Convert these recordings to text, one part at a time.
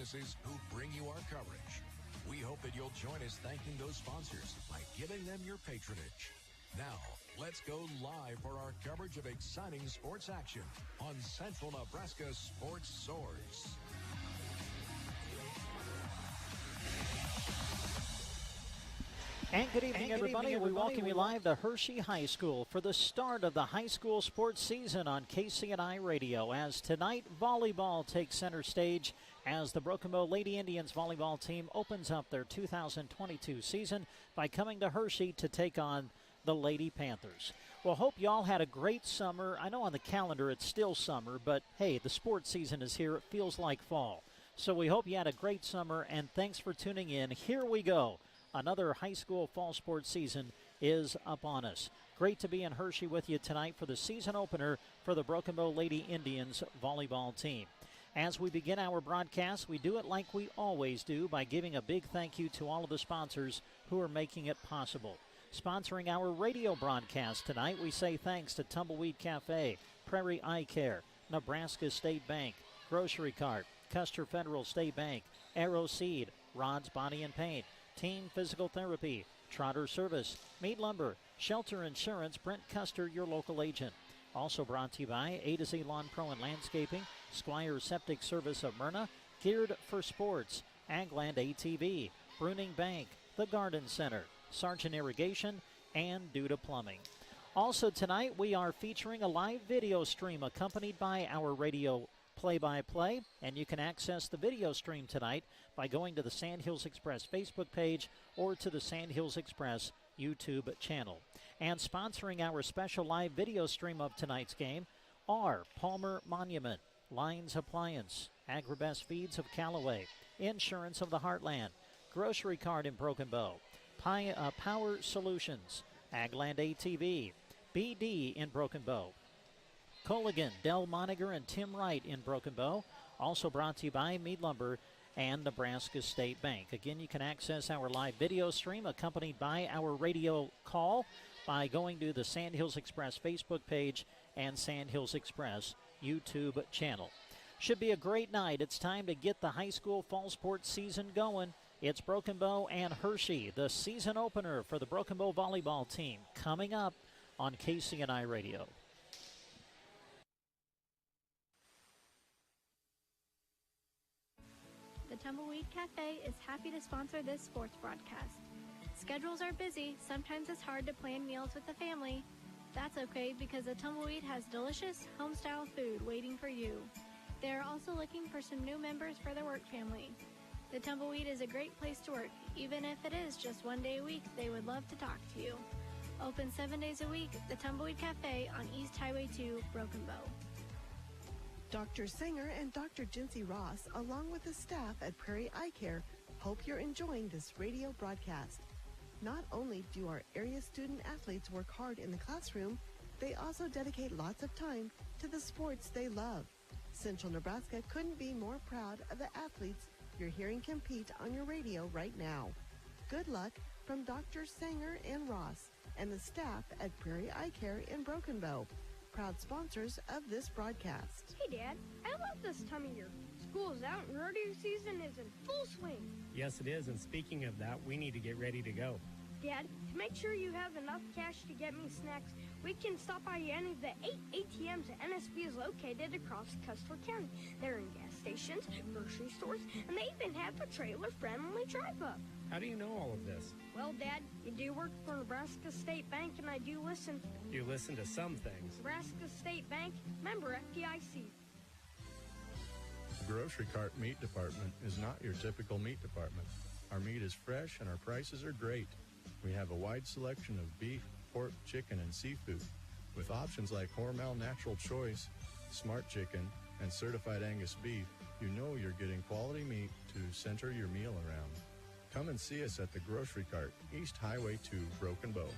businesses who bring you our coverage. We hope that you'll join us thanking those sponsors by giving them your patronage. Now, let's go live for our coverage of exciting sports action on Central Nebraska Sports Source. And good evening, everybody. We welcome you live to Hershey High School for the start of the high school sports season on KCNI Radio. As tonight, volleyball takes center stage as the Broken Bow Lady Indians volleyball team opens up their 2022 season by coming to Hershey to take on the Lady Panthers. Well, hope y'all had a great summer. I know on the calendar it's still summer, but hey, the sports season is here. It feels like fall. So we hope you had a great summer, and thanks for tuning in. Here we go. Another high school fall sports season is upon us. Great to be in Hershey with you tonight for the season opener for the Broken Bow Lady Indians volleyball team. As we begin our broadcast, we do it like we always do by giving a big thank you to all of the sponsors who are making it possible. Sponsoring our radio broadcast tonight, we say thanks to Tumbleweed Cafe, Prairie Eye Care, Nebraska State Bank, Grocery Cart, Custer Federal State Bank, Arrow Seed, Rod's Body and Paint, Team Physical Therapy, Trotter Service, Mead Lumber, Shelter Insurance, Brent Custer, your local agent. Also brought to you by A to Z Lawn Pro and Landscaping, Squire Septic Service of Myrna, Geared for Sports, Agland ATV, Bruning Bank, The Garden Center, Sargent Irrigation, and Duda Plumbing. Also tonight, we are featuring a live video stream accompanied by our radio play-by-play, and you can access the video stream tonight by going to the Sandhills Express Facebook page or to the Sandhills Express YouTube channel. And sponsoring our special live video stream of tonight's game are Palmer Monument, Lines Appliance, Agribest Feeds of Callaway, Insurance of the Heartland, Grocery Cart in Broken Bow, Power Solutions, Agland ATV, BD in Broken Bow, Colligan, Del Moniger, and Tim Wright in Broken Bow. Also brought to you by Mead Lumber and Nebraska State Bank. Again, you can access our live video stream accompanied by our radio call by going to the Sandhills Express Facebook page and Sandhills Express YouTube channel. Should be a great night. It's time to get the high school fall sports season going. It's Broken Bow and Hershey, the season opener for the Broken Bow volleyball team, coming up on KCNI Radio. The Tumbleweed Cafe is happy to sponsor this sports broadcast. Schedules are busy. Sometimes it's hard to plan meals with the family. That's okay because the Tumbleweed has delicious home-style food waiting for you. They are also looking for some new members for their work family. The Tumbleweed is a great place to work. Even if it is just one day a week, they would love to talk to you. Open 7 days a week, the Tumbleweed Cafe on East Highway 2, Broken Bow. Dr. Singer and Dr. Jinsey Ross, along with the staff at Prairie Eye Care, hope you're enjoying this radio broadcast. Not only do our area student athletes work hard in the classroom, they also dedicate lots of time to the sports they love. Central Nebraska couldn't be more proud of the athletes you're hearing compete on your radio right now. Good luck from Dr. Sanger and Ross and the staff at Prairie Eye Care in Broken Bow, proud sponsors of this broadcast. Hey, Dad, I love this time of year. School's out and rodeo season is in full swing. Yes, it is, and speaking of that, we need to get ready to go. Dad, to make sure you have enough cash to get me snacks, we can stop by any of the 8 ATMs that NSB is located across Custer County. They're in gas stations, grocery stores, and they even have a trailer-friendly drive-up. How do you know all of this? Well, Dad, you do work for Nebraska State Bank, and I do listen. You listen to some things. Nebraska State Bank, member FDIC. The Grocery Cart Meat Department is not your typical meat department. Our meat is fresh and our prices are great. We have a wide selection of beef, pork, chicken, and seafood. With options like Hormel Natural Choice, Smart Chicken, and Certified Angus Beef, you know you're getting quality meat to center your meal around. Come and see us at the Grocery Cart, East Highway 2, Broken Bow.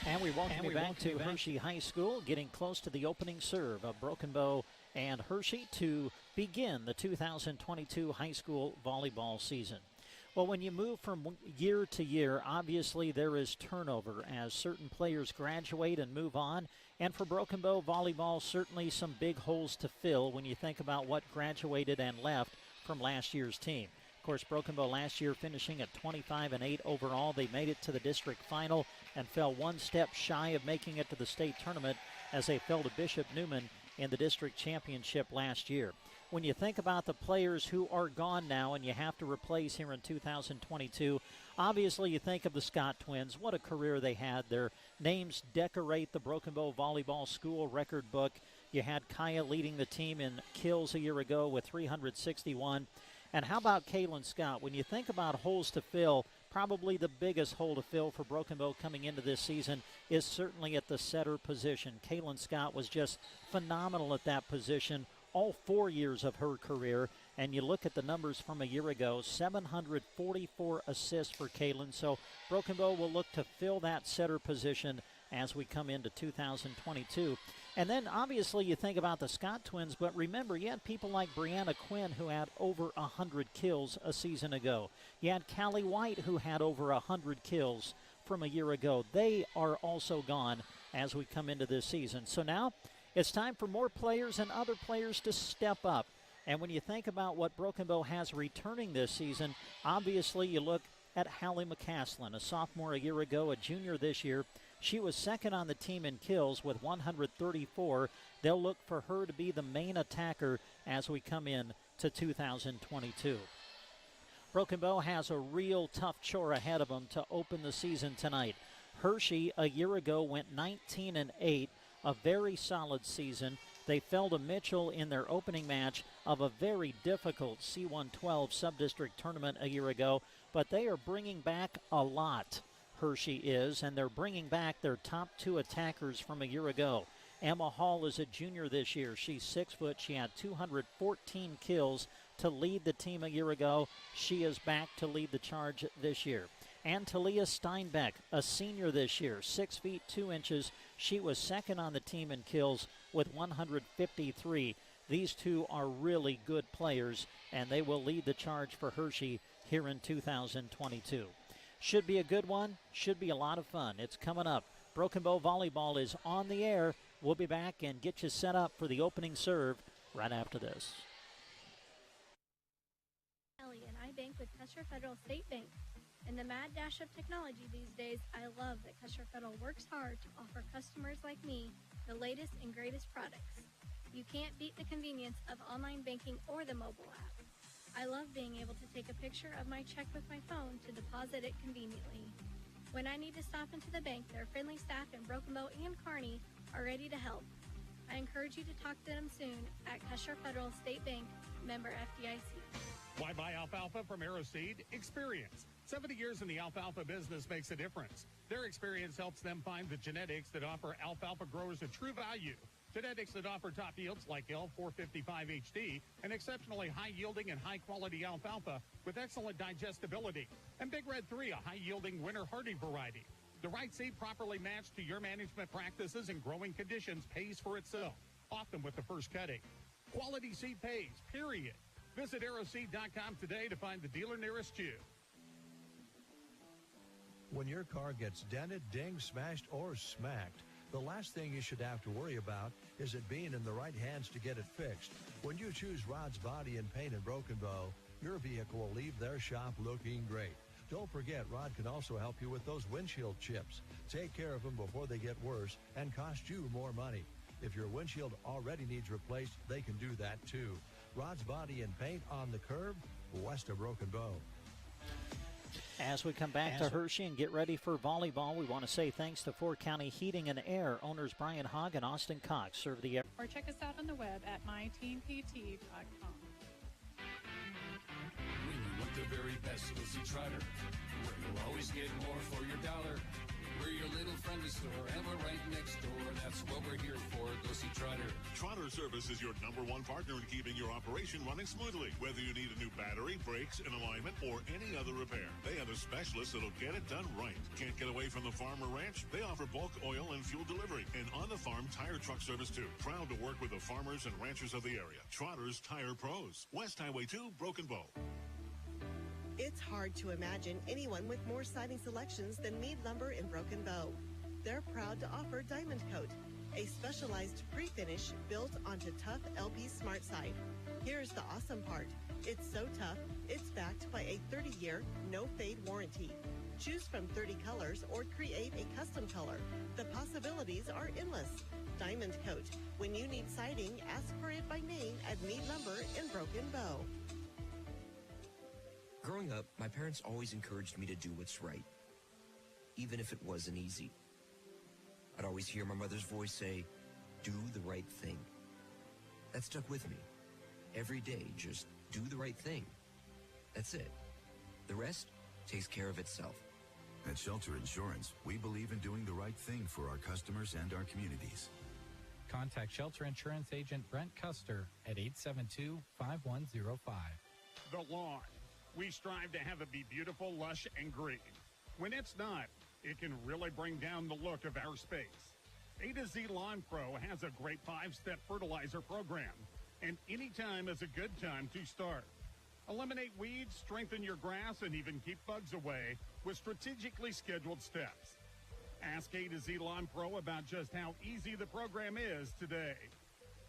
And we welcome you back to Hershey High School, getting close to the opening serve of Broken Bow and Hershey to begin the 2022 high school volleyball season. Well, when you move from year to year, obviously there is turnover as certain players graduate and move on. And for Broken Bow volleyball, certainly some big holes to fill when you think about what graduated and left from last year's team. Of course, Broken Bow last year finishing at 25-8 overall. They made it to the district final and fell one step shy of making it to the state tournament as they fell to Bishop Neumann in the district championship last year. When you think about the players who are gone now and you have to replace here in 2022, obviously you think of the Scott twins. What a career they had. Their names decorate the Broken Bow Volleyball School record book. You had Kaya leading the team in kills a year ago with 361. And how about Kaylin Scott? When you think about holes to fill, probably the biggest hole to fill for Broken Bow coming into this season is certainly at the setter position. Kaylin Scott was just phenomenal at that position all 4 years of her career, and you look at the numbers from a year ago, 744 assists for Kaylin. So Broken Bow will look to fill that setter position as we come into 2022. And then obviously you think about the Scott twins, but remember you had people like Brianna Quinn who had over 100 kills a season ago. You had Callie White who had over 100 kills from a year ago. They are also gone as we come into this season. So now it's time for more players and other players to step up. And when you think about what Broken Bow has returning this season, obviously you look at Hallie McCaslin, a sophomore a year ago, a junior this year. She was second on the team in kills with 134. They'll look for her to be the main attacker as we come in to 2022. Broken Bow has a real tough chore ahead of them to open the season tonight. Hershey a year ago went 19-8. A very solid season. They fell to Mitchell in their opening match of a very difficult C112 sub-district tournament a year ago, but they are bringing back a lot, Hershey is, and they're bringing back their top two attackers from a year ago. Emma Hall is a junior this year. She's 6 foot. She had 214 kills to lead the team a year ago. She is back to lead the charge this year. And Talia Steinbeck, a senior this year, 6 feet 2 inches. She was second on the team in kills with 153. These two are really good players, and they will lead the charge for Hershey here in 2022. Should be a good one. Should be a lot of fun. It's coming up. Broken Bow Volleyball is on the air. We'll be back and get you set up for the opening serve right after this. Ellie and I bank with Custer Federal State Bank. In the mad dash of technology these days, I love that Custer Federal works hard to offer customers like me the latest and greatest products. You can't beat the convenience of online banking or the mobile app. I love being able to take a picture of my check with my phone to deposit it conveniently. When I need to stop into the bank, their friendly staff in Broken Bow and Kearney are ready to help. I encourage you to talk to them soon at Custer Federal State Bank, member FDIC. Why buy alfalfa from AeroSeed? Experience. 70 years in the alfalfa business makes a difference. Their experience helps them find the genetics that offer alfalfa growers a true value. Genetics that offer top yields like L455 HD and exceptionally high-yielding and high-quality alfalfa with excellent digestibility. And Big Red 3, a high-yielding winter hardy variety. The right seed properly matched to your management practices and growing conditions pays for itself, often with the first cutting. Quality seed pays, period. Visit aeroseed.com today to find the dealer nearest you. When your car gets dented, dinged, smashed, or smacked, the last thing you should have to worry about is it being in the right hands to get it fixed. When you choose Rod's Body and Paint in Broken Bow, your vehicle will leave their shop looking great. Don't forget, Rod can also help you with those windshield chips. Take care of them before they get worse and cost you more money. If your windshield already needs replaced, they can do that too. Rod's Body and Paint on the curve, west of Broken Bow. As we come back to Hershey and get ready for volleyball, we want to say thanks to Fort County Heating and Air. Owners Brian Hogg and Austin Cox serve the air. Or check us out on the web at myteampt.com. When you want the very best, go see Trotter, where you'll always get more for your dollar. We're your little friendly store, and we're right next door. That's what we're here for. Go see Trotter. Trotter Service is your #1 partner in keeping your operation running smoothly. Whether you need a new battery, brakes, an alignment, or any other repair, they have a specialist that'll get it done right. Can't get away from the farm or ranch? They offer bulk oil and fuel delivery and on-the-farm tire truck service too. Proud to work with the farmers and ranchers of the area. Trotter's Tire Pros. West Highway 2, Broken Bow. It's hard to imagine anyone with more siding selections than Mead Lumber in Broken Bow. They're proud to offer Diamond Coat, a specialized pre-finish built onto tough LP Smart Side. Here's the awesome part. It's so tough, it's backed by a 30-year, no-fade warranty. Choose from 30 colors or create a custom color. The possibilities are endless. Diamond Coat. When you need siding, ask for it by name at Mead Lumber in Broken Bow. Growing up, my parents always encouraged me to do what's right, even if it wasn't easy. I'd always hear my mother's voice say, "Do the right thing." That stuck with me. Every day, just do the right thing. That's it. The rest takes care of itself. At Shelter Insurance, we believe in doing the right thing for our customers and our communities. Contact Shelter Insurance Agent Brent Custer at 872-5105. The lawn. We strive to have it be beautiful, lush, and green. When it's not, it can really bring down the look of our space. A to Z Lawn Pro has a great 5-step fertilizer program, and any time is a good time to start. Eliminate weeds, strengthen your grass, and even keep bugs away with strategically scheduled steps. Ask A to Z Lawn Pro about just how easy the program is today.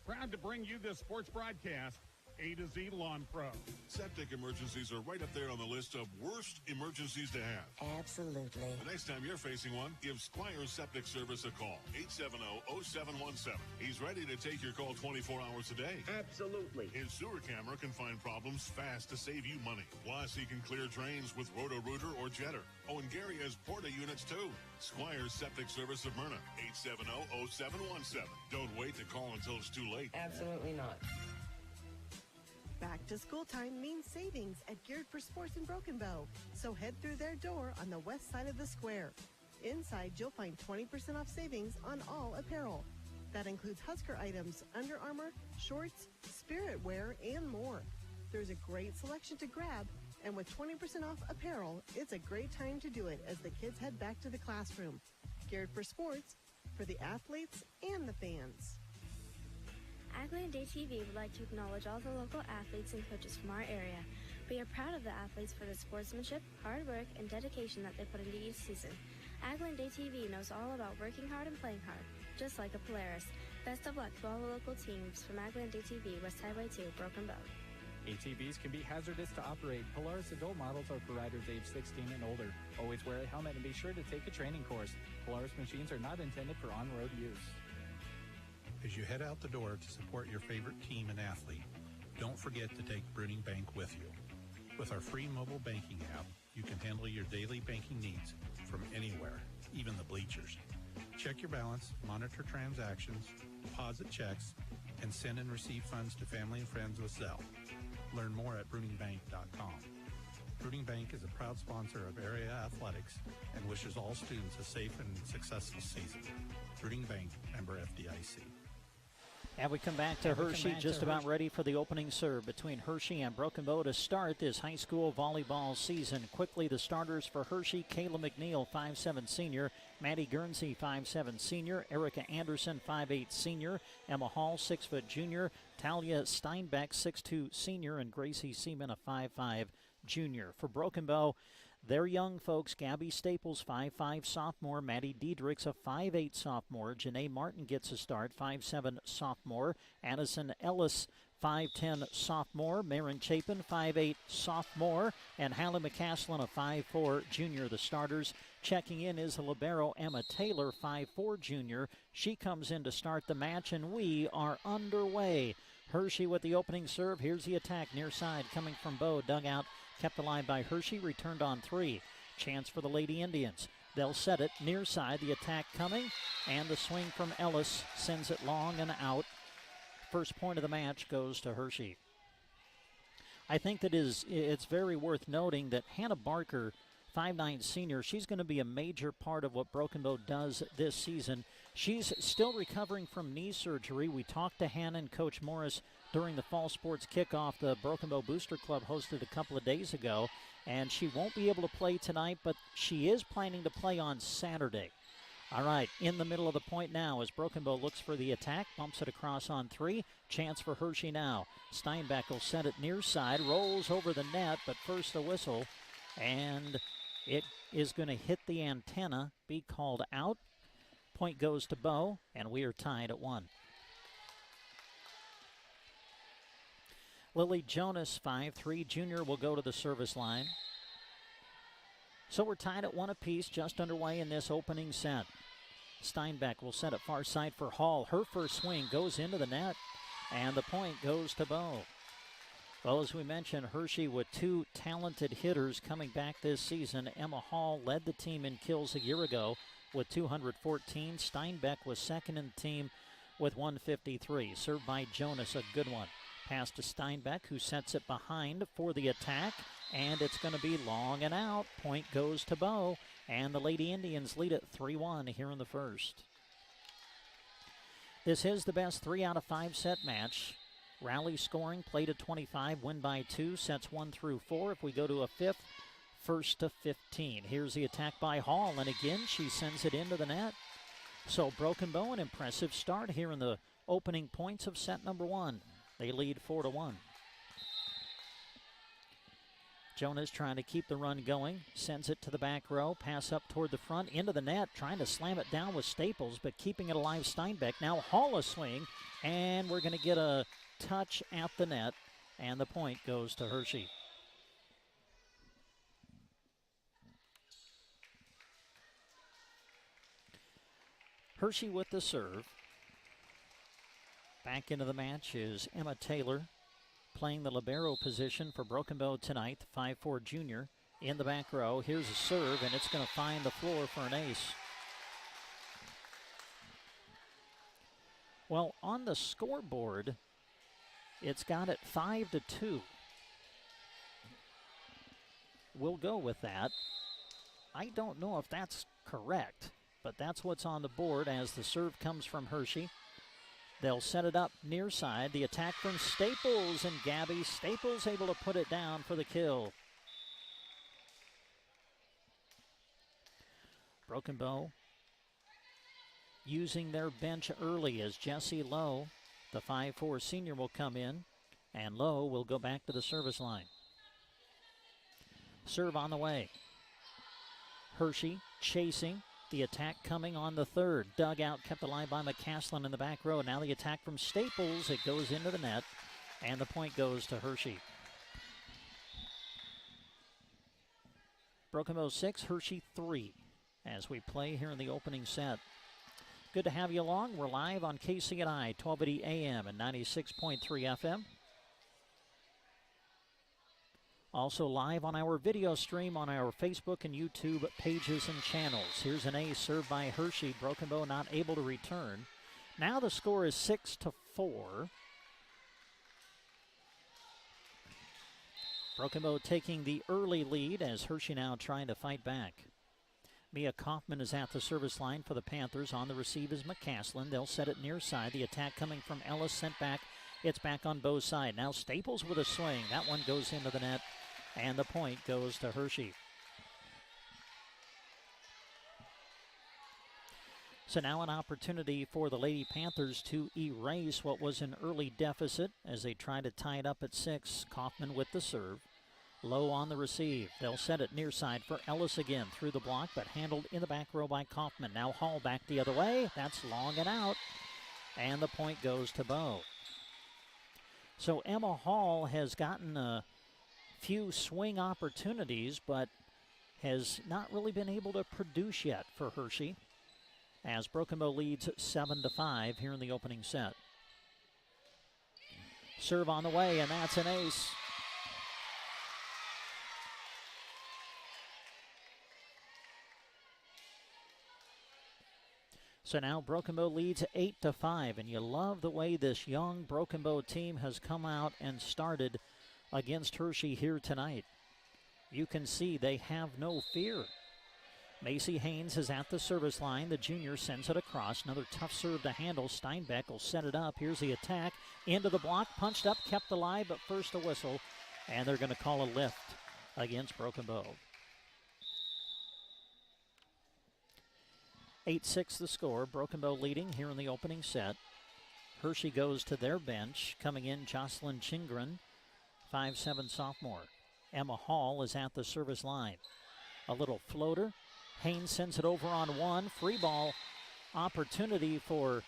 Proud to bring you this sports broadcast, A to Z Lawn Pro. Septic emergencies are right up there on the list of worst emergencies to have. Absolutely. The next time you're facing one, give Squire's Septic Service a call. 870-0717. He's ready to take your call 24 hours a day. Absolutely. His sewer camera can find problems fast to save you money. Plus, he can clear drains with Roto-Rooter or Jetter. Oh, and Gary has Porta units, too. Squire's Septic Service of Myrna. 870-0717. Don't wait to call until it's too late. Absolutely not. Back to school time means savings at Geared for Sports in Broken Bow. So head through their door on the west side of the square. Inside, you'll find 20% off savings on all apparel. That includes Husker items, Under Armour, shorts, spirit wear, and more. There's a great selection to grab, and with 20% off apparel, it's a great time to do it as the kids head back to the classroom. Geared for Sports, for the athletes and the fans. Agland Day TV would like to acknowledge all the local athletes and coaches from our area. We are proud of the athletes for the sportsmanship, hard work, and dedication that they put into each season. Agland Day TV knows all about working hard and playing hard, just like a Polaris. Best of luck to all the local teams from Agland Day TV, West Highway 2, Broken Bow. ATVs can be hazardous to operate. Polaris adult models are for riders age 16 and older. Always wear a helmet and be sure to take a training course. Polaris machines are not intended for on-road use. As you head out the door to support your favorite team and athlete, don't forget to take Bruning Bank with you. With our free mobile banking app, you can handle your daily banking needs from anywhere, even the bleachers. Check your balance, monitor transactions, deposit checks, and send and receive funds to family and friends with Zelle. Learn more at BruningBank.com. Bruning Bank is a proud sponsor of area athletics and wishes all students a safe and successful season. Bruning Bank, member FDIC. And we come back to Hershey, just about ready for the opening serve between Hershey and Broken Bow to start this high school volleyball season. Quickly, the starters for Hershey: Kayla McNeil, 5'7" senior; Maddie Guernsey, 5'7" senior; Erica Anderson, 5'8" senior; Emma Hall, 6' junior; Talia Steinbeck, 6'2" senior; and Gracie Seaman, a 5'5" junior. For Broken Bow, their young folks: Gabby Staples, 5'5" sophomore; Maddie Diedrichs, a 5'8" sophomore; Janae Martin gets a start, 5'7" sophomore; Addison Ellis, 5'10" sophomore; Marin Chapin, 5'8" sophomore; and Hallie McCaslin, a 5'4" junior. The starters. Checking in is the libero Emma Taylor, 5'4" junior. She comes in to start the match, and we are underway. Hershey with the opening serve. Here's the attack near side coming from Bow. Dugout kept alive by Hershey, returned on 3. Chance for the Lady Indians. They'll set it near side. The attack coming, and the swing from Ellis sends it long and out. First point of the match goes to Hershey. I think that it's very worth noting that Hannah Barker, 5'9" senior, she's going to be a major part of what Broken Bow does this season. She's still recovering from knee surgery. We talked to Hannah and Coach Morris during the fall sports kickoff the Broken Bow Booster Club hosted a couple of days ago, and she won't be able to play tonight, but she is planning to play on Saturday. All right, in the middle of the point now as Broken Bow looks for the attack, bumps it across on 3. Chance for Hershey now. Steinbeck will send it near side, rolls over the net, but first a whistle, and it is going to hit the antenna, be called out. Point goes to Bow, and we are tied at 1. Lily Jonas, 5'3", junior, will go to the service line. So we're tied at 1 apiece, just underway in this opening set. Steinbeck will set it far side for Hall. Her first swing goes into the net, and the point goes to Bow. Well, as we mentioned, Hershey with 2 talented hitters coming back this season. Emma Hall led the team in kills a year ago with 214. Steinbeck was second in the team with 153. Served by Jonas, a good one. Pass to Steinbeck, who sets it behind for the attack, and it's going to be long and out. Point goes to Bow, and the Lady Indians lead it 3-1 here in the first. This is the best 3 out of 5 set match. Rally scoring, play to 25, win by 2, sets 1 through 4. If we go to a 5th, first to 15. Here's the attack by Hall, and again she sends it into the net. So Broken Bow, an impressive start here in the opening points of set number 1. They lead 4-1. Jonas trying to keep the run going, sends it to the back row, pass up toward the front, into the net, trying to slam it down with Staples, but keeping it alive, Steinbeck. Now Hall a swing, and we're going to get a touch at the net, and the point goes to Hershey. Hershey with the serve. Back into the match is Emma Taylor, playing the libero position for Broken Bow tonight, the 5'4" junior. In the back row, here's a serve, and it's going to find the floor for an ace. Well, on the scoreboard, it's got it 5-2. We'll go with that. I don't know if that's correct, but that's what's on the board as the serve comes from Hershey. They'll set it up near side. The attack from Staples, and Gabby Staples able to put it down for the kill. Broken Bow using their bench early as Jessie Lowe, the 5'4" senior, will come in, and Lowe will go back to the service line. Serve on the way. Hershey chasing. The attack coming on the third. Dugout kept alive by McCaslin in the back row. Now the attack from Staples. It goes into the net, and the point goes to Hershey. Broken Bow 6, Hershey 3, as we play here in the opening set. Good to have you along. We're live on KCNI, 1280 AM and 96.3 FM. Also live on our video stream on our Facebook and YouTube pages and channels. Here's an ace served by Hershey. Broken Bow not able to return. Now the score is 6-4. Broken Bow taking the early lead as Hershey now trying to fight back. Mia Kaufman is at the service line for the Panthers. On the receive is McCaslin. They'll set it near side. The attack coming from Ellis, sent back. It's back on Bow's side. Now Staples with a swing. That one goes into the net, and the point goes to Hershey. So now an opportunity for the Lady Panthers to erase what was an early deficit as they try to tie it up at 6. Kaufman with the serve. Low on the receive. They'll set it near side for Ellis again through the block, but handled in the back row by Kaufman. Now Hall back the other way. That's long and out, and the point goes to Bow. So Emma Hall has gotten a few swing opportunities, but has not really been able to produce yet for Hershey, as Broken Bow leads 7-5 here in the opening set. Serve on the way, and that's an ace. So now Broken Bow leads 8-5, and you love the way this young Broken Bow team has come out and started against Hershey here tonight. You can see they have no fear. Macy Haynes is at the service line. The junior sends it across. Another tough serve to handle. Steinbeck will set it up. Here's the attack. Into the block, punched up, kept alive, but first a whistle, and they're going to call a lift against Broken Bow. 8-6 the score. Broken Bow leading here in the opening set. Hershey goes to their bench. Coming in, Jocelyn Chingren, 5'7" sophomore. Emma Hall is at the service line. A little floater. Haynes sends it over on one. Free ball opportunity for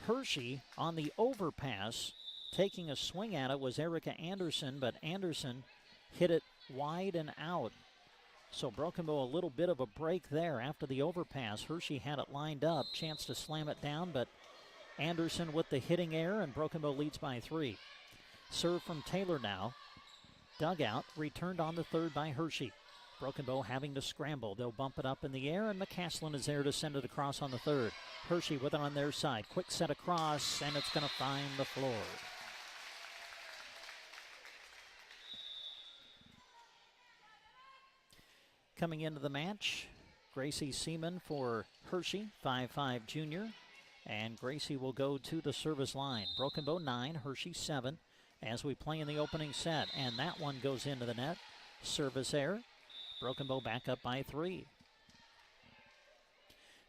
Hershey on the overpass. Taking a swing at it was Erica Anderson, but Anderson hit it wide and out. So Broken Bow a little bit of a break there after the overpass. Hershey had it lined up, chance to slam it down, but Anderson with the hitting error, and Broken Bow leads by 3. Serve from Taylor now. Dugout, returned on the third by Hershey. Broken Bow having to scramble. They'll bump it up in the air, and McCaslin is there to send it across on the third. Hershey with it on their side. Quick set across, and it's going to find the floor. Coming into the match, Gracie Seaman for Hershey, 5'5" junior. And Gracie will go to the service line. Broken Bow 9, Hershey 7 as we play in the opening set. And that one goes into the net. Service error. Broken Bow back up by 3.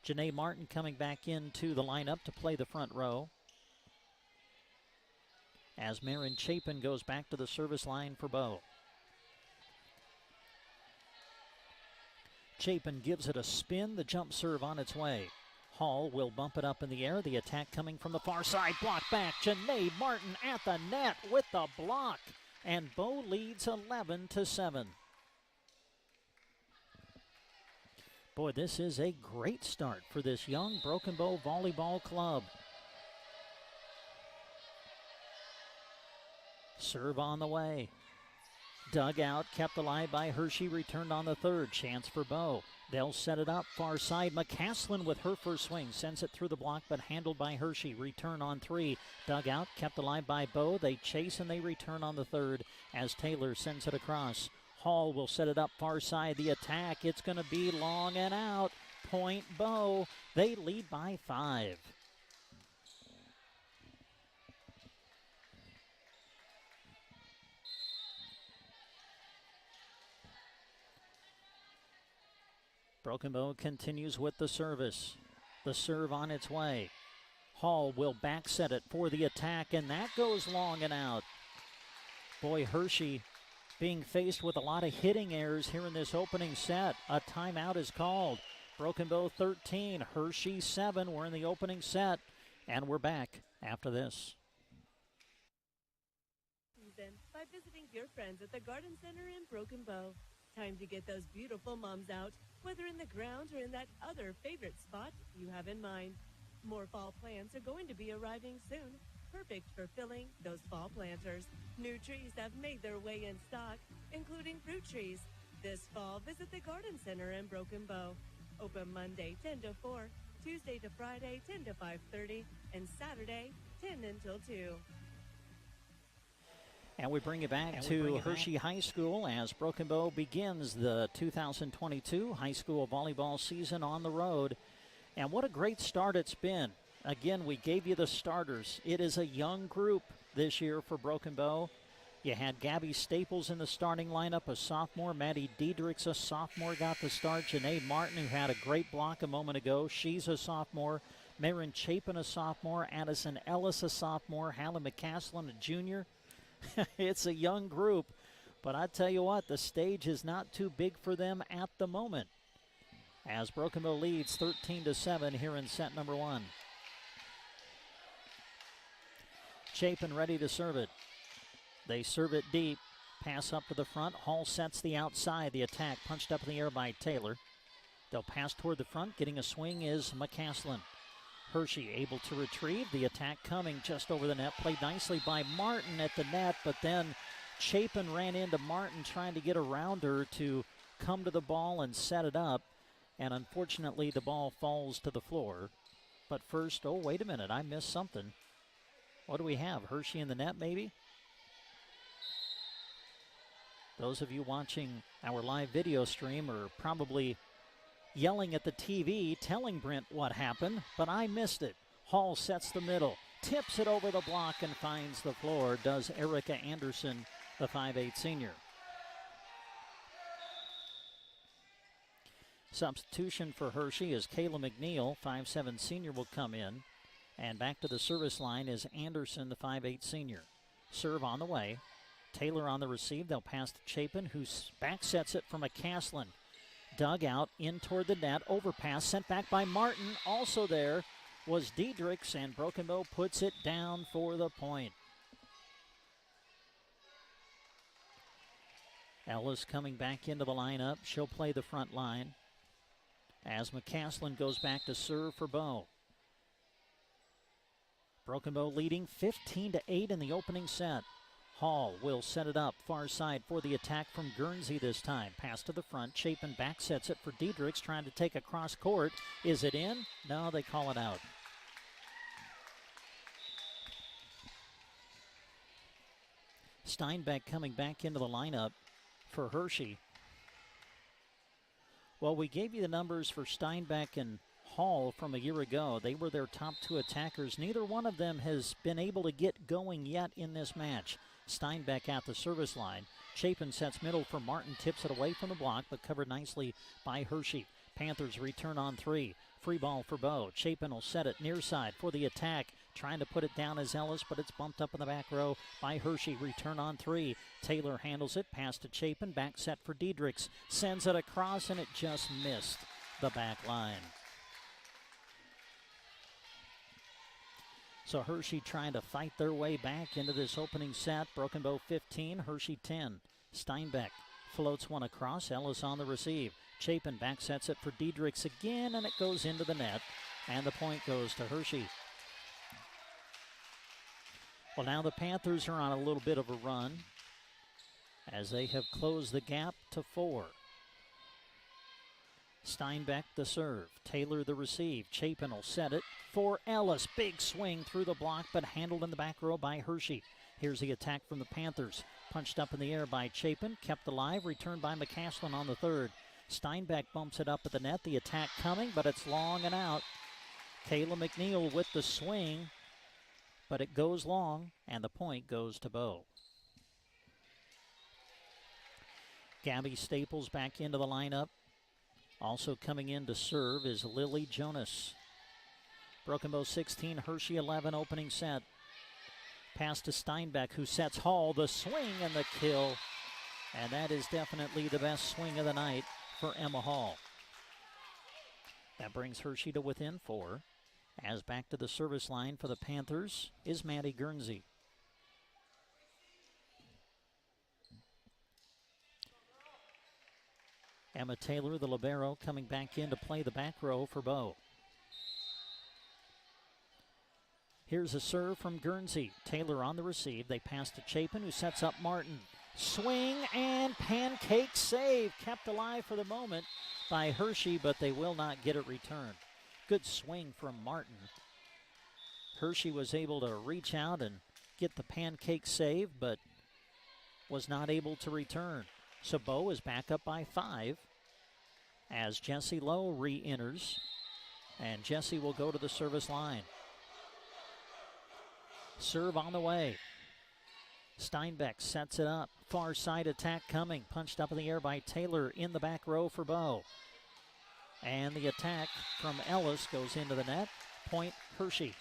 Janae Martin coming back into the lineup to play the front row. As Marin Chapin goes back to the service line for Bow. Chapin gives it a spin. The jump serve on its way. Hall will bump it up in the air. The attack coming from the far side. Block back. Janae Martin at the net with the block. And Bow leads 11-7. Boy, this is a great start for this young Broken Bow volleyball club. Serve on the way. Dug out, kept alive by Hershey, returned on the third. Chance for Bow. They'll set it up, far side. McCaslin with her first swing, sends it through the block, but handled by Hershey. Return on 3. Dug out, kept alive by Bow. They chase and they return on the third as Taylor sends it across. Hall will set it up, far side. The attack, it's going to be long and out. Point Bow. They lead by 5. Broken Bow continues with the service. The serve on its way. Hall will back set it for the attack, and that goes long and out. Boy, Hershey being faced with a lot of hitting errors here in this opening set. A timeout is called. Broken Bow 13, Hershey 7. We're in the opening set, and we're back after this. By visiting dear friends at the Garden Center in Broken Bow. Time to get those beautiful mums out, whether in the grounds or in that other favorite spot you have in mind. More fall plants are going to be arriving soon, perfect for filling those fall planters. New trees have made their way in stock, including fruit trees. This fall, visit the Garden Center in Broken Bow. Open Monday 10 to 4, Tuesday to Friday 10 to 5:30, and Saturday 10 until 2. And we bring it back to Hershey High School as Broken Bow begins the 2022 high school volleyball season on the road. And what a great start it's been. Again, we gave you the starters. It is a young group this year for Broken Bow. You had Gabby Staples in the starting lineup, a sophomore. Maddie Diedrichs, a sophomore, got the start. Janae Martin, who had a great block a moment ago, she's a sophomore. Marin Chapin, a sophomore. Addison Ellis, a sophomore. Hallie McCaslin, a junior. It's a young group, but I tell you what, the stage is not too big for them at the moment. As Broken Bow leads 13-7 here in set number 1. Chapin ready to serve it. They serve it deep. Pass up to the front. Hall sets the outside. The attack punched up in the air by Taylor. They'll pass toward the front. Getting a swing is McCaslin. Hershey able to retrieve. The attack coming just over the net. Played nicely by Martin at the net, but then Chapin ran into Martin trying to get around her to come to the ball and set it up. And unfortunately, the ball falls to the floor. But first, oh, wait a minute. I missed something. What do we have? Hershey in the net, maybe? Those of you watching our live video stream are probably yelling at the TV, telling Brent what happened, but I missed it. Hall sets the middle, tips it over the block and finds the floor, does Erica Anderson, the 5'8" senior. Substitution for Hershey is Kayla McNeil, 5'7" senior, will come in. And back to the service line is Anderson, the 5'8" senior. Serve on the way. Taylor on the receive. They'll pass to Chapin, who back sets it from McCaslin. Dug out in toward the net. Overpass sent back by Martin. Also there was Diedrichs, and Broken Bow puts it down for the point. Ellis coming back into the lineup. She'll play the front line as McCaslin goes back to serve for Bow. Broken Bow leading 15-8 in the opening set. Hall will set it up far side for the attack from Guernsey this time. Pass to the front. Chapin back sets it for Diedrichs, trying to take a cross court. Is it in? No, they call it out. Steinbeck coming back into the lineup for Hershey. Well, we gave you the numbers for Steinbeck and Hall from a year ago. They were their top two attackers. Neither one of them has been able to get going yet in this match. Steinbeck at the service line. Chapin sets middle for Martin, tips it away from the block, but covered nicely by Hershey. Panthers return on three. Free ball for Bow. Chapin will set it near side for the attack. Trying to put it down as Ellis, but it's bumped up in the back row by Hershey. Return on three. Taylor handles it. Pass to Chapin. Back set for Diedrichs. Sends it across, and it just missed the back line. So Hershey trying to fight their way back into this opening set. Broken Bow 15, Hershey 10. Steinbeck floats one across. Ellis on the receive. Chapin back sets it for Diedrichs again, and it goes into the net. And the point goes to Hershey. Well, now the Panthers are on a little bit of a run as they have closed the gap to 4. Steinbeck the serve. Taylor the receive. Chapin will set it for Ellis. Big swing through the block, but handled in the back row by Hershey. Here's the attack from the Panthers. Punched up in the air by Chapin. Kept alive. Returned by McCaslin on the third. Steinbeck bumps it up at the net. The attack coming, but it's long and out. Kayla McNeil with the swing, but it goes long, and the point goes to Bow. Gabby Staples back into the lineup. Also coming in to serve is Lily Jonas. Broken Bow 16, Hershey 11, opening set. Pass to Steinbeck, who sets Hall. The swing and the kill. And that is definitely the best swing of the night for Emma Hall. That brings Hershey to within 4. As back to the service line for the Panthers is Maddie Guernsey. Emma Taylor, the libero, coming back in to play the back row for Bow. Here's a serve from Guernsey. Taylor on the receive. They pass to Chapin, who sets up Martin. Swing and pancake save. Kept alive for the moment by Hershey, but they will not get it returned. Good swing from Martin. Hershey was able to reach out and get the pancake save, but was not able to return. So Bow is back up by 5 as Jessie Lowe re-enters, and Jessie will go to the service line. Serve on the way. Steinbeck sets it up. Far side attack coming. Punched up in the air by Taylor in the back row for Bow. And the attack from Ellis goes into the net. Point Hershey.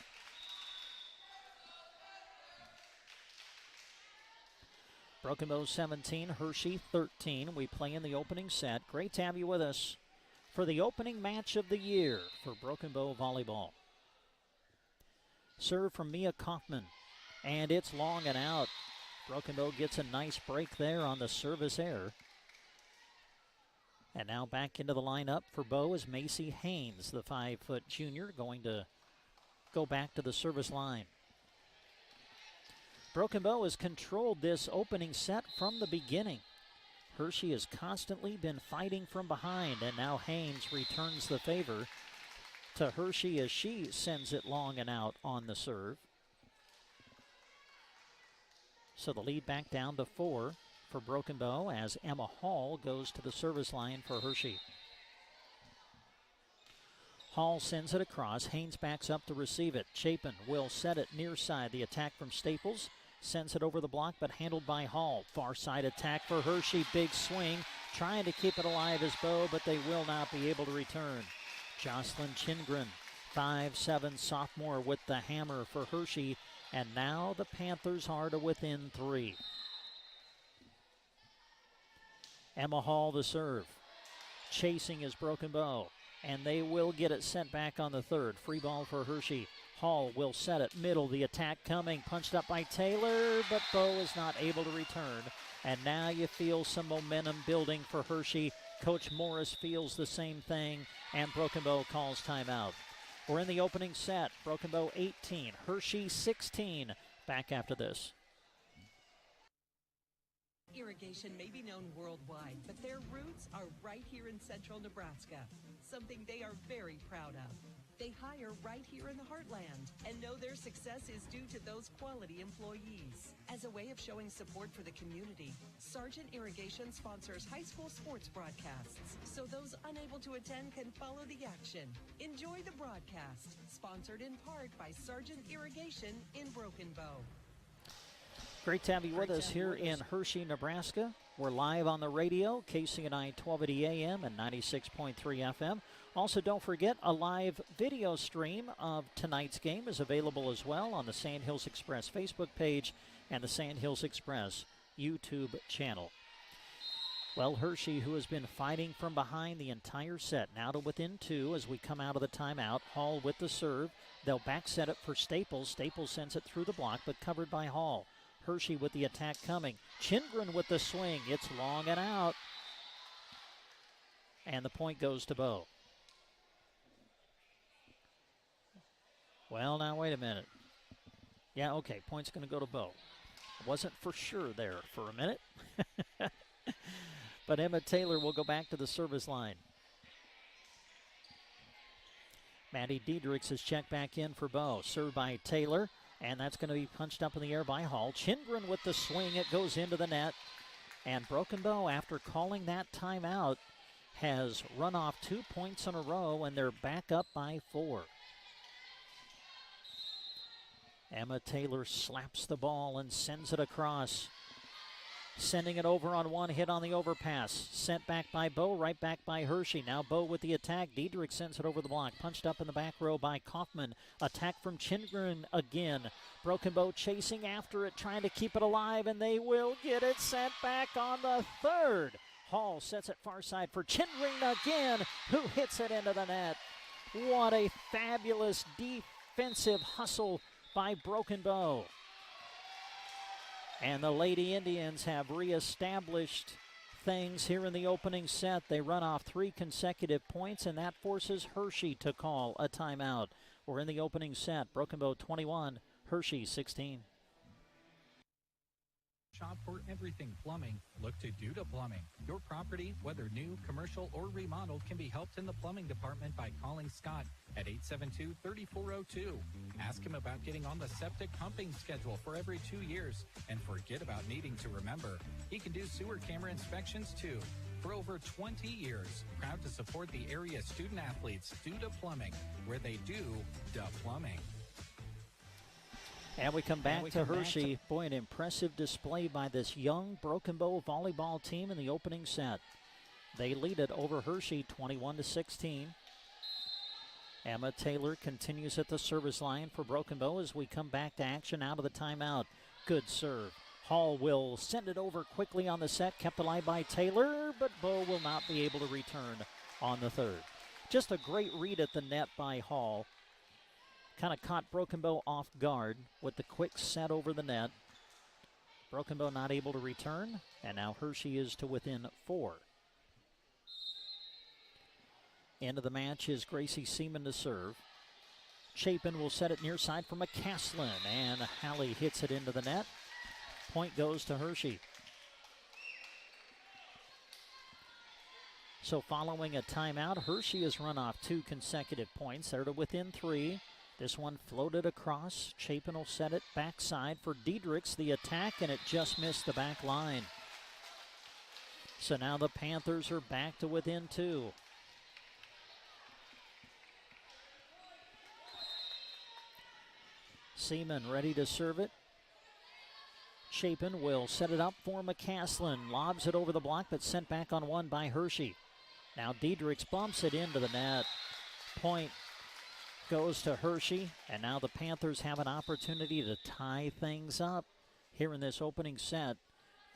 Broken Bow 17, Hershey 13. We play in the opening set. Great to have you with us for the opening match of the year for Broken Bow Volleyball. Serve from Mia Kaufman, and it's long and out. Broken Bow gets a nice break there on the service error. And now back into the lineup for Bow is Macy Haynes, the 5-foot junior, going to go back to the service line. Broken Bow has controlled this opening set from the beginning. Hershey has constantly been fighting from behind, and now Haynes returns the favor to Hershey as she sends it long and out on the serve. So the lead back down to 4 for Broken Bow as Emma Hall goes to the service line for Hershey. Hall sends it across. Haynes backs up to receive it. Chapin will set it near side. The attack from Staples sends it over the block, but handled by Hall. Far side attack for Hershey. Big swing. trying to keep it alive is Bow, but they will not be able to return. Jocelyn Chingren, 5'7" sophomore with the hammer for Hershey, and now the Panthers are to within 3. Emma Hall the serve. Chasing is Broken Bow, and they will get it sent back on the third. Free ball for Hershey. Hall will set it middle. The attack coming, punched up by Taylor, but Bow is not able to return. And now you feel some momentum building for Hershey. Coach Morris feels the same thing, and Broken Bow calls timeout. We're in the opening set. Broken Bow 18, Hershey 16. Back after this. Irrigation may be known worldwide, but their roots are right here in central Nebraska, something they are very proud of. They hire right here in the heartland and know their success is due to those quality employees. As a way of showing support for the community, Sargent Irrigation sponsors high school sports broadcasts, so those unable to attend can follow the action. Enjoy the broadcast, sponsored in part by Sargent Irrigation in Broken Bow. Great to have you with us here in Hershey, Nebraska. We're live on the radio, KCNI 1280 AM and 96.3 FM. Also, don't forget, a live video stream of tonight's game is available as well on the Sandhills Express Facebook page and the Sandhills Express YouTube channel. Well, Hershey, who has been fighting from behind the entire set, now to within 2 as we come out of the timeout. Hall with the serve. They'll back set it for Staples. Staples sends it through the block, but covered by Hall. Hershey with the attack coming. Chingren with the swing. It's long and out. And the point goes to Bow. Well, now, wait a minute. Yeah, okay, point's going to go to Bow. Wasn't for sure there for a minute. But Emma Taylor will go back to the service line. Maddie Diedrichs is checked back in for Bow. Served by Taylor, and that's going to be punched up in the air by Hall. Chingren with the swing. It goes into the net. And Broken Bow, after calling that timeout, has run off 2 points in a row, and they're back up by 4. Emma Taylor slaps the ball and sends it across. Sending it over on one hit on the overpass. Sent back by Bow, right back by Hershey. Now Bow with the attack. Diedrich sends it over the block. Punched up in the back row by Kaufman. Attack from Chingren again. Broken Bow chasing after it, trying to keep it alive, and they will get it sent back on the third. Hall sets it far side for Chingren again, who hits it into the net. What a fabulous defensive hustle by Broken Bow. And the Lady Indians have reestablished things here in the opening set. They run off 3 consecutive points, and that forces Hershey to call a timeout. We're in the opening set. Broken Bow 21, Hershey 16. Shop for everything plumbing. Look to Duda Plumbing. Your property, whether new, commercial, or remodeled, can be helped in the plumbing department by calling Scott at 872-3402. Ask him about getting on the septic pumping schedule for every 2 years. And forget about needing to remember. He can do sewer camera inspections too. For over 20 years, proud to support the area student athletes, Duda Plumbing, where they do the plumbing. And we come back to Hershey. Boy, an impressive display by this young Broken Bow volleyball team in the opening set. They lead it over Hershey 21-16. Emma Taylor continues at the service line for Broken Bow as we come back to action out of the timeout. Good serve. Hall will send it over quickly on the set, kept alive by Taylor, but Bow will not be able to return on the third. Just a great read at the net by Hall. Kind of caught Broken Bow off guard with the quick set over the net. Broken Bow not able to return, and now Hershey is to within 4. End of the match is Gracie Seaman to serve. Chapin will set it near side for McCaslin, and Halley hits it into the net. Point goes to Hershey. So following a timeout, Hershey has run off 2 consecutive points. They're to within 3. This one floated across. Chapin will set it backside for Diedrichs. The attack, and it just missed the back line. So now the Panthers are back to within 2. Seaman ready to serve it. Chapin will set it up for McCaslin. Lobs it over the block, but sent back on one by Hershey. Now Diedrichs bumps it into the net. Point goes to Hershey, and now the Panthers have an opportunity to tie things up here in this opening set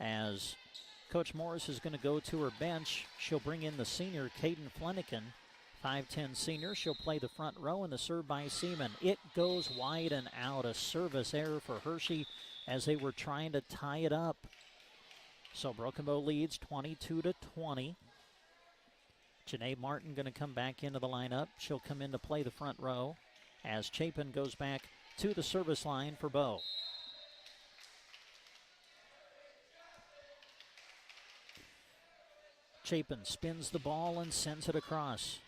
as Coach Morris is going to go to her bench. She'll bring in the senior, Caden Flanagan, 5'10 senior. She'll play the front row, and the serve by Seaman. It goes wide and out. A service error for Hershey as they were trying to tie it up. So Broken Bow leads 22-20. Janae Martin going to come back into the lineup. She'll come in to play the front row as Chapin goes back to the service line for Bow. Chapin spins the ball and sends it across.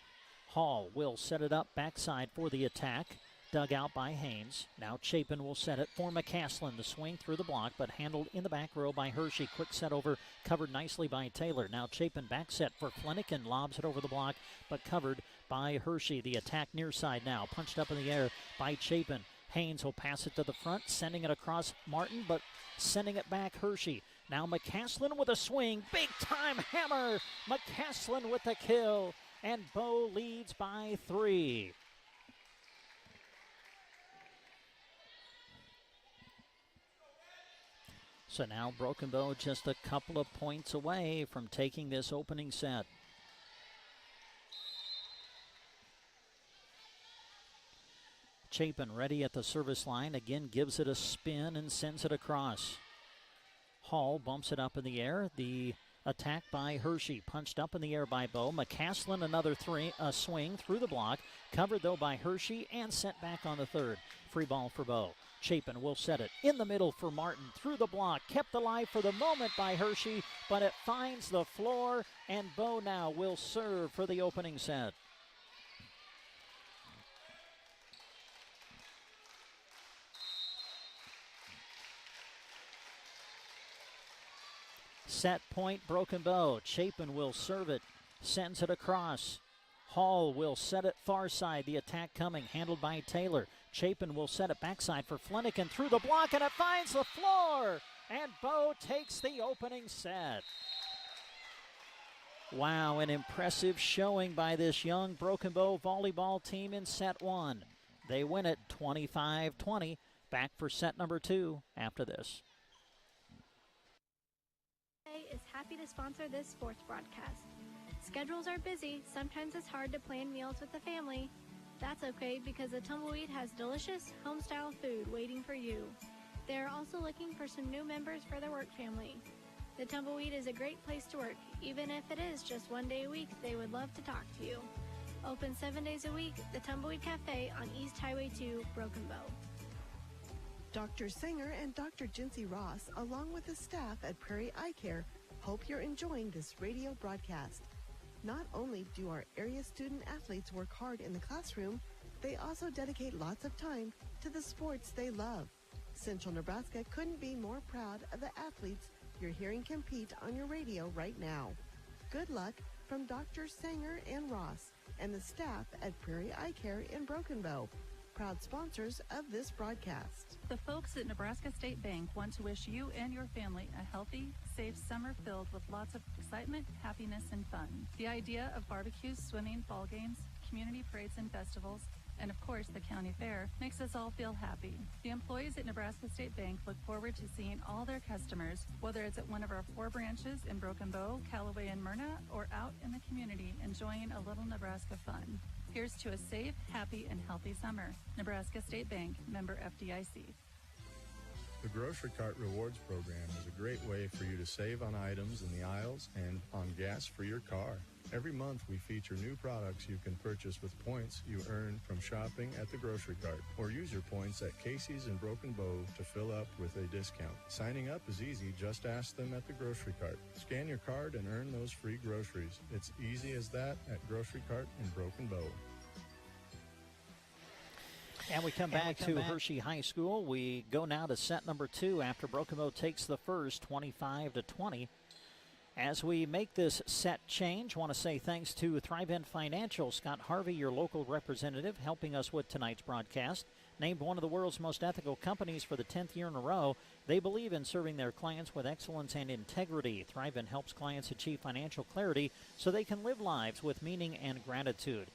Hall will set it up backside for the attack. Dug out by Haynes. Now Chapin will set it for McCaslin. The swing through the block, but handled in the back row by Hershey. Quick set over, covered nicely by Taylor. Now Chapin back set for Flanagan. Lobs it over the block, but covered by Hershey. The attack near side now. Punched up in the air by Chapin. Haynes will pass it to the front, sending it across Martin, but sending it back Hershey. Now McCaslin with a swing. Big time hammer. McCaslin with the kill. And Bow leads by 3. So now Broken Bow just a couple of points away from taking this opening set. Chapin ready at the service line. Again gives it a spin and sends it across. Hall bumps it up in the air. The attack by Hershey. Punched up in the air by Bow. McCaslin another swing through the block. Covered though by Hershey and sent back on the third. Free ball for Bow. Chapin will set it in the middle for Martin. Through the block. Kept alive for the moment by Hershey, but it finds the floor, and Bow now will serve for the opening set. Set point, Broken Bow. Chapin will serve it. Sends it across. Hall will set it far side. The attack coming. Handled by Taylor. Chapin will set it backside for Flanagan. Through the block, and it finds the floor. And Bow takes the opening set. Wow, an impressive showing by this young Broken Bow volleyball team in set 1. They win it 25-20. Back for set number 2 after this. Is happy to sponsor this sports broadcast. Schedules are busy. Sometimes it's hard to plan meals with the family. That's okay because the Tumbleweed has delicious home-style food waiting for you. They're also looking for some new members for their work family. The Tumbleweed is a great place to work. Even if it is just one day a week, they would love to talk to you. Open 7 days a week, the Tumbleweed Cafe on East Highway 2, Broken Bow. Dr. Singer and Dr. Jinsey Ross, along with the staff at Prairie Eye Care, hope you're enjoying this radio broadcast. Not only do our area student athletes work hard in the classroom, they also dedicate lots of time to the sports they love. Central Nebraska couldn't be more proud of the athletes you're hearing compete on your radio right now. Good luck from Dr. Sanger and Ross and the staff at Prairie Eye Care in Broken Bow, proud sponsors of this broadcast. The folks at Nebraska State Bank want to wish you and your family a healthy, safe summer filled with lots of excitement, happiness, and fun. The idea of barbecues, swimming, ball games, community parades and festivals, and of course the county fair makes us all feel happy. The employees at Nebraska State Bank look forward to seeing all their customers, whether it's at one of our 4 branches in Broken Bow, Callaway, and Myrna, or out in the community enjoying a little Nebraska fun. Here's to a safe, happy, and healthy summer. Nebraska State Bank, member FDIC. The Grocery Cart Rewards Program is a great way for you to save on items in the aisles and on gas for your car. Every month we feature new products you can purchase with points you earn from shopping at the Grocery Cart, or use your points at Casey's and Broken Bow to fill up with a discount. Signing up is easy. Just ask them at the Grocery Cart. Scan your card and earn those free groceries. It's easy as that at Grocery Cart in Broken Bow. And we come back to Hershey High School. We go now to set number 2 after Broken Bow takes the first, 25-20. As we make this set change, I want to say thanks to Thrivent Financial. Scott Harvey, your local representative, helping us with tonight's broadcast. Named one of the world's most ethical companies for the 10th year in a row, they believe in serving their clients with excellence and integrity. Thrivent helps clients achieve financial clarity so they can live lives with meaning and gratitude.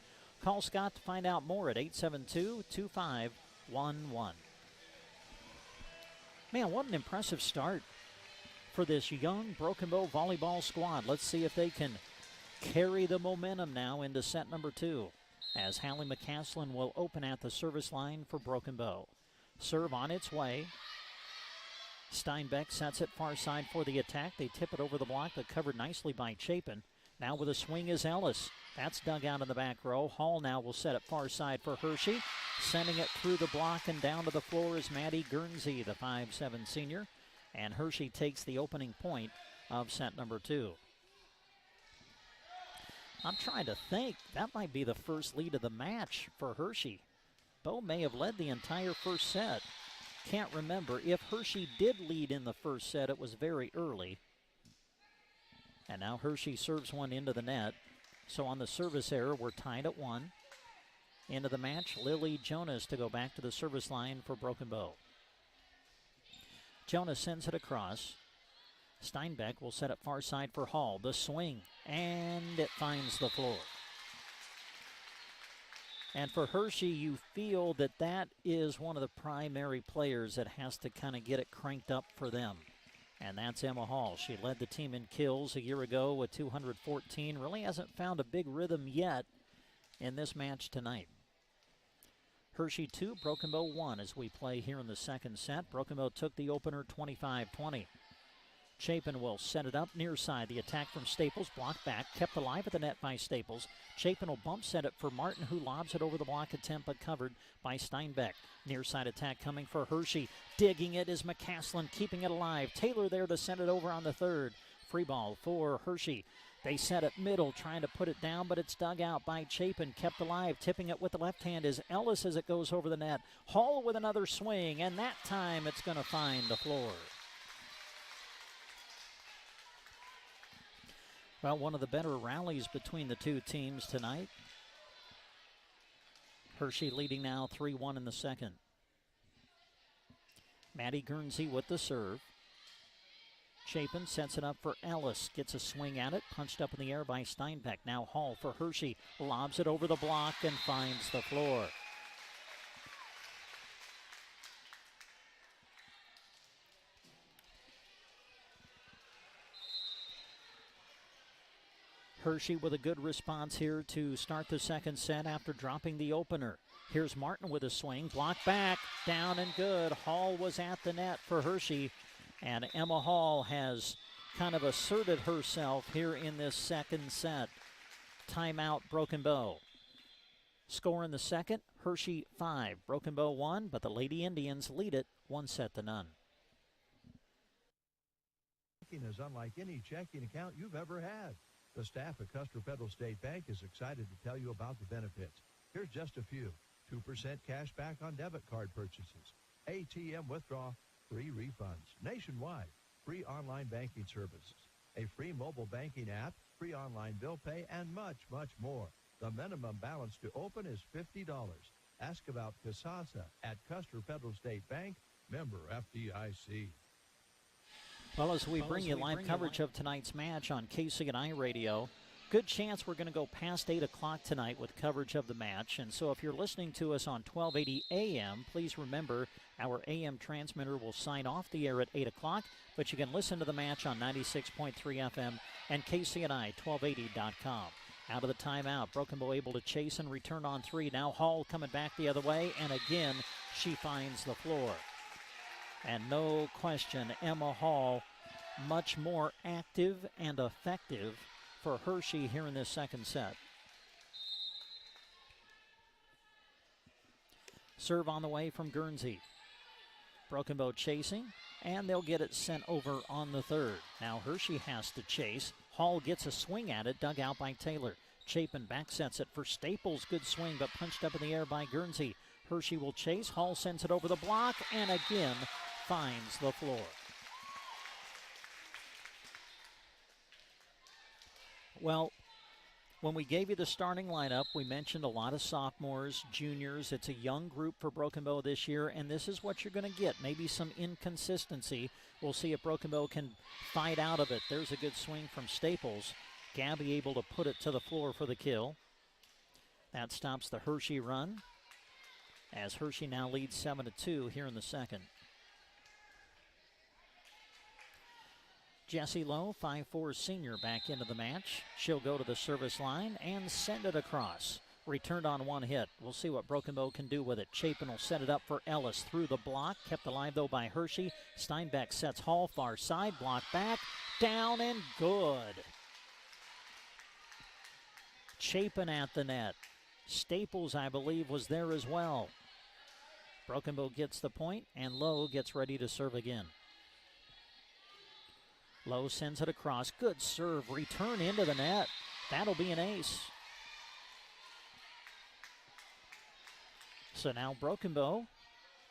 Call Scott to find out more at 872-2511. Man, what an impressive start for this young Broken Bow volleyball squad. Let's see if they can carry the momentum now into set number 2, as Hallie McCaslin will open at the service line for Broken Bow. Serve on its way. Steinbeck sets it far side for the attack. They tip it over the block, but covered nicely by Chapin. Now with a swing is Ellis. That's dug out in the back row. Hall now will set it far side for Hershey. Sending it through the block and down to the floor is Maddie Guernsey, the 5'7" senior. And Hershey takes the opening point of set number 2. I'm trying to think. That might be the first lead of the match for Hershey. Bow may have led the entire first set. Can't remember. If Hershey did lead in the first set, it was very early. And now Hershey serves one into the net. So on the service error, we're tied at 1. Into the match, Lily Jonas to go back to the service line for Broken Bow. Jonas sends it across. Steinbeck will set it far side for Hall. The swing, and it finds the floor. And for Hershey, you feel that that is one of the primary players that has to kind of get it cranked up for them. And that's Emma Hall. She led the team in kills a year ago with 214. Really hasn't found a big rhythm yet in this match tonight. Hershey 2, Broken Bow 1 as we play here in the second set. Broken Bow took the opener 25-20. Chapin will set it up near side. The attack from Staples, blocked back, kept alive at the net by Staples. Chapin will bump set it for Martin, who lobs it over the block attempt, but covered by Steinbeck. Near side attack coming for Hershey. Digging it is McCaslin, keeping it alive. Taylor there to send it over on the third. Free ball for Hershey. They set it middle, trying to put it down, but it's dug out by Chapin, kept alive. Tipping it with the left hand is Ellis as it goes over the net. Hall with another swing, and that time it's going to find the floor. Well, one of the better rallies between the two teams tonight. Hershey leading now 3-1 in the second. Maddie Guernsey with the serve. Chapin sets it up for Ellis. Gets a swing at it. Punched up in the air by Steinbeck. Now Hall for Hershey. Lobs it over the block and finds the floor. Hershey with a good response here to start the second set after dropping the opener. Here's Martin with a swing. Block back. Down and good. Hall was at the net for Hershey. And Emma Hall has kind of asserted herself here in this second set. Timeout, Broken Bow. Score in the second, Hershey 5. Broken Bow 1, but the Lady Indians lead it 1-0. Checking is unlike any checking account you've ever had. The staff at Custer Federal State Bank is excited to tell you about the benefits. Here's just a few. 2% cash back on debit card purchases. ATM withdrawal. Free refunds nationwide, free online banking services, a free mobile banking app, free online bill pay, and much, much more. The minimum balance to open is $50. Ask about Casasa at Custer Federal State Bank, member FDIC. Well, as we bring you live coverage of tonight's match on KCNI Radio, good chance we're going to go past 8 o'clock tonight with coverage of the match. And so if you're listening to us on 1280 AM, please remember our AM transmitter will sign off the air at 8 o'clock, but you can listen to the match on 96.3 FM and KCNI1280.com. Out of the timeout, Broken Bow able to chase and return on 3. Now Hall coming back the other way, and again, she finds the floor. And no question, Emma Hall much more active and effective for Hershey here in this second set. Serve on the way from Guernsey. Broken Bow chasing, and they'll get it sent over on the third. Now Hershey has to chase. Hall gets a swing at it, dug out by Taylor. Chapin back sets it for Staples. Good swing, but punched up in the air by Guernsey. Hershey will chase. Hall sends it over the block, and again finds the floor. Well, when we gave you the starting lineup, we mentioned a lot of sophomores, juniors. It's a young group for Broken Bow this year, and this is what you're going to get. Maybe some inconsistency. We'll see if Broken Bow can fight out of it. There's a good swing from Staples. Gabby able to put it to the floor for the kill. That stops the Hershey run, as Hershey now leads 7-2 here in the second. Jessie Lowe, 5'4" senior, back into the match. She'll go to the service line and send it across. Returned on one hit. We'll see what Broken Bow can do with it. Chapin will set it up for Ellis through the block. Kept alive, though, by Hershey. Steinbeck sets Hall far side. Block back. Down and good. Chapin at the net. Staples, I believe, was there as well. Broken Bow gets the point, and Lowe gets ready to serve again. Lowe sends it across. Good serve. Return into the net. That'll be an ace. So now Broken Bow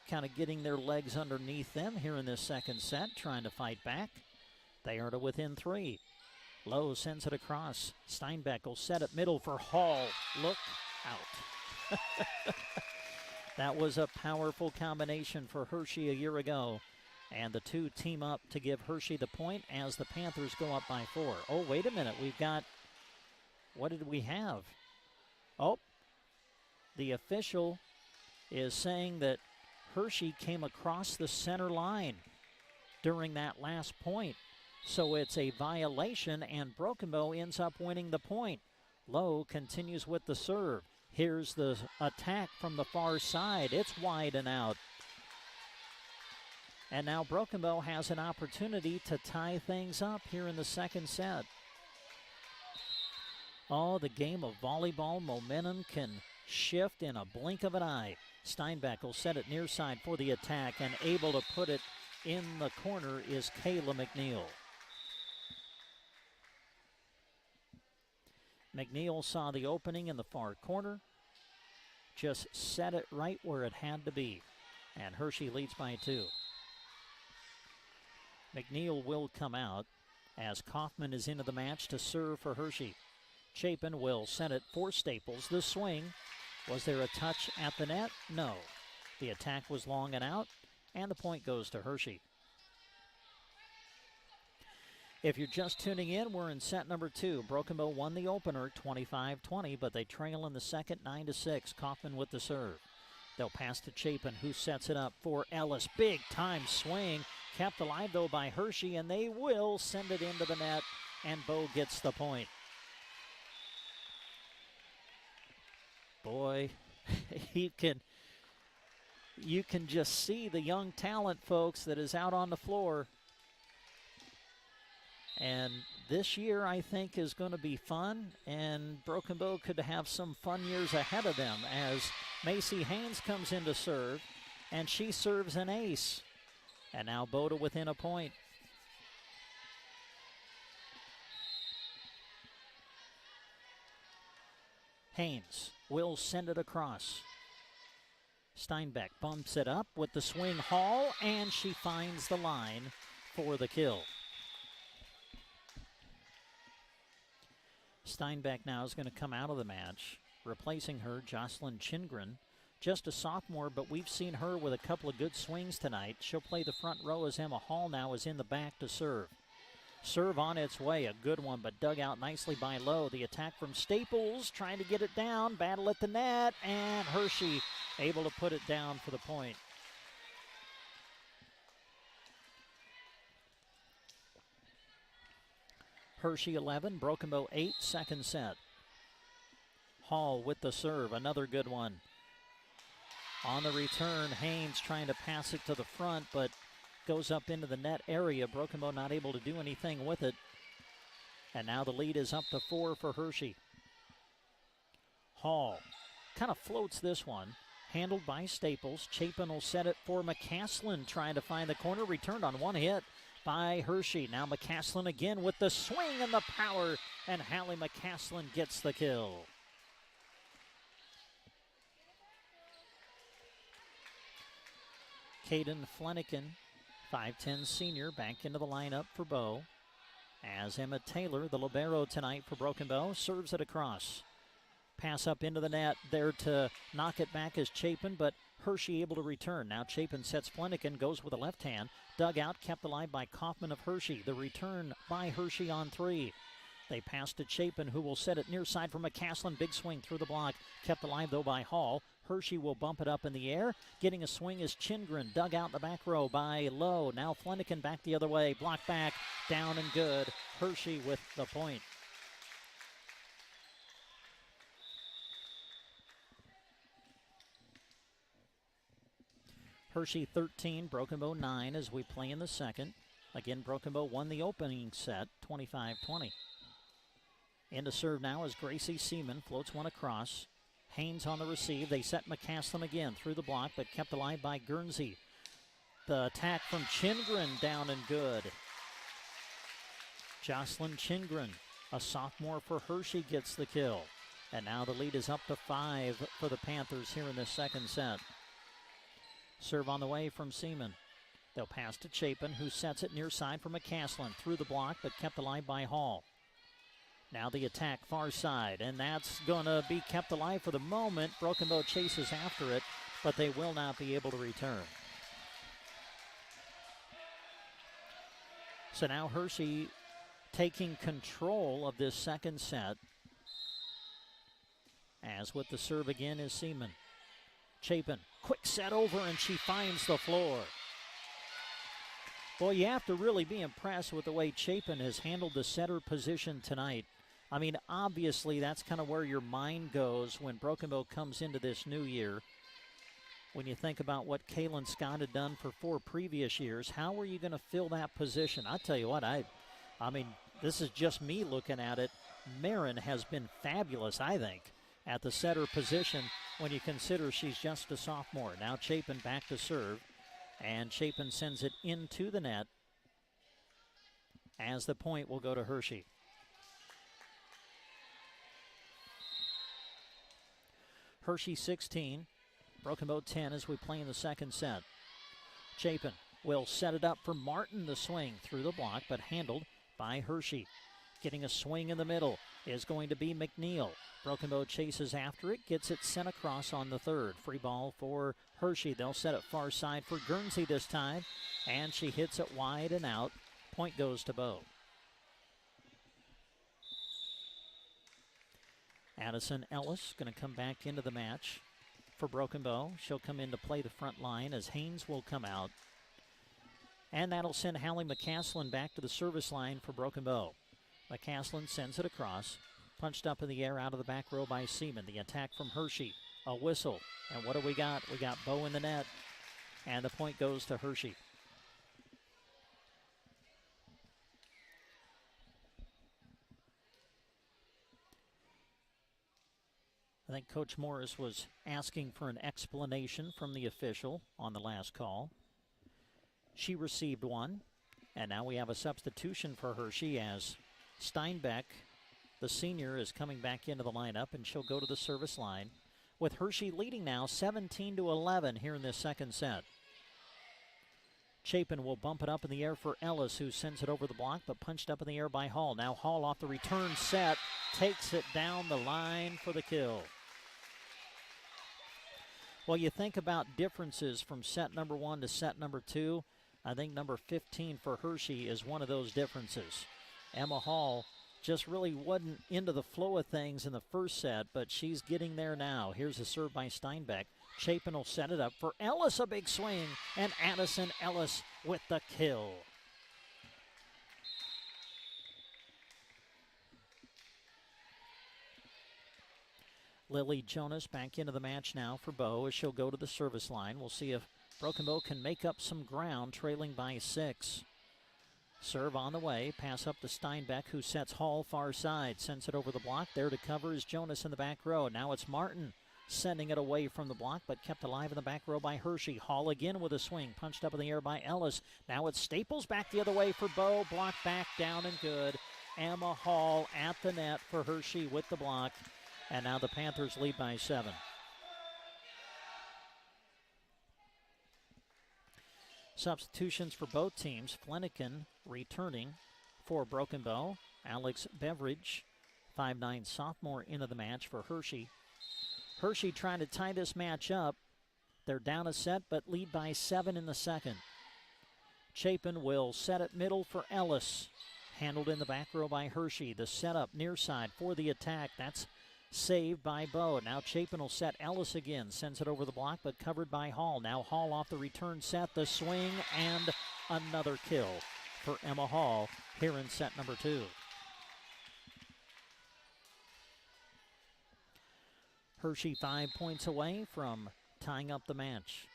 kind of getting their legs underneath them here in this second set, trying to fight back. They are to within 3. Lowe sends it across. Steinbeck will set it middle for Hall. Look out. That was a powerful combination for Hershey a year ago. And the two team up to give Hershey the point as the Panthers go up by 4. Oh, wait a minute. We've got, what did we have? Oh, the official is saying that Hershey came across the center line during that last point. So it's a violation, and Broken Bow ends up winning the point. Lowe continues with the serve. Here's the attack from the far side. It's wide and out. And now Broken Bow has an opportunity to tie things up here in the second set. Oh, the game of volleyball momentum can shift in a blink of an eye. Steinbeck will set it near side for the attack, and able to put it in the corner is Kayla McNeil. McNeil saw the opening in the far corner, just set it right where it had to be, and Hershey leads by 2. McNeil will come out as Kaufman is into the match to serve for Hershey. Chapin will send it for Staples. The swing. Was there a touch at the net? No. The attack was long and out, and the point goes to Hershey. If you're just tuning in, we're in set number 2. Broken Bow won the opener 25-20, but they trail in the second 9-6. Kaufman with the serve. They'll pass to Chapin, who sets it up for Ellis. Big time swing. Kept alive, though, by Hershey, and they will send it into the net, and Bow gets the point. Boy, you can just see the young talent, folks, that is out on the floor. And this year, I think, is going to be fun, and Broken Bow could have some fun years ahead of them as Macy Haynes comes in to serve, and she serves an ace. And now Boda within a point. Haynes will send it across. Steinbeck bumps it up with the swing Hall, and she finds the line for the kill. Steinbeck now is going to come out of the match. Replacing her, Jocelyn Chingren. Just a sophomore, but we've seen her with a couple of good swings tonight. She'll play the front row as Emma Hall now is in the back to serve. Serve on its way, a good one, but dug out nicely by Lowe. The attack from Staples, trying to get it down, battle at the net, and Hershey able to put it down for the point. Hershey 11, Broken Bow 8, second set. Hall with the serve, another good one. On the return, Haynes trying to pass it to the front, but goes up into the net area. Broken Bow not able to do anything with it. And now the lead is up to 4 for Hershey. Hall kind of floats this one. Handled by Staples. Chapin will set it for McCaslin, trying to find the corner. Returned on one hit by Hershey. Now McCaslin again with the swing and the power, and Hallie McCaslin gets the kill. Caden Flanagan, 5'10" senior, back into the lineup for Bow. as Emma Taylor, the libero tonight for Broken Bow, serves it across. Pass up into the net, there to knock it back is Chapin, but Hershey able to return. Now Chapin sets Flanagan, goes with a left hand. Dug out, kept alive by Kaufman of Hershey. The return by Hershey on 3. They pass to Chapin, who will set it near side for McCaslin. Big swing through the block. Kept alive, though, by Hall. Hershey will bump it up in the air. Getting a swing is Chingren. Dug out in the back row by Lowe. Now Flanagan back the other way. Block back, down and good. Hershey with the point. Hershey 13, Broken Bow 9 as we play in the second. Again, Broken Bow won the opening set, 25-20. Into serve now is Gracie Seaman, floats one across. Haynes on the receive. They set McCaslin again through the block, but kept alive by Guernsey. The attack from Chingren down and good. Jocelyn Chingren, a sophomore for Hershey, gets the kill. And now the lead is up to 5 for the Panthers here in the second set. Serve on the way from Seaman. They'll pass to Chapin, who sets it near side for McCaslin. Through the block, but kept alive by Hall. Now the attack far side, and that's going to be kept alive for the moment. Broken Bow chases after it, but they will not be able to return. So now Hershey taking control of this second set. As with the serve again is Seaman. Chapin, quick set over, and she finds the floor. Boy, you have to really be impressed with the way Chapin has handled the setter position tonight. I mean, obviously, that's kind of where your mind goes when Broken Bow comes into this new year. When you think about what Kaylin Scott had done for 4 previous years, how are you going to fill that position? I tell you what, I mean, this is just me looking at it. Marin has been fabulous, I think, at the setter position when you consider she's just a sophomore. Now Chapin back to serve, and Chapin sends it into the net as the point will go to Hershey. Hershey 16, Broken Bow 10 as we play in the second set. Chapin will set it up for Martin. The swing through the block, but handled by Hershey. Getting a swing in the middle is going to be McNeil. Broken Bow chases after it, gets it sent across on the third. Free ball for Hershey. They'll set it far side for Guernsey this time, and she hits it wide and out. Point goes to Bow. Addison Ellis going to come back into the match for Broken Bow. She'll come in to play the front line as Haynes will come out. And that'll send Hallie McCaslin back to the service line for Broken Bow. McCaslin sends it across. Punched up in the air out of the back row by Seaman. The attack from Hershey. A whistle. And what do we got? We got Bow in the net. And the point goes to Hershey. I think Coach Morris was asking for an explanation from the official on the last call. She received one. And now we have a substitution for Hershey as Steinbeck, the senior, is coming back into the lineup, and she'll go to the service line with Hershey leading now 17-11 here in this second set. Chapin will bump it up in the air for Ellis, who sends it over the block, but punched up in the air by Hall. Now Hall off the return set, takes it down the line for the kill. Well, you think about differences from set number 1 to set number 2. I think number 15 for Hershey is one of those differences. Emma Hall just really wasn't into the flow of things in the first set, but she's getting there now. Here's a serve by Steinbeck. Chapin will set it up for Ellis, a big swing, and Addison Ellis with the kill. Lily Jonas back into the match now for Bow as she'll go to the service line. We'll see if Broken Bow can make up some ground, trailing by 6. Serve on the way. Pass up to Steinbeck, who sets Hall far side. Sends it over the block. There to cover is Jonas in the back row. Now it's Martin sending it away from the block, but kept alive in the back row by Hershey. Hall again with a swing. Punched up in the air by Ellis. Now it's Staples back the other way for Bow. Block back, down and good. Emma Hall at the net for Hershey with the block. And now the Panthers lead by 7. Substitutions for both teams. Flanagan returning for Broken Bow. Alex Beveridge, 5'9" sophomore, into the match for Hershey. Hershey trying to tie this match up. They're down a set, but lead by 7 in the second. Chapin will set it middle for Ellis. Handled in the back row by Hershey. The setup near side for the attack. That's saved by Bowe. Now Chapin will set Ellis again. Sends it over the block, but covered by Hall. Now Hall off the return set. The swing and another kill for Emma Hall here in set number 2. Hershey 5 points away from tying up the match.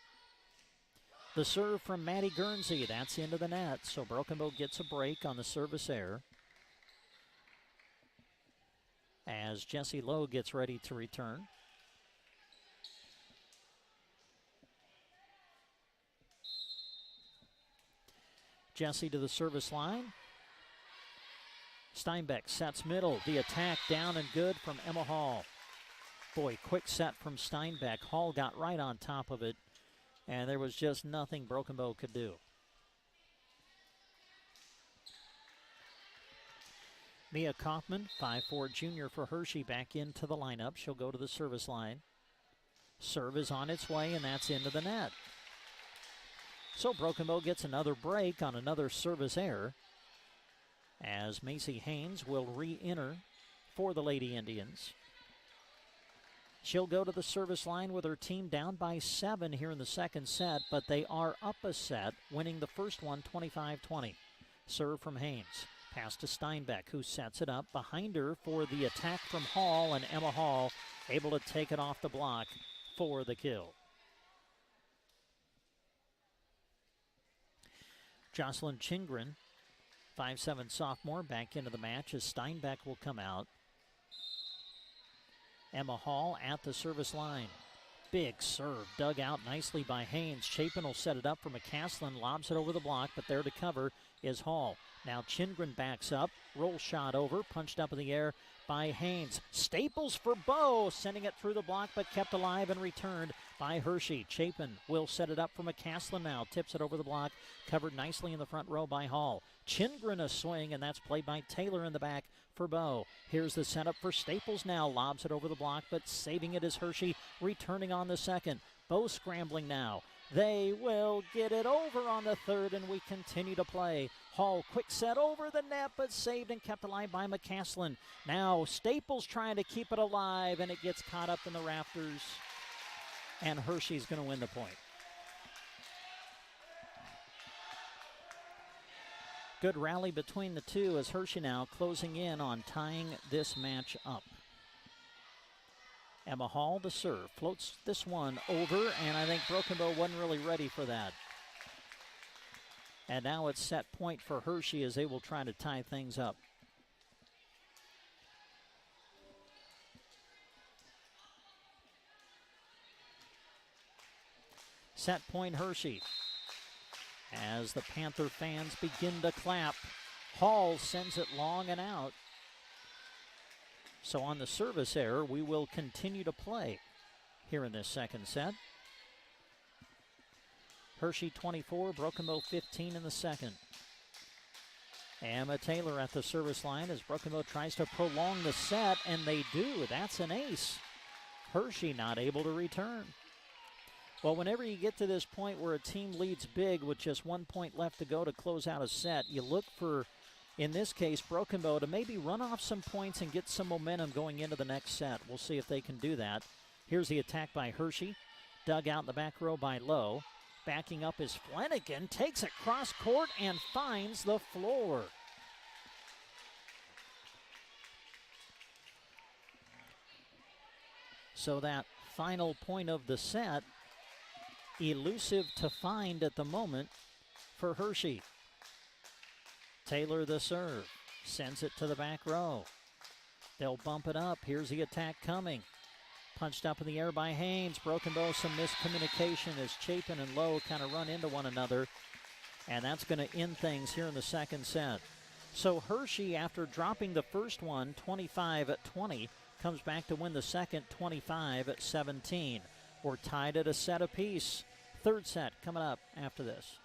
The serve from Maddie Guernsey. That's into the net. So Broken Bow gets a break on the service error as Jessie Lowe gets ready to return. Jessie to the service line. Steinbeck sets middle. The attack down and good from Emma Hall. Boy, quick set from Steinbeck. Hall got right on top of it, and there was just nothing Broken Bow could do. Mia Kaufman, 5'4" junior for Hershey, back into the lineup. She'll go to the service line. Serve is on its way, and that's into the net. So Broken Bow gets another break on another service error as Macy Haynes will re-enter for the Lady Indians. She'll go to the service line with her team down by 7 here in the second set, but they are up a set, winning the first one 25-20. Serve from Haynes. Pass to Steinbeck, who sets it up behind her for the attack from Hall, and Emma Hall able to take it off the block for the kill. Jocelyn Chingren, 5'7" sophomore, back into the match as Steinbeck will come out. Emma Hall at the service line. Big serve, dug out nicely by Haynes. Chapin will set it up for McCaslin, lobs it over the block, but there to cover is Hall. Now Chingren backs up, roll shot over, punched up in the air by Haynes. Staples for Bowe, sending it through the block, but kept alive and returned by Hershey. Chapin will set it up for McCaslin now, tips it over the block, covered nicely in the front row by Hall. Chingren a swing, and that's played by Taylor in the back for Bowe. Here's the setup for Staples now, lobs it over the block, but saving it is Hershey, returning on the second. Bowe scrambling now. They will get it over on the third, and we continue to play. Hall, quick set over the net, but saved and kept alive by McCaslin. Now Staples trying to keep it alive, and it gets caught up in the rafters, and Hershey's going to win the point. Good rally between the two as Hershey now closing in on tying this match up. Emma Hall, the serve, floats this one over, and I think Broken Bow wasn't really ready for that. And now it's set point for Hershey as they will try to tie things up. Set point Hershey. As the Panther fans begin to clap, Hall sends it long and out. So on the service error, we will continue to play here in this second set. Hershey 24, Broken Bow 15 in the second. Emma Taylor at the service line as Broken Bow tries to prolong the set, and they do. That's an ace. Hershey not able to return. Well, whenever you get to this point where a team leads big with just 1 point left to go to close out a set, you look for, in this case, Broken Bow to maybe run off some points and get some momentum going into the next set. We'll see if they can do that. Here's the attack by Hershey. Dug out in the back row by Lowe. Backing up is Flanagan. Takes it cross court and finds the floor. So that final point of the set, elusive to find at the moment for Hershey. Taylor the serve, sends it to the back row. They'll bump it up. Here's the attack coming. Punched up in the air by Haynes. Broken Bow, some miscommunication as Chapin and Lowe kind of run into one another. And that's going to end things here in the second set. So Hershey, after dropping the first one, 25-20, comes back to win the second, 25-17. We're tied at a set apiece. Third set coming up after this.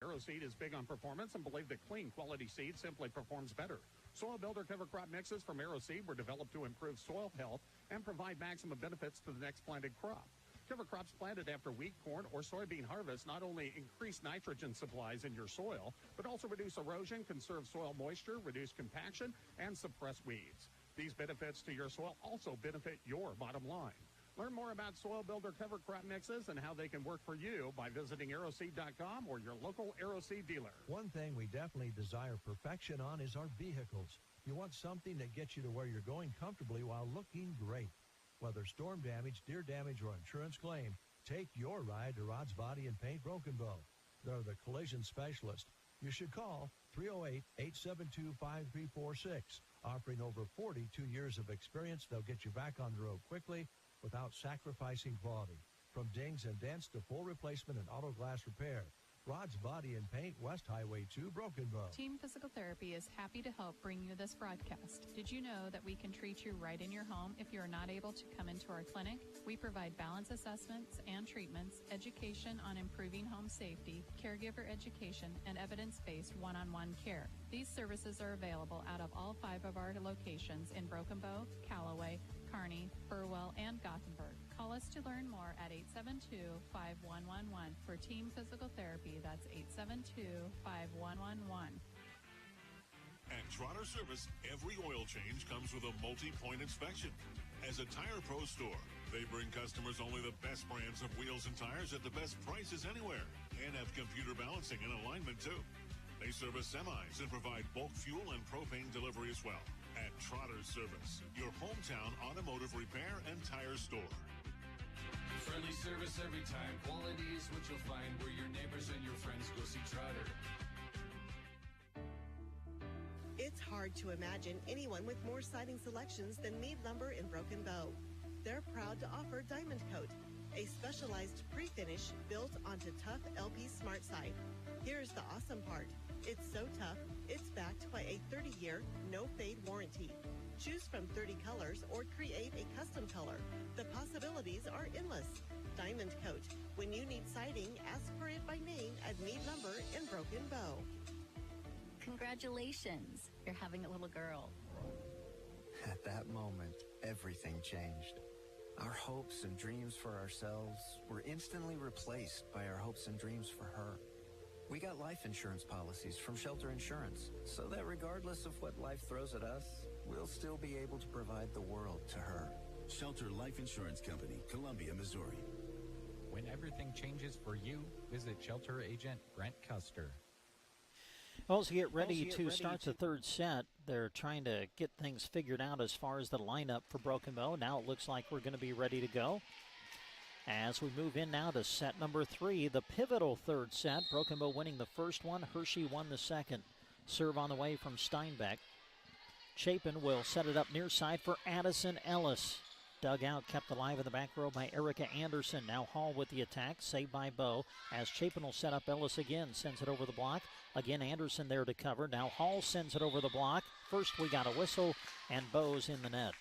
AeroSeed is big on performance and believe that clean, quality seed simply performs better. Soil Builder cover crop mixes from AeroSeed were developed to improve soil health and provide maximum benefits to the next planted crop. Cover crops planted after wheat, corn, or soybean harvest not only increase nitrogen supplies in your soil, but also reduce erosion, conserve soil moisture, reduce compaction, and suppress weeds. These benefits to your soil also benefit your bottom line. Learn more about Soil Builder cover crop mixes and how they can work for you by visiting aeroseed.com or your local AeroSeed dealer. One thing we definitely desire perfection on is our vehicles. You want something that gets you to where you're going comfortably while looking great. Whether storm damage, deer damage, or insurance claim, take your ride to Rod's Body and Paint Broken Bow. They're the collision specialist. You should call 308-872-5346. Offering over 42 years of experience, they'll get you back on the road quickly without sacrificing quality. From dings and dents to full replacement and auto glass repair. Rod's Body and Paint, West Highway 2, Broken Bow. Team Physical Therapy is happy to help bring you this broadcast. Did you know that we can treat you right in your home if you are not able to come into our clinic? We provide balance assessments and treatments, education on improving home safety, caregiver education, and evidence-based one-on-one care. These services are available out of all 5 of our locations in Broken Bow, Callaway, Kearney, Burwell, and Gothenburg. Call us to learn more at 872-5111 for Team Physical Therapy. That's 872-5111. At Trotter Service, every oil change comes with a multi-point inspection. As a Tire Pro store, they bring customers only the best brands of wheels and tires at the best prices anywhere, and have computer balancing and alignment too. They service semis and provide bulk fuel and propane delivery as well. At Trotter Service, your hometown automotive repair and tire store. Friendly service every time. Quality is what you'll find where your neighbors and your friends go see Trotter. It's hard to imagine anyone with more siding selections than Mead Lumber in Broken Bow. They're proud to offer Diamond Coat, a specialized pre-finish built onto tough LP Smart Side. Here's the awesome part. It's so tough, it's backed by a 30-year, no-fade warranty. Choose from 30 colors or create a custom color. The possibilities are endless. Diamond Coat. When you need siding, ask for it by name at Mead Lumber in Broken Bow. Congratulations, you're having a little girl. At that moment, everything changed. Our hopes and dreams for ourselves were instantly replaced by our hopes and dreams for her. We got life insurance policies from Shelter Insurance, so that regardless of what life throws at us, we'll still be able to provide the world to her. Shelter Life Insurance Company, Columbia, Missouri. When everything changes for you, visit Shelter Agent Brent Custer. Well, as we get ready to start the third set, they're trying to get things figured out as far as the lineup for Broken Bow. Now it looks like we're going to be ready to go. As we move in now to set number 3, the pivotal third set. Broken Bow winning the first one. Hershey won the second. Serve on the way from Steinbeck. Chapin will set it up near side for Addison Ellis. Dug out, kept alive in the back row by Erica Anderson. Now Hall with the attack, saved by Bow. As Chapin will set up Ellis again, sends it over the block. Again, Anderson there to cover. Now Hall sends it over the block. First we got a whistle, and Bow's in the net.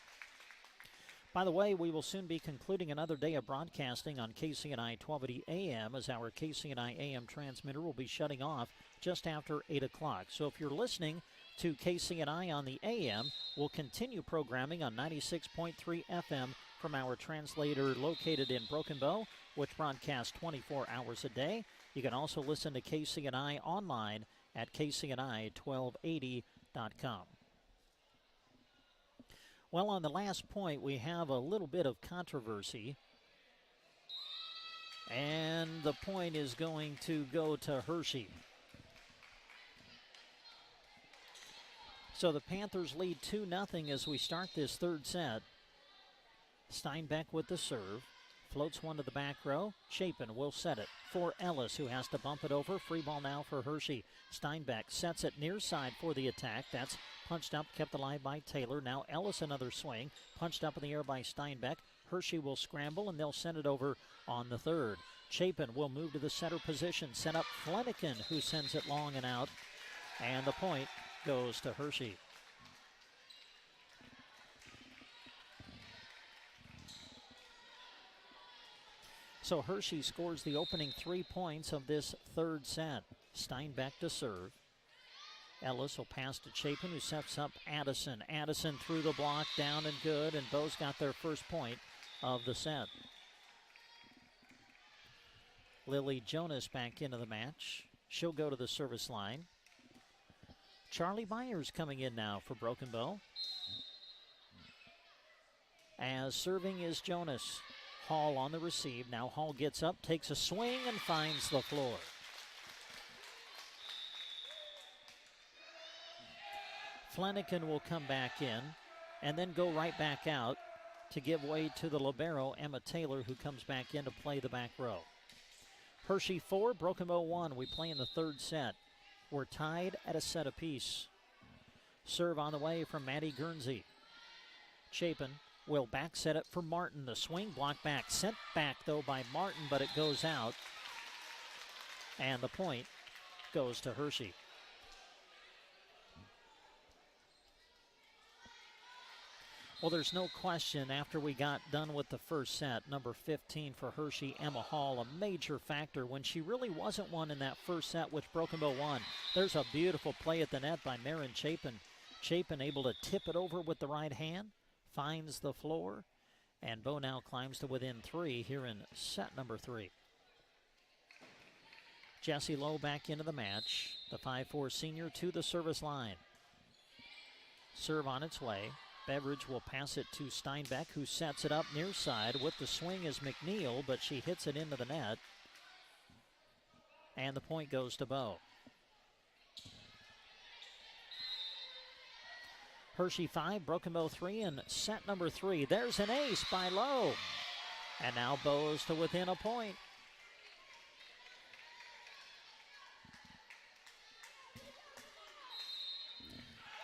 By the way, we will soon be concluding another day of broadcasting on KCNI 1280 AM, as our KCNI AM transmitter will be shutting off just after 8 o'clock. So if you're listening to KCNI on the AM, we'll continue programming on 96.3 FM from our translator located in Broken Bow, which broadcasts 24 hours a day. You can also listen to KCNI online at KCNI1280.com. Well, on the last point, we have a little bit of controversy. And the point is going to go to Hershey. So the Panthers lead 2-0 as we start this third set. Steinbeck with the serve. Floats one to the back row. Chapin will set it for Ellis, who has to bump it over. Free ball now for Hershey. Steinbeck sets it near side for the attack. That's punched up, kept alive by Taylor. Now Ellis another swing. Punched up in the air by Steinbeck. Hershey will scramble, and they'll send it over on the third. Chapin will move to the center position. Set up Flanagan, who sends it long and out. And the point goes to Hershey. So Hershey scores the opening 3 points of this third set. Steinbeck to serve. Ellis will pass to Chapin, who sets up Addison. Addison through the block, down and good, and Bo's got their first point of the set. Lily Jonas back into the match. She'll go to the service line. Charlie Myers coming in now for Broken Bow. As serving is Jonas. Hall on the receive. Now Hall gets up, takes a swing, and finds the floor. Flanagan will come back in and then go right back out to give way to the libero, Emma Taylor, who comes back in to play the back row. Hershey 4, Broken Bow 1. We play in the third set. We're tied at a set apiece. Serve on the way from Maddie Guernsey. Chapin will back set it for Martin. The swing block back. Sent back, though, by Martin, but it goes out. And the point goes to Hershey. Well, there's no question after we got done with the first set, number 15 for Hershey, Emma Hall, a major factor when she really wasn't one in that first set, which Broken Bow won. There's a beautiful play at the net by Marin Chapin. Chapin able to tip it over with the right hand, finds the floor, and Bow now climbs to within 3 here in set number 3. Jessie Lowe back into the match. The 5'4 senior to the service line. Serve on its way. Beveridge will pass it to Steinbeck, who sets it up near side. With the swing is McNeil, but she hits it into the net. And the point goes to Bow. Hershey 5, Broken Bow 3 in set number 3. There's an ace by Lowe. And now Bow's to within a point.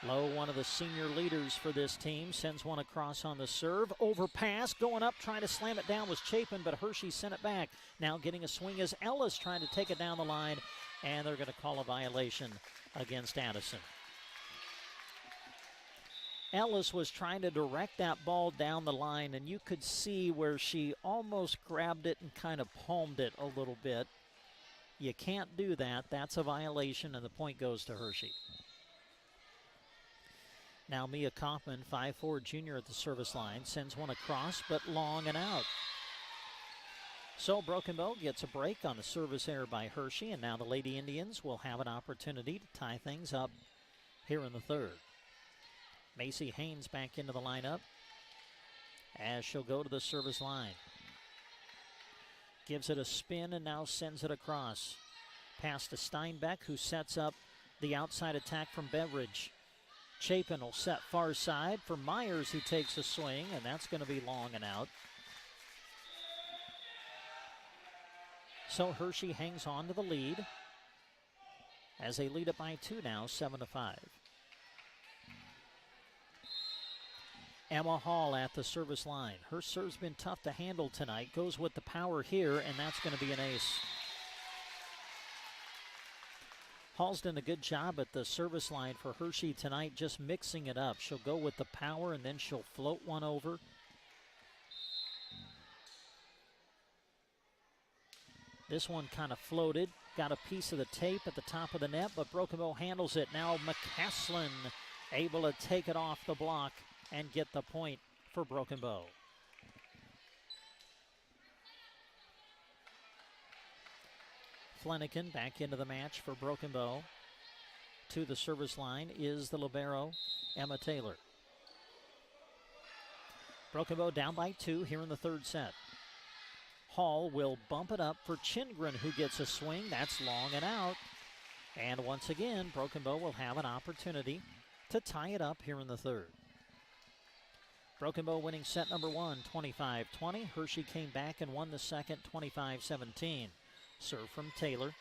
Lowe, one of the senior leaders for this team, sends one across on the serve. Overpass, going up, trying to slam it down was Chapin, but Hershey sent it back. Now getting a swing is Ellis trying to take it down the line, and they're going to call a violation against Addison. Ellis was trying to direct that ball down the line, and you could see where she almost grabbed it and kind of palmed it a little bit. You can't do that. That's a violation, and the point goes to Hershey. Now Mia Kaufman, 5'4 junior at the service line, sends one across, but long and out. So Broken Bow gets a break on the service error by Hershey, and now the Lady Indians will have an opportunity to tie things up here in the third. Macy Haynes back into the lineup as she'll go to the service line. Gives it a spin and now sends it across. Pass to Steinbeck, who sets up the outside attack from Beveridge. Chapin will set far side for Myers, who takes a swing, and that's going to be long and out. So Hershey hangs on to the lead as they lead it by 2 now, 7-5. Emma Hall at the service line. Her serve's been tough to handle tonight. Goes with the power here, and that's going to be an ace. Hall's done a good job at the service line for Hershey tonight, just mixing it up. She'll go with the power, and then she'll float one over. This one kind of floated, got a piece of the tape at the top of the net, but Broken Bow handles it. Now McCaslin able to take it off the block and get the point for Broken Bow. Flanagan back into the match for Broken Bow. To the service line is the libero, Emma Taylor. Broken Bow down by 2 here in the third set. Hall will bump it up for Chingren, who gets a swing. That's long and out. And once again, Broken Bow will have an opportunity to tie it up here in the third. Broken Bow winning set number 1, 25-20. Hershey came back and won the second, 25-17. Serve from Taylor.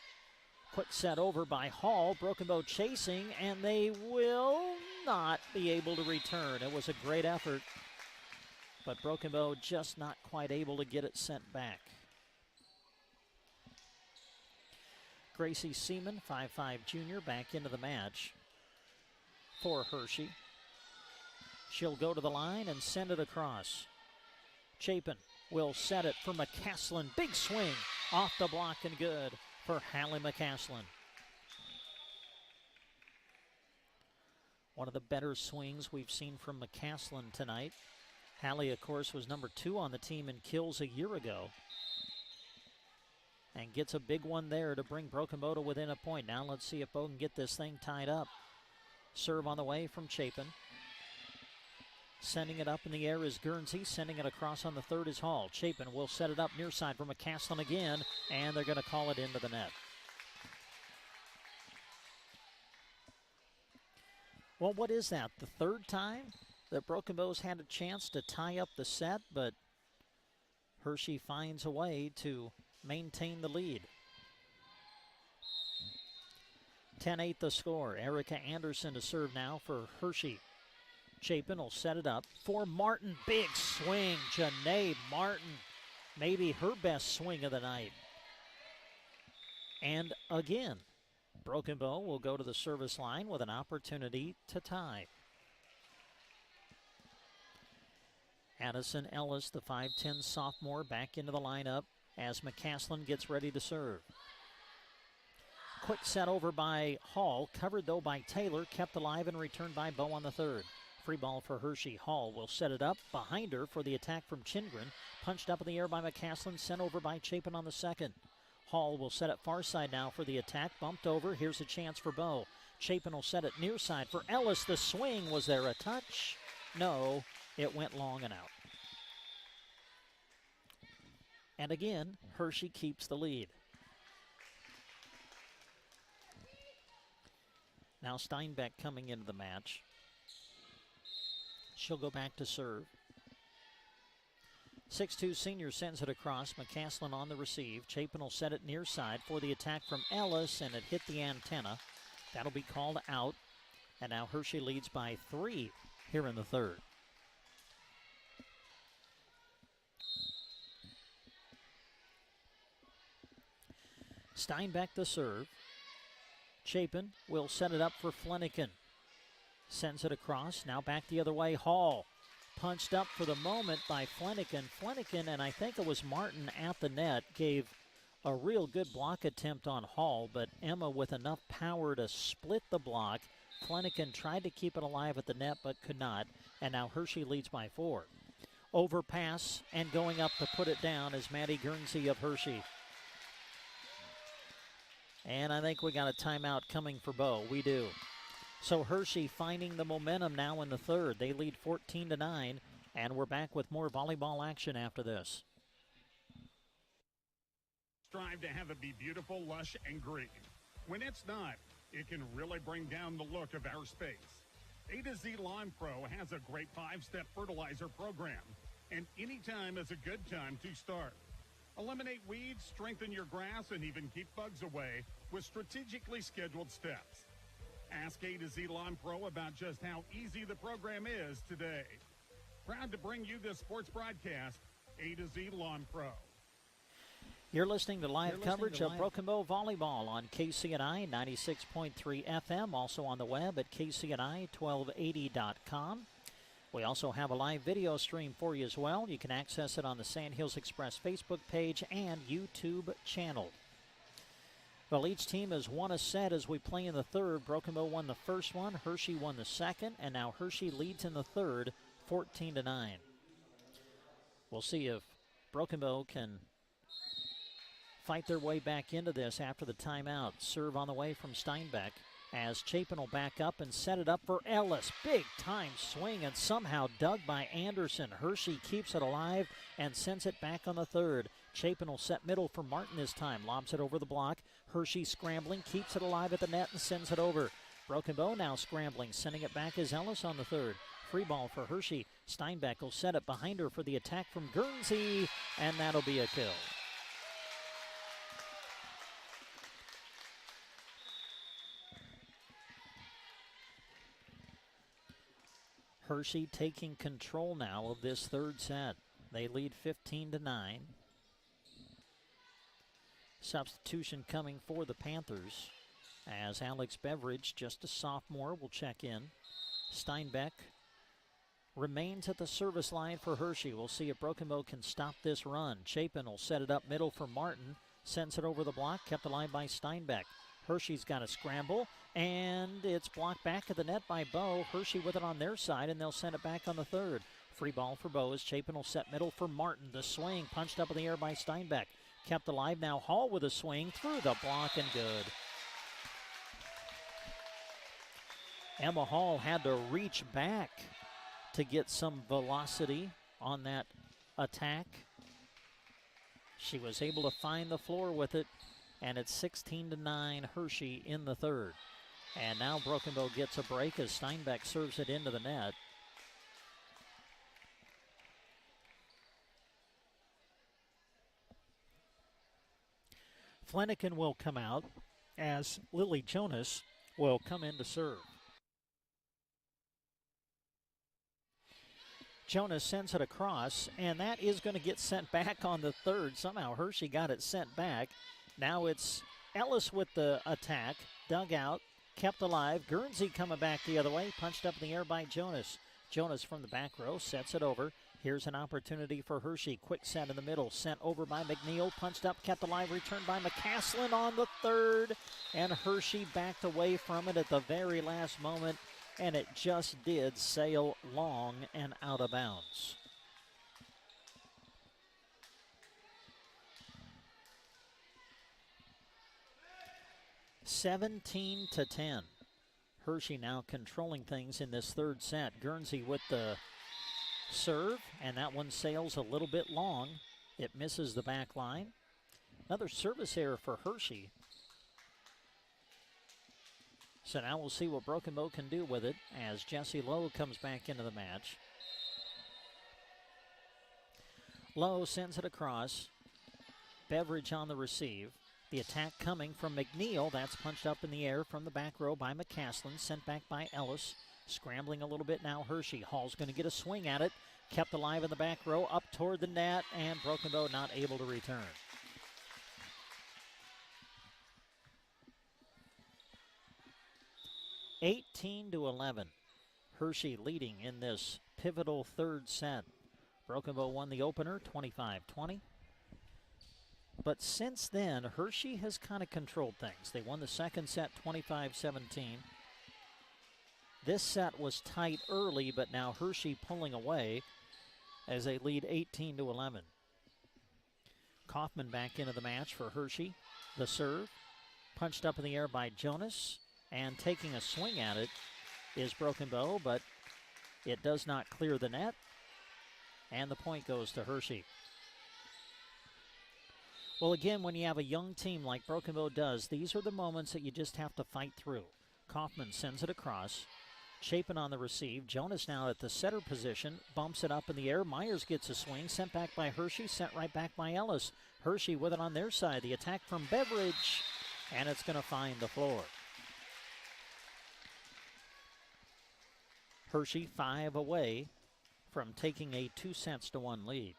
Quick set over by Hall. Broken Bow chasing, and they will not be able to return. It was a great effort, but Broken Bow just not quite able to get it sent back. Gracie Seaman, 5'5 junior, back into the match for Hershey. She'll go to the line and send it across. Chapin will set it for McCaslin. Big swing off the block and good for Hallie McCaslin. One of the better swings we've seen from McCaslin tonight. Hallie, of course, was number 2 on the team in kills a year ago. And gets a big one there to bring Broken Bow to within a point. Now let's see if Bow can get this thing tied up. Serve on the way from Chapin. Sending it up in the air is Guernsey. Sending it across on the third is Hall. Chapin will set it up near side for McCaslin again, and they're going to call it into the net. Well, what is that? The third time that Broken Bow's had a chance to tie up the set, but Hershey finds a way to maintain the lead. 10-8 the score. Erica Anderson to serve now for Hershey. Chapin will set it up for Martin. Big swing. Janae Martin. Maybe her best swing of the night. And again, Broken Bow will go to the service line with an opportunity to tie. Addison Ellis, the 5'10 sophomore, back into the lineup as McCaslin gets ready to serve. Quick set over by Hall, covered though by Taylor, kept alive and returned by Bow on the third. Free ball for Hershey. Hall will set it up behind her for the attack from Chingren. Punched up in the air by McCaslin, sent over by Chapin on the second. Hall will set it far side now for the attack. Bumped over. Here's a chance for Bow. Chapin will set it near side for Ellis. The swing. Was there a touch? No. It went long and out. And again, Hershey keeps the lead. Now Steinbeck coming into the match. She'll go back to serve. 6'2 senior sends it across. McCaslin on the receive. Chapin will set it near side for the attack from Ellis, and it hit the antenna. That'll be called out. And now Hershey leads by 3 here in the third. Steinbeck the serve. Chapin will set it up for Flanagan. Sends it across, now back the other way. Hall punched up for the moment by Flanagan. Flanagan, and I think it was Martin at the net, gave a real good block attempt on Hall, but Emma with enough power to split the block. Flanagan tried to keep it alive at the net, but could not, and now Hershey leads by 4. Overpass and going up to put it down is Maddie Guernsey of Hershey. And I think we got a timeout coming for Bow. We do. So Hershey finding the momentum now in the third. They lead 14-9, and we're back with more volleyball action after this. Strive to have it be beautiful, lush, and green. When it's not, it can really bring down the look of our space. A to Z Lawn Pro has a great 5-step fertilizer program, and any time is a good time to start. Eliminate weeds, strengthen your grass, and even keep bugs away with strategically scheduled steps. Ask A to Z Lawn Pro about just how easy the program is today. Proud to bring you this sports broadcast, A to Z Lawn Pro. You're listening to live coverage of Broken Bow Volleyball on KCNI 96.3 FM, also on the web at KCNI1280.com. We also have a live video stream for you as well. You can access it on the Sand Hills Express Facebook page and YouTube channel. Well, each team has won a set as we play in the third. Broken Bow won the first one, Hershey won the second, and now Hershey leads in the third, 14-9. We'll see if Broken Bow can fight their way back into this after the timeout. Serve on the way from Steinbeck as Chapin will back up and set it up for Ellis. Big time swing and somehow dug by Anderson. Hershey keeps it alive and sends it back on the third. Chapin will set middle for Martin this time. Lobs it over the block. Hershey scrambling, keeps it alive at the net and sends it over. Broken Bow now scrambling, sending it back is Ellis on the third. Free ball for Hershey. Steinbeck will set it behind her for the attack from Guernsey, and that'll be a kill. Hershey taking control now of this third set. They lead 15-9. Substitution coming for the Panthers as Alex Beveridge, just a sophomore, will check in. Steinbeck remains at the service line for Hershey. We'll see if Broken Bow can stop this run. Chapin will set it up middle for Martin. Sends it over the block, kept alive by Steinbeck. Hershey's got a scramble, And it's blocked back at the net by Bow. Hershey with it on their side, and they'll send it back on the third. Free ball for Bow as Chapin will set middle for Martin. The swing punched up in the air by Steinbeck. Kept alive now. Hall with a swing through the block and good. Emma Hall had to reach back to get some velocity on that attack. She was able to find the floor with it, and it's 16-9 Hershey in the third. And now Broken Bow gets a break as Steinbeck serves it into the net. Flanagan will come out as Lily Jonas will come in to serve. Jonas sends it across, and that is going to get sent back on the third. Somehow Hershey got it sent back. Now it's Ellis with the attack, dug out, kept alive. Guernsey coming back the other way, punched up in the air by Jonas. Jonas from the back row sets it over. Here's an opportunity for Hershey. Quick set in the middle, sent over by McNeil, punched up, kept alive, returned by McCaslin on the third, and Hershey backed away from it at the very last moment, and it just did sail long and out of bounds. (17-10). Hershey now controlling things in this third set. Guernsey with the serve, and that one sails a little bit long. It misses the back line. Another service error for Hershey. So now we'll see what Broken Bow can do with it as Jessie Lowe comes back into the match. Lowe sends it across. Beveridge on the receive. The attack coming from McNeil. That's punched up in the air from the back row by McCaslin. Sent back by Ellis. Scrambling a little bit now, Hershey. Hall's going to get a swing at it. Kept alive in the back row, up toward the net, and Broken Bow not able to return. (18-11). Hershey leading in this pivotal third set. Broken Bow won the opener, 25-20. But since then, Hershey has kind of controlled things. They won the second set, 25-17. This set was tight early, but now Hershey pulling away as they lead 18-11. Kaufman back into the match for Hershey. The serve, punched up in the air by Jonas, and taking a swing at it is Broken Bow, but it does not clear the net, and the point goes to Hershey. Well, again, when you have a young team like Broken Bow does, these are the moments that you just have to fight through. Kaufman sends it across. Chapin on the receive. Jonas now at the setter position, bumps it up in the air. Myers gets a swing, sent back by Hershey, sent right back by Ellis. Hershey with it on their side. The attack from Beveridge, and it's going to find the floor. Hershey 5 away from taking a 2-1 lead.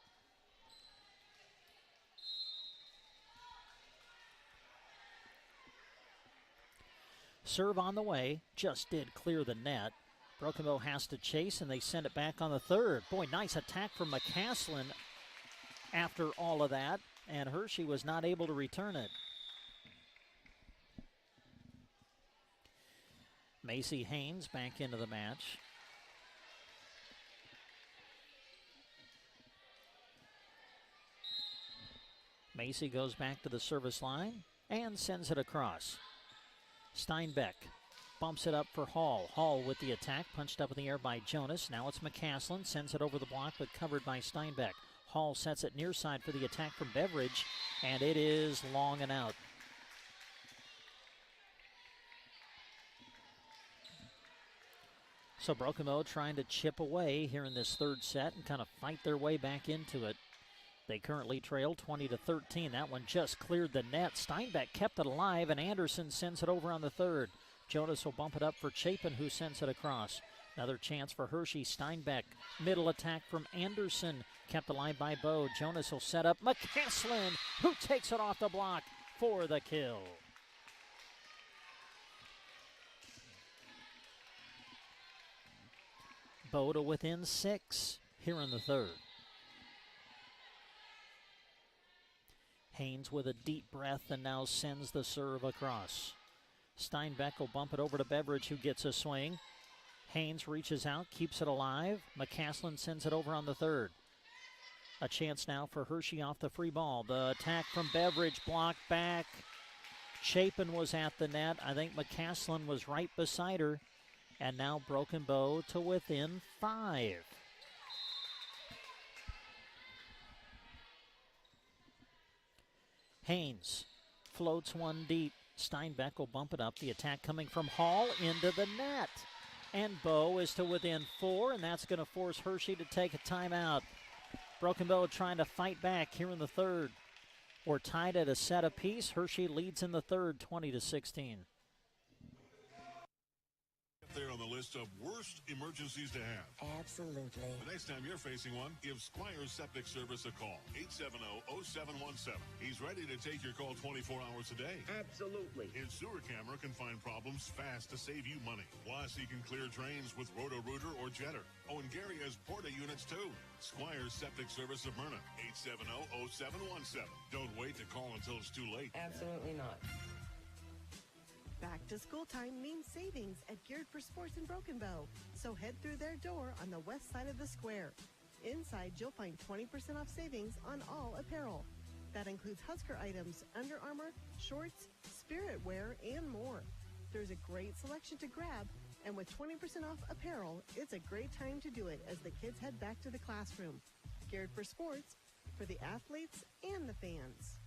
Serve on the way, just did clear the net. Broken Bow has to chase, and they send it back on the third. Boy, nice attack from McCaslin after all of that, and Hershey was not able to return it. Macy Haynes back into the match. Macy goes back to the service line and sends it across. Steinbeck bumps it up for Hall. Hall with the attack, punched up in the air by Jonas. Now it's McCaslin, sends it over the block, but covered by Steinbeck. Hall sets it near side for the attack from Beveridge, and it is long and out. So Broken Bow trying to chip away here in this third set and kind of fight their way back into it. They currently trail 20-13. That one just cleared the net. Steinbeck kept it alive, and Anderson sends it over on the third. Jonas will bump it up for Chapin, who sends it across. Another chance for Hershey. Steinbeck, middle attack from Anderson, kept alive by Bow. Jonas will set up McCaslin, who takes it off the block for the kill. Bow to within 6 here in the third. Haynes with a deep breath and now sends the serve across. Steinbeck will bump it over to Beveridge, who gets a swing. Haynes reaches out, keeps it alive. McCaslin sends it over on the third. A chance now for Hershey off the free ball. The attack from Beveridge, blocked back. Chapin was at the net. I think McCaslin was right beside her. And now Broken Bow to within 5. Haynes floats one deep. Steinbeck will bump it up. The attack coming from Hall into the net. And Bow is to within 4, and that's going to force Hershey to take a timeout. Broken Bow trying to fight back here in the third. We're tied at a set apiece. Hershey leads in the third, 20-16. There on the list of worst emergencies to have. Absolutely. The next time you're facing one, give Squires Septic Service a call. 870-0717. He's ready to take your call 24 hours a day. Absolutely. His sewer camera can find problems fast to save you money. Plus, he can clear drains with Roto-Rooter or Jetter. Oh, and Gary has Porta units, too. Squires Septic Service of Myrna. 870-0717. Don't wait to call until it's too late. Absolutely not. Back to school time means savings at Geared for Sports in Broken Bow. So head through their door on the west side of the square. Inside, you'll find 20% off savings on all apparel. That includes Husker items, Under Armour, shorts, spirit wear, and more. There's a great selection to grab, and with 20% off apparel, it's a great time to do it as the kids head back to the classroom. Geared for Sports, for the athletes and the fans.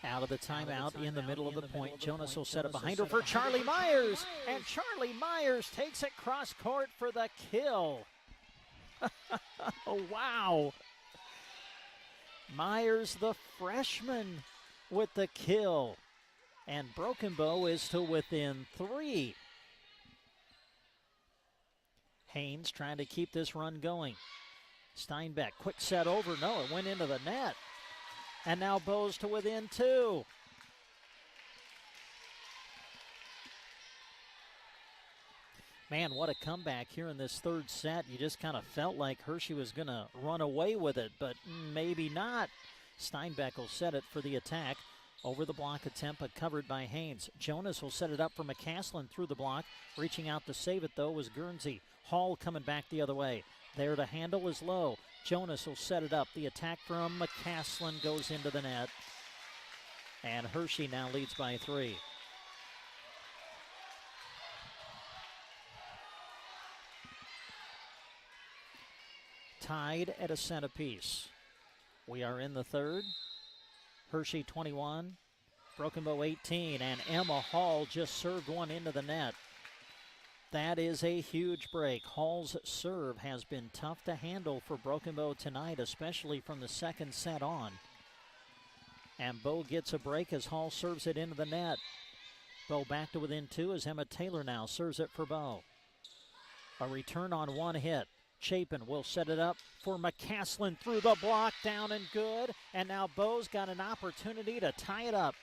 Out of the timeout in the middle of the point. Jonas will set it behind her for Charlie Myers. And Charlie Myers takes it cross court for the kill. Oh, wow. Myers, the freshman, with the kill. And Broken Bow is to within 3. Haynes trying to keep this run going. Steinbeck, quick set over. No, it went into the net. And now Bowes to within 2. Man, what a comeback here in this third set. You just kind of felt like Hershey was going to run away with it, but maybe not. Steinbeck will set it for the attack. Over the block attempt, but covered by Haynes. Jonas will set it up for McCaslin through the block. Reaching out to save it, though, was Guernsey. Hall coming back the other way. There to handle is Lowe. Jonas will set it up. The attack from McCaslin goes into the net. And Hershey now leads by 3. Tied at a set apiece. We are in the third. Hershey 21, Broken Bow 18, and Emma Hall just served one into the net. That is a huge break. Hall's serve has been tough to handle for Broken Bow tonight, especially from the second set on. And Bow gets a break as Hall serves it into the net. Bow back to within 2 as Emma Taylor now serves it for Bow. A return on one hit. Chapin will set it up for McCaslin through the block, down and good. And now Bow's got an opportunity to tie it up.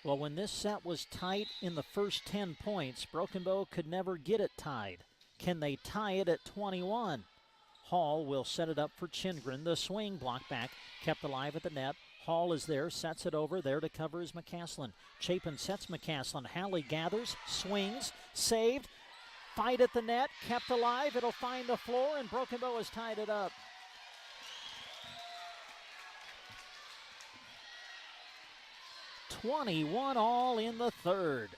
Well, when this set was tight in the first 10 points, Broken Bow could never get it tied. Can they tie it at 21? Hall will set it up for Chingren. The swing block back, kept alive at the net. Hall is there, sets it over. There to cover is McCaslin. Chapin sets McCaslin. Halley gathers, swings, saved. Fight at the net, kept alive. It'll find the floor, and Broken Bow has tied it up. .21 all in the third.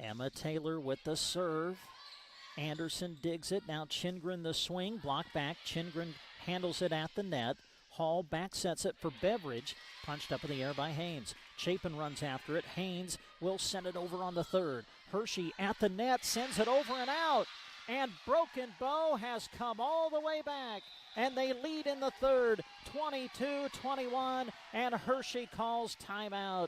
Emma Taylor with the serve. Anderson digs it. Now Chingren the swing. Block back. Chingren handles it at the net. Hall back sets it for Beveridge. Punched up in the air by Haynes. Chapin runs after it. Haynes will send it over on the third. Hershey at the net. Sends it over and out. And Broken Bow has come all the way back. And they lead in the third. 22-21. And Hershey calls timeout.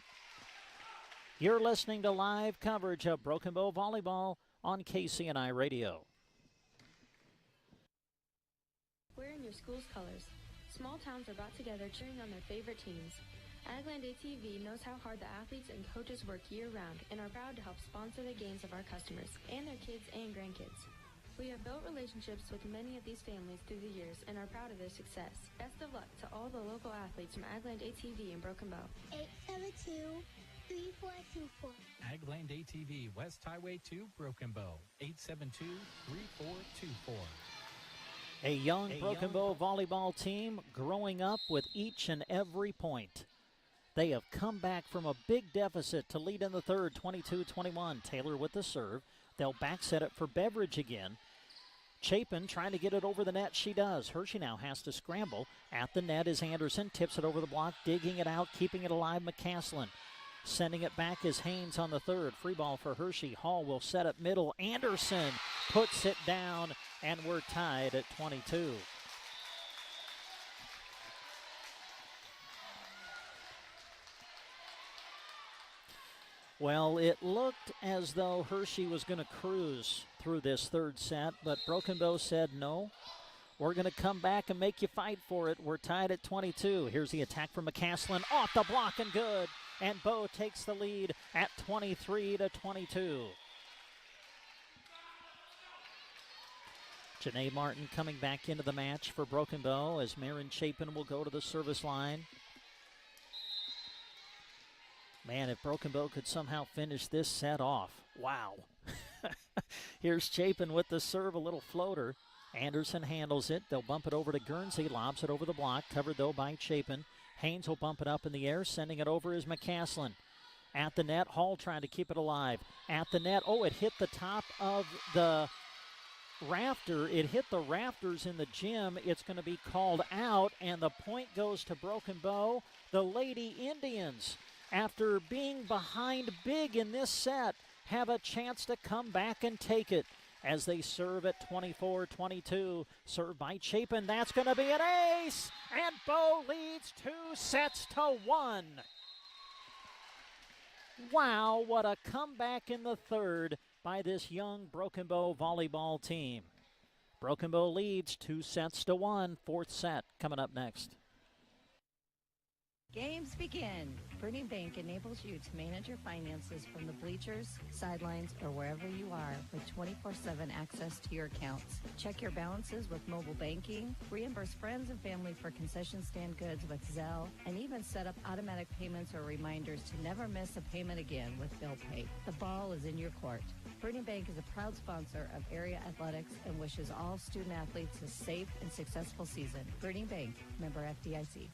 You're listening to live coverage of Broken Bow Volleyball on KCNI Radio. Wearing your school's colors. Small towns are brought together cheering on their favorite teams. Agland ATV knows how hard the athletes and coaches work year-round and are proud to help sponsor the games of our customers and their kids and grandkids. We have built relationships with many of these families through the years and are proud of their success. Best of luck to all the local athletes from Agland ATV in Broken Bow. 872-3424. Agland ATV, West Highway 2, Broken Bow. 872-3424. A young Broken Bow volleyball team growing up with each and every point. They have come back from a big deficit to lead in the third, 22-21. Taylor with the serve. They'll back set it for Beveridge again. Chapin trying to get it over the net. She does. Hershey now has to scramble. At the net is Anderson. Tips it over the block, digging it out, keeping it alive. McCaslin. Sending it back is Haynes on the third. Free ball for Hershey. Hall will set it middle. Anderson puts it down, and we're tied at 22. Well, it looked as though Hershey was going to cruise through this third set, but Broken Bow said no. We're going to come back and make you fight for it. We're tied at 22. Here's the attack from McCaslin. Off the block and good. And Bow takes the lead at 23-22. Janae Martin coming back into the match for Broken Bow as Marin Chapin will go to the service line. Man, if Broken Bow could somehow finish this set off. Wow. Here's Chapin with the serve, a little floater. Anderson handles it. They'll bump it over to Guernsey, lobs it over the block, covered though by Chapin. Haynes will bump it up in the air, sending it over is McCaslin. At the net, Hall trying to keep it alive. At the net, oh, it hit the top of the rafter. It hit the rafters in the gym. It's going to be called out, and the point goes to Broken Bow. The Lady Indians, after being behind big in this set, have a chance to come back and take it as they serve at 24-22. Served by Chapin. That's going to be an ace, and Bow leads 2-1. Wow, what a comeback in the third by this young Broken Bow volleyball team. Broken Bow leads 2-1. Fourth set coming up next. Games begin. Brittany Bank enables you to manage your finances from the bleachers, sidelines, or wherever you are with 24/7 access to your accounts. Check your balances with mobile banking, reimburse friends and family for concession stand goods with Zelle, and even set up automatic payments or reminders to never miss a payment again with Bill Pay. The ball is in your court. Brittany Bank is a proud sponsor of area athletics and wishes all student athletes a safe and successful season. Brittany Bank, member FDIC.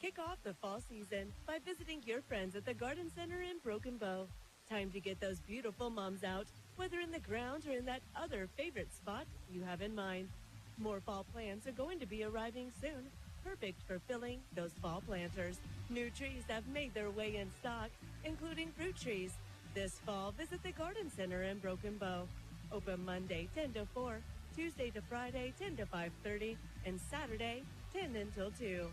Kick off the fall season by visiting your friends at the Garden Center in Broken Bow. Time to get those beautiful moms out, whether in the grounds or in that other favorite spot you have in mind. More fall plants are going to be arriving soon, perfect for filling those fall planters. New trees have made their way in stock, including fruit trees. This fall, visit the Garden Center in Broken Bow. Open Monday 10 to 4, Tuesday to Friday 10 to 5:30, and Saturday 10 until 2.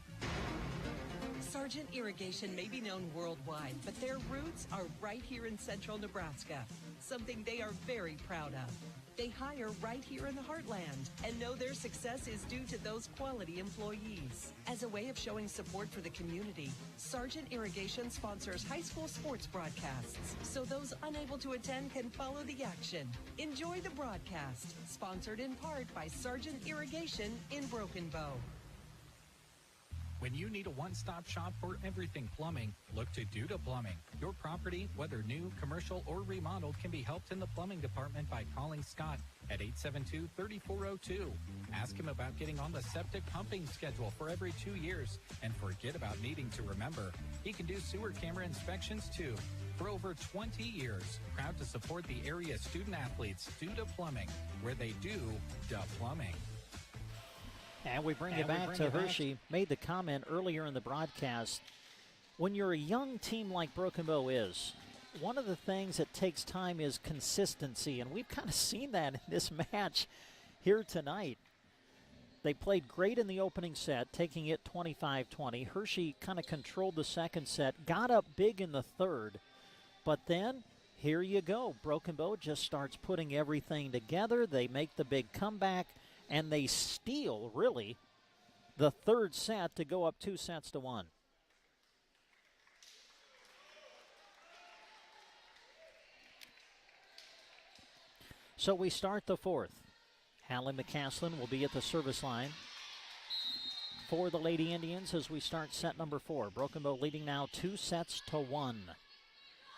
Sargent Irrigation may be known worldwide, but their roots are right here in central Nebraska, something they are very proud of. They hire right here in the heartland and know their success is due to those quality employees. As a way of showing support for the community, Sargent Irrigation sponsors high school sports broadcasts, so those unable to attend can follow the action. Enjoy the broadcast, sponsored in part by Sargent Irrigation in Broken Bow. When you need a one-stop shop for everything plumbing, look to Duda Plumbing. Your property, whether new, commercial, or remodeled, can be helped in the plumbing department by calling Scott at 872-3402. Ask him about getting on the septic pumping schedule for every 2 years. And forget about needing to remember, he can do sewer camera inspections too. For over 20 years, proud to support the area student athletes, Duda Plumbing, where they do the plumbing. And we bring you back to Hershey. Made the comment earlier in the broadcast, when you're a young team like Broken Bow is, one of the things that takes time is consistency, and we've kind of seen that in this match here tonight. They played great in the opening set, taking it 25-20. Hershey kind of controlled the second set, got up big in the third, but then here you go. Broken Bow just starts putting everything together. They make the big comeback, and they steal, really, the third set to go up 2-1. So we start the fourth. Hallie McCaslin will be at the service line for the Lady Indians as we start set number 4. Broken Bow leading now 2-1.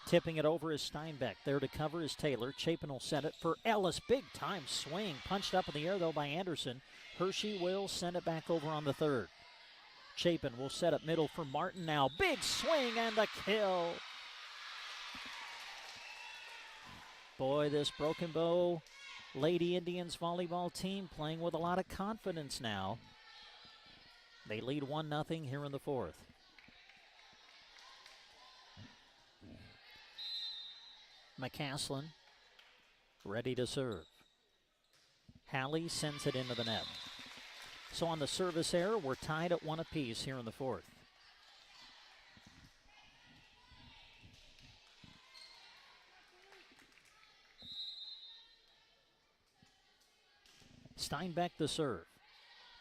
Tipping it over is Steinbeck. There to cover is Taylor. Chapin will set it for Ellis. Big time swing. Punched up in the air, though, by Anderson. Hershey will send it back over on the third. Chapin will set up middle for Martin now. Big swing and the kill. Boy, this Broken Bow Lady Indians volleyball team playing with a lot of confidence now. They lead 1-0 here in the fourth. McCaslin ready to serve. Hallie sends it into the net. So on the service error, we're tied at 1 apiece here in the fourth. Steinbeck the serve.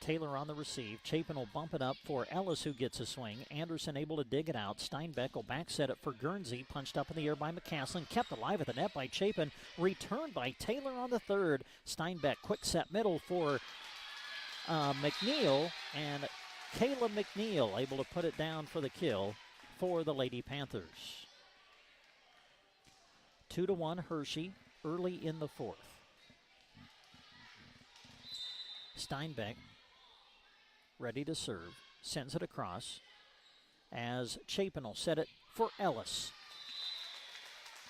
Taylor on the receive. Chapin will bump it up for Ellis, who gets a swing. Anderson able to dig it out. Steinbeck will back set it for Guernsey. Punched up in the air by McCaslin. Kept alive at the net by Chapin. Returned by Taylor on the third. Steinbeck quick set middle for McNeil. And Kayla McNeil able to put it down for the kill for the Lady Panthers. 2-1 Hershey early in the fourth. Steinbeck ready to serve, sends it across as Chapin will set it for Ellis.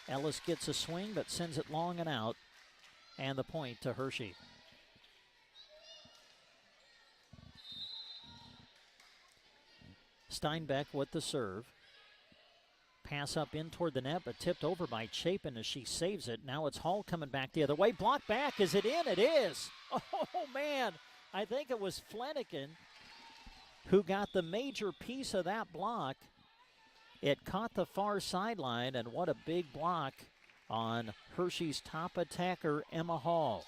Ellis gets a swing but sends it long and out, and the point to Hershey. Steinbeck with the serve. Pass up in toward the net, but tipped over by Chapin as she saves it. Now it's Hall coming back the other way. Block back. Is it in? It is. Oh, man. I think it was Flanagan who got the major piece of that block. It caught the far sideline, and what a big block on Hershey's top attacker, Emma Hall.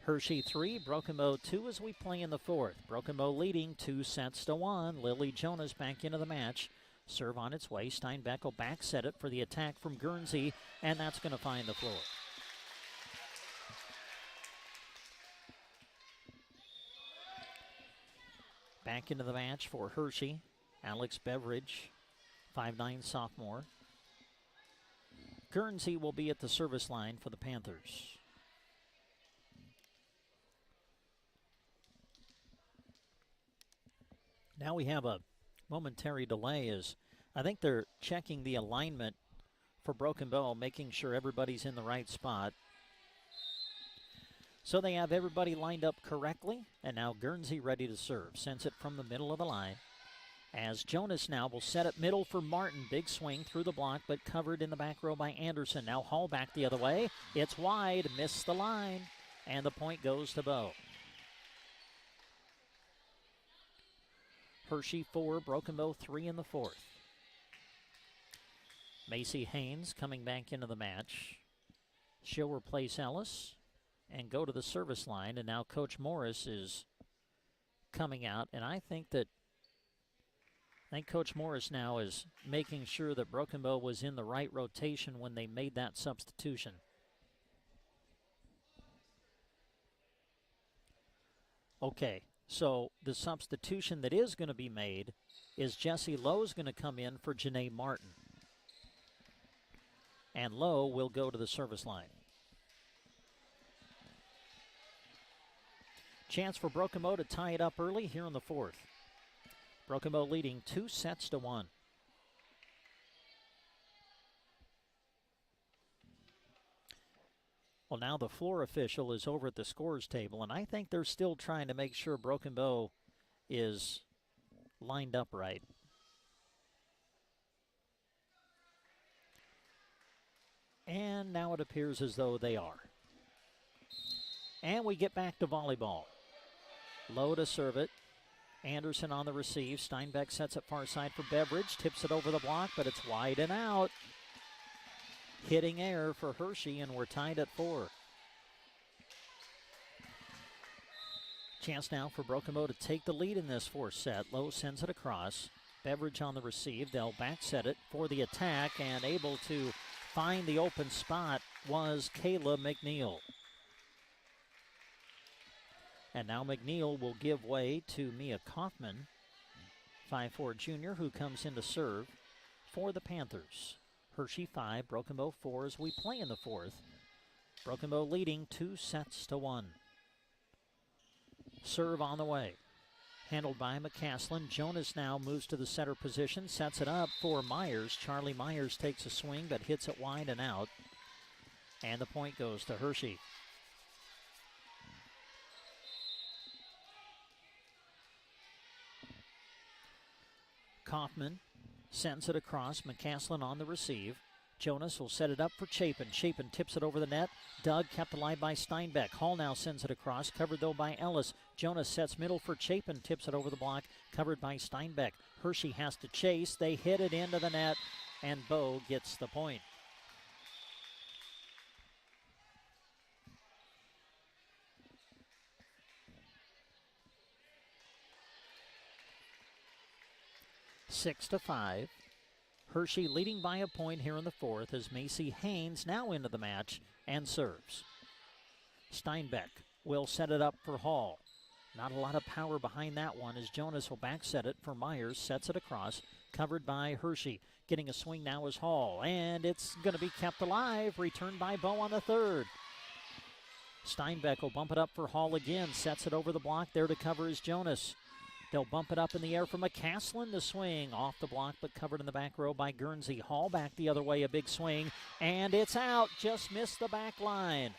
Hershey 3, Broken Bow 2 as we play in the fourth. Broken Bow leading 2-1. Lily Jonas back into the match. Serve on its way. Steinbeck will back set it for the attack from Guernsey, and that's going to find the floor. Back into the match for Hershey. Alex Beveridge, 5'9" sophomore. Guernsey will be at the service line for the Panthers. Now we have a momentary delay as I think they're checking the alignment for Broken Bow, making sure everybody's in the right spot. So they have everybody lined up correctly, and now Guernsey ready to serve. Sends it from the middle of the line. As Jonas now will set it middle for Martin. Big swing through the block, but covered in the back row by Anderson. Now Hall back the other way. It's wide, missed the line, and the point goes to Bow. Hershey 4, Broken Bow 3 in the fourth. Macy Haynes coming back into the match. She'll replace Ellis and go to the service line, and now Coach Morris is coming out, and I think Coach Morris now is making sure that Broken Bow was in the right rotation when they made that substitution. Okay. So the substitution that is going to be made is Jessie Lowe's going to come in for Janae Martin. And Lowe will go to the service line. Chance for Broken Bow to tie it up early here in the fourth. Broken Bow leading 2-1. Well, now the floor official is over at the scores table, and I think they're still trying to make sure Broken Bow is lined up right. And now it appears as though they are. And we get back to volleyball. Lowe to serve it. Anderson on the receive. Steinbeck sets it far side for Beveridge. Tips it over the block, but it's wide and out. Hitting air for Hershey, and we're tied at 4. Chance now for Broken Bow to take the lead in this fourth set. Lowe sends it across. Beveridge on the receive. They'll back set it for the attack, and able to find the open spot was Kayla McNeil. And now McNeil will give way to Mia Kaufman, 5'4" junior, who comes in to serve for the Panthers. Hershey 5, Broken Bow 4 as we play in the fourth. Broken Bow leading 2-1. Serve on the way. Handled by McCaslin. Jonas now moves to the center position, sets it up for Myers. Charlie Myers takes a swing but hits it wide and out. And the point goes to Hershey. Kaufman sends it across. McCaslin on the receive. Jonas will set it up for Chapin. Chapin tips it over the net. Doug kept alive by Steinbeck. Hall now sends it across. Covered, though, by Ellis. Jonas sets middle for Chapin. Tips it over the block. Covered by Steinbeck. Hershey has to chase. They hit it into the net, and Bow gets the point. Six to 5. Hershey leading by a point here in the fourth as Macy Haynes now into the match and serves. Steinbeck will set it up for Hall. Not a lot of power behind that one as Jonas will back set it for Myers. Sets it across. Covered by Hershey. Getting a swing now is Hall. And it's going to be kept alive. Returned by Bow on the third. Steinbeck will bump it up for Hall again. Sets it over the block. There to cover is Jonas. They'll bump it up in the air for McCaslin. The swing off the block, but covered in the back row by Guernsey. Hall back the other way, a big swing, and it's out. Just missed the back line.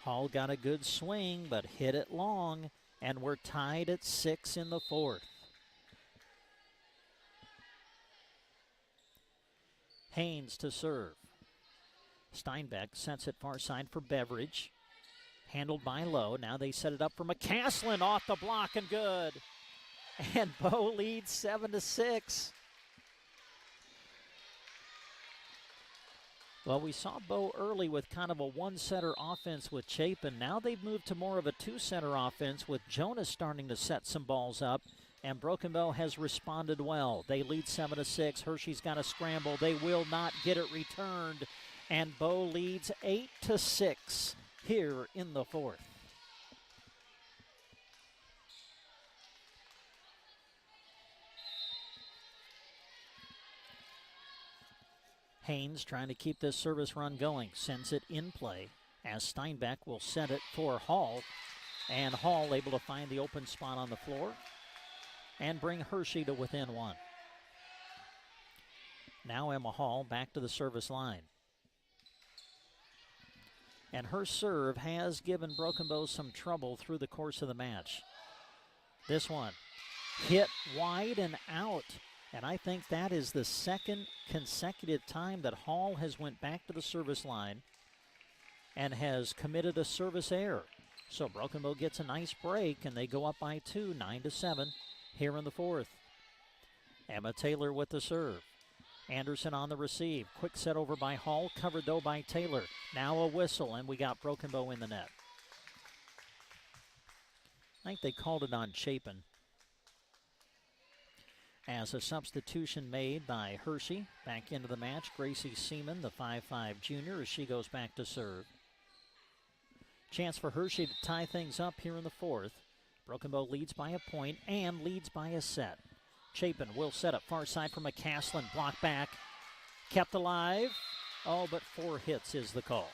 Hall got a good swing, but hit it long, and we're tied at 6 in the fourth. Haynes to serve. Steinbeck sets it far side for Beveridge. Handled by Lowe. Now they set it up for McCaslin off the block and good. And Bow leads 7-6. Well, we saw Bow early with kind of a one-setter offense with Chapin. Now they've moved to more of a two-setter offense with Jonas starting to set some balls up. And Broken Bow has responded well. They lead 7-6. Hershey's got a scramble. They will not get it returned. And Bow leads 8-6. Here in the fourth. Haynes trying to keep this service run going. Sends it in play as Steinbeck will set it for Hall. And Hall able to find the open spot on the floor and bring Hershey to within one. Now Emma Hall back to the service line. And her serve has given Broken Bow some trouble through the course of the match. This one hit wide and out. And I think that is the second consecutive time that Hall has went back to the service line and has committed a service error. So Broken Bow gets a nice break, and they go up by 2, 9-7 here in the fourth. Emma Taylor with the serve. Anderson on the receive. Quick set over by Hall. Covered, though, by Taylor. Now a whistle, and we got Broken Bow in the net. I think they called it on Chapin. As a substitution made by Hershey. Back into the match, Gracie Seaman, the 5'5" junior, as she goes back to serve. Chance for Hershey to tie things up here in the fourth. Broken Bow leads by a point and leads by a set. Chapin will set up far side for McCaslin. Block back. Kept alive. Oh, but 4 hits is the call.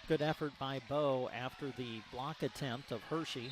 Good effort by Bow after the block attempt of Hershey.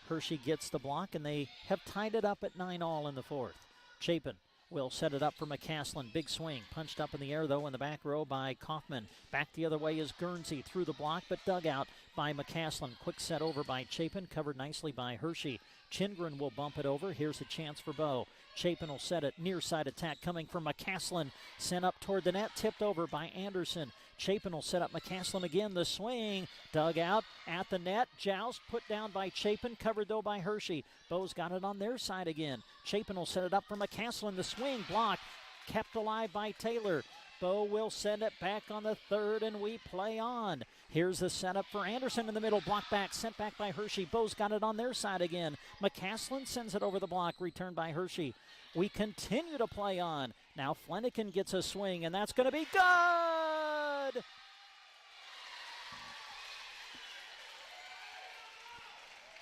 Hershey gets the block, and they have tied it up at 9-all in the fourth. Chapin will set it up for McCaslin. Big swing. Punched up in the air, though, in the back row by Kaufman. Back the other way is Guernsey through the block, but dug out by McCaslin. Quick set over by Chapin. Covered nicely by Hershey. Chingren will bump it over. Here's a chance for Bow. Chapin will set it. Near side attack coming from McCaslin. Sent up toward the net. Tipped over by Anderson. Chapin will set up McCaslin again. The swing. Dug out at the net. Joust put down by Chapin. Covered, though, by Hershey. Bow's got it on their side again. Chapin will set it up for McCaslin. The swing blocked. Kept alive by Taylor. Bow will send it back on the third, and we play on. Here's the setup for Anderson in the middle. Block back, sent back by Hershey. Bo's got it on their side again. McCaslin sends it over the block, returned by Hershey. We continue to play on. Now Flanagan gets a swing, and that's going to be good!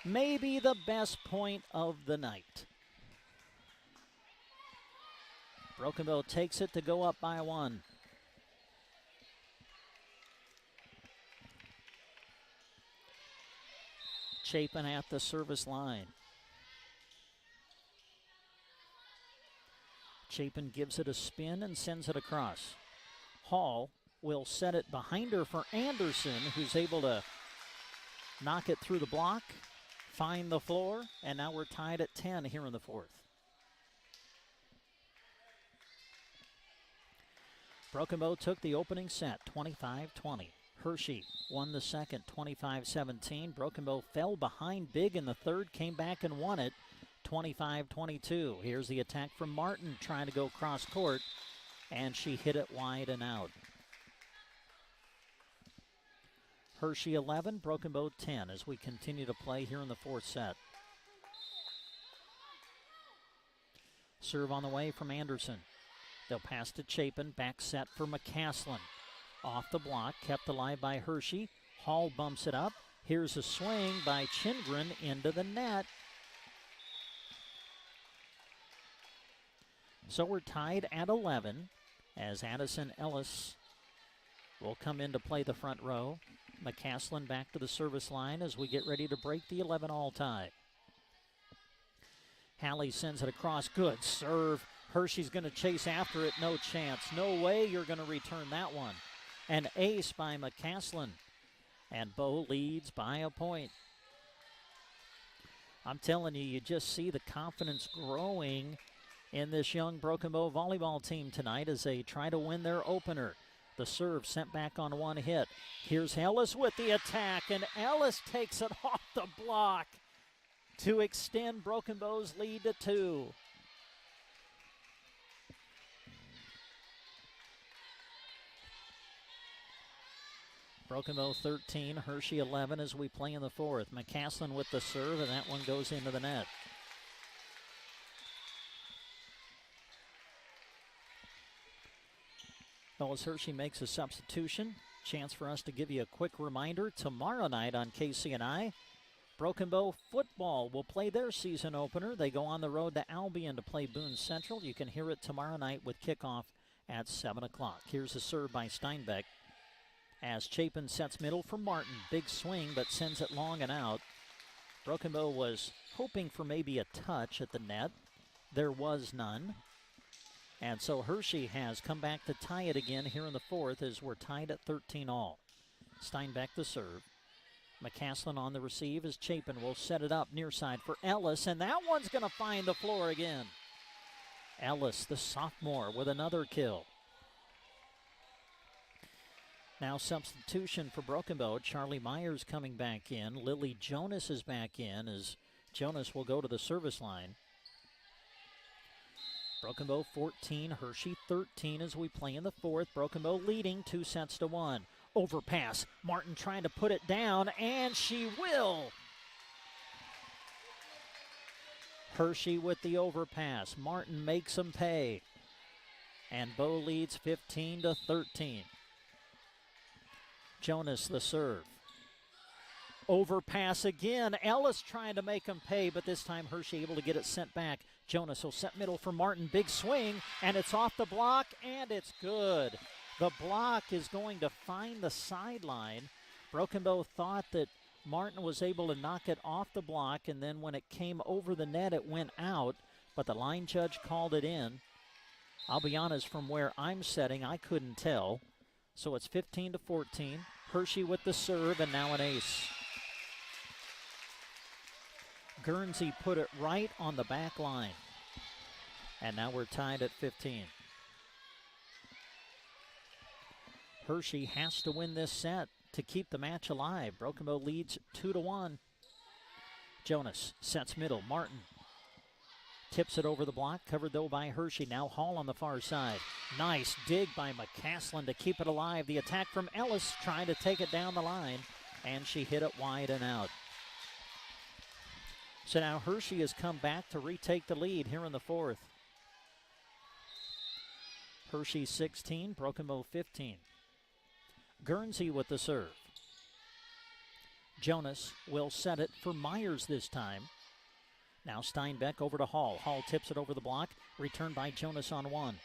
Maybe the best point of the night. Broken Bow takes it to go up by 1. Chapin at the service line. Chapin gives it a spin and sends it across. Hall will set it behind her for Anderson, who's able to knock it through the block, find the floor, and now we're tied at 10 here in the 4th. Broken Bow took the opening set, 25-20. Hershey won the second, 25-17. Broken Bow fell behind big in the third, came back and won it, 25-22. Here's the attack from Martin trying to go cross court, and she hit it wide and out. Hershey 11, Broken Bow 10 as we continue to play here in the 4th set. Serve on the way from Anderson. They'll pass to Chapin, back set for McCaslin. Off the block, kept alive by Hershey. Hall bumps it up. Here's a swing by Chindren into the net. So we're tied at 11 as Addison Ellis will come in to play the front row. McCaslin back to the service line as we get ready to break the 11-all tie. Hallie sends it across. Good serve. Hershey's going to chase after it. No chance. No way you're going to return that one. An ace by McCaslin. And Bo leads by a point. I'm telling you, you just see the confidence growing in this young Broken Bow volleyball team tonight as they try to win their opener. The serve sent back on one hit. Here's Ellis with the attack, and Ellis takes it off the block to extend Broken Bow's lead to 2. Broken Bow 13, Hershey 11 as we play in the 4th. McCaslin with the serve, and that one goes into the net. Well, as Hershey makes a substitution, chance for us to give you a quick reminder. Tomorrow night on KCNI, Broken Bow football will play their season opener. They go on the road to Albion to play Boone Central. You can hear it tomorrow night with kickoff at 7 o'clock. Here's a serve by Steinbeck as Chapin sets middle for Martin. Big swing, but sends it long and out. Broken Bow was hoping for maybe a touch at the net. There was none. And so Hershey has come back to tie it again here in the 4th as we're tied at 13-all. Steinbeck the serve. McCaslin on the receive as Chapin will set it up near side for Ellis, and that one's going to find the floor again. Ellis, the sophomore, with another kill. Now substitution for Broken Bow. Charlie Myers coming back in. Lily Jonas is back in as Jonas will go to the service line. Broken Bow 14, Hershey 13 as we play in the 4th. Broken Bow leading 2-1. Overpass. Martin trying to put it down, and she will. Hershey with the overpass. Martin makes them pay. And Bow leads 15-13. Jonas the serve. Overpass again. Ellis trying to make him pay, but this time Hershey able to get it sent back. Jonas will set middle for Martin. Big swing, and it's off the block, and it's good. The block is going to find the sideline. Broken Bow thought that Martin was able to knock it off the block, and then when it came over the net, it went out, but the line judge called it in. I'll be honest, from where I'm setting, I couldn't tell. So it's 15-14. Hershey with the serve, and now an ace. Guernsey put it right on the back line. And now we're tied at 15. Hershey has to win this set to keep the match alive. Broken Bow leads 2-1. Jonas sets middle. Martin Tips it over the block, covered though by Hershey. Now Hall on the far side. Nice dig by McCaslin to keep it alive. The attack from Ellis trying to take it down the line, and she hit it wide and out. So now Hershey has come back to retake the lead here in the fourth. Hershey 16, Broken Bow 15. Guernsey with the serve. Jonas will set it for Myers this time. Now Steinbeck over to Hall. Hall tips it over the block. Returned by Jonas on one.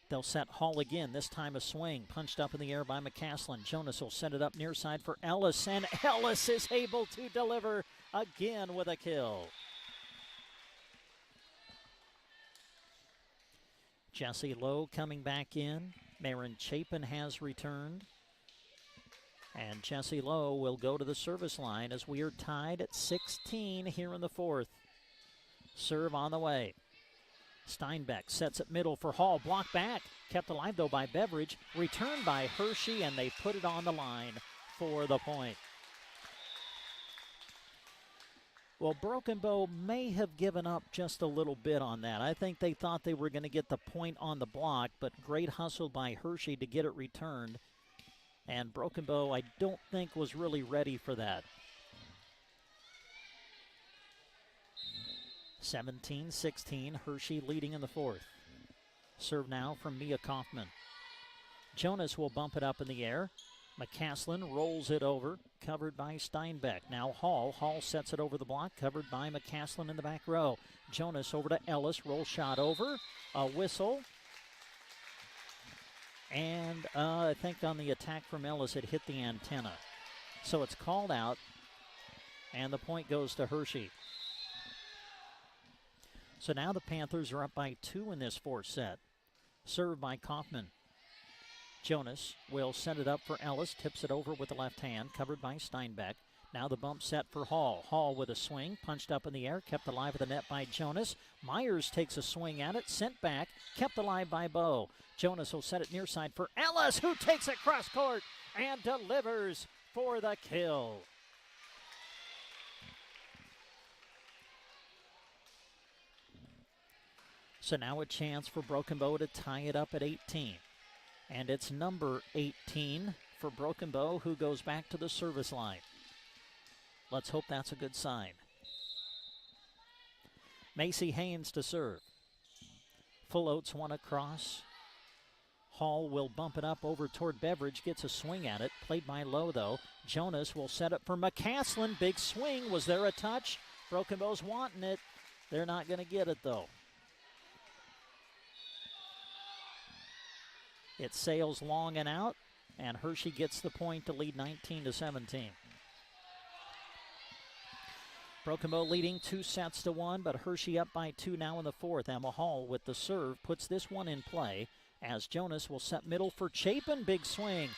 They'll set Hall again, this time a swing. Punched up in the air by McCaslin. Jonas will set it up near side for Ellis, and Ellis is able to deliver again with a kill. Jessie Lowe coming back in. Marin Chapin has returned. And Jessie Lowe will go to the service line as we are tied at 16 here in the fourth. Serve on the way. Steinbeck sets it middle for Hall. Blocked back. Kept alive, though, by Beveridge. Returned by Hershey, and they put it on the line for the point. Well, Broken Bow may have given up just a little bit on that. I think they thought they were going to get the point on the block, but great hustle by Hershey to get it returned. And Broken Bow, I don't think, was really ready for that. 17-16, Hershey leading in the fourth. Serve now from Mia Kaufman. Jonas will bump it up in the air. McCaslin rolls it over, covered by Steinbeck. Now Hall. Hall sets it over the block, covered by McCaslin in the back row. Jonas over to Ellis, roll shot over, a whistle. And I think on the attack from Ellis, it hit the antenna. So it's called out, and the point goes to Hershey. So now the Panthers are up by 2 in this fourth set. Served by Kaufman. Jonas will set it up for Ellis, tips it over with the left hand, covered by Steinbeck. Now the bump set for Hall. Hall with a swing, punched up in the air, kept alive at the net by Jonas. Myers takes a swing at it, sent back, kept alive by Bow. Jonas will set it near side for Ellis, who takes it cross court and delivers for the kill. So now a chance for Broken Bow to tie it up at 18. And it's number 18 for Broken Bow, who goes back to the service line. Let's hope that's a good sign. Macy Haynes to serve. Floats one across. Hall will bump it up over toward Beveridge, gets a swing at it. Played by Lowe, though. Jonas will set it for McCaslin. Big swing. Was there a touch? Broken Bow's wanting it. They're not going to get it, though. It sails long and out, and Hershey gets the point to lead 19-17. Broken Bow leading 2-1, but Hershey up by 2 now in the fourth. Emma Hall with the serve puts this one in play as Jonas will set middle for Chapin. Big swing.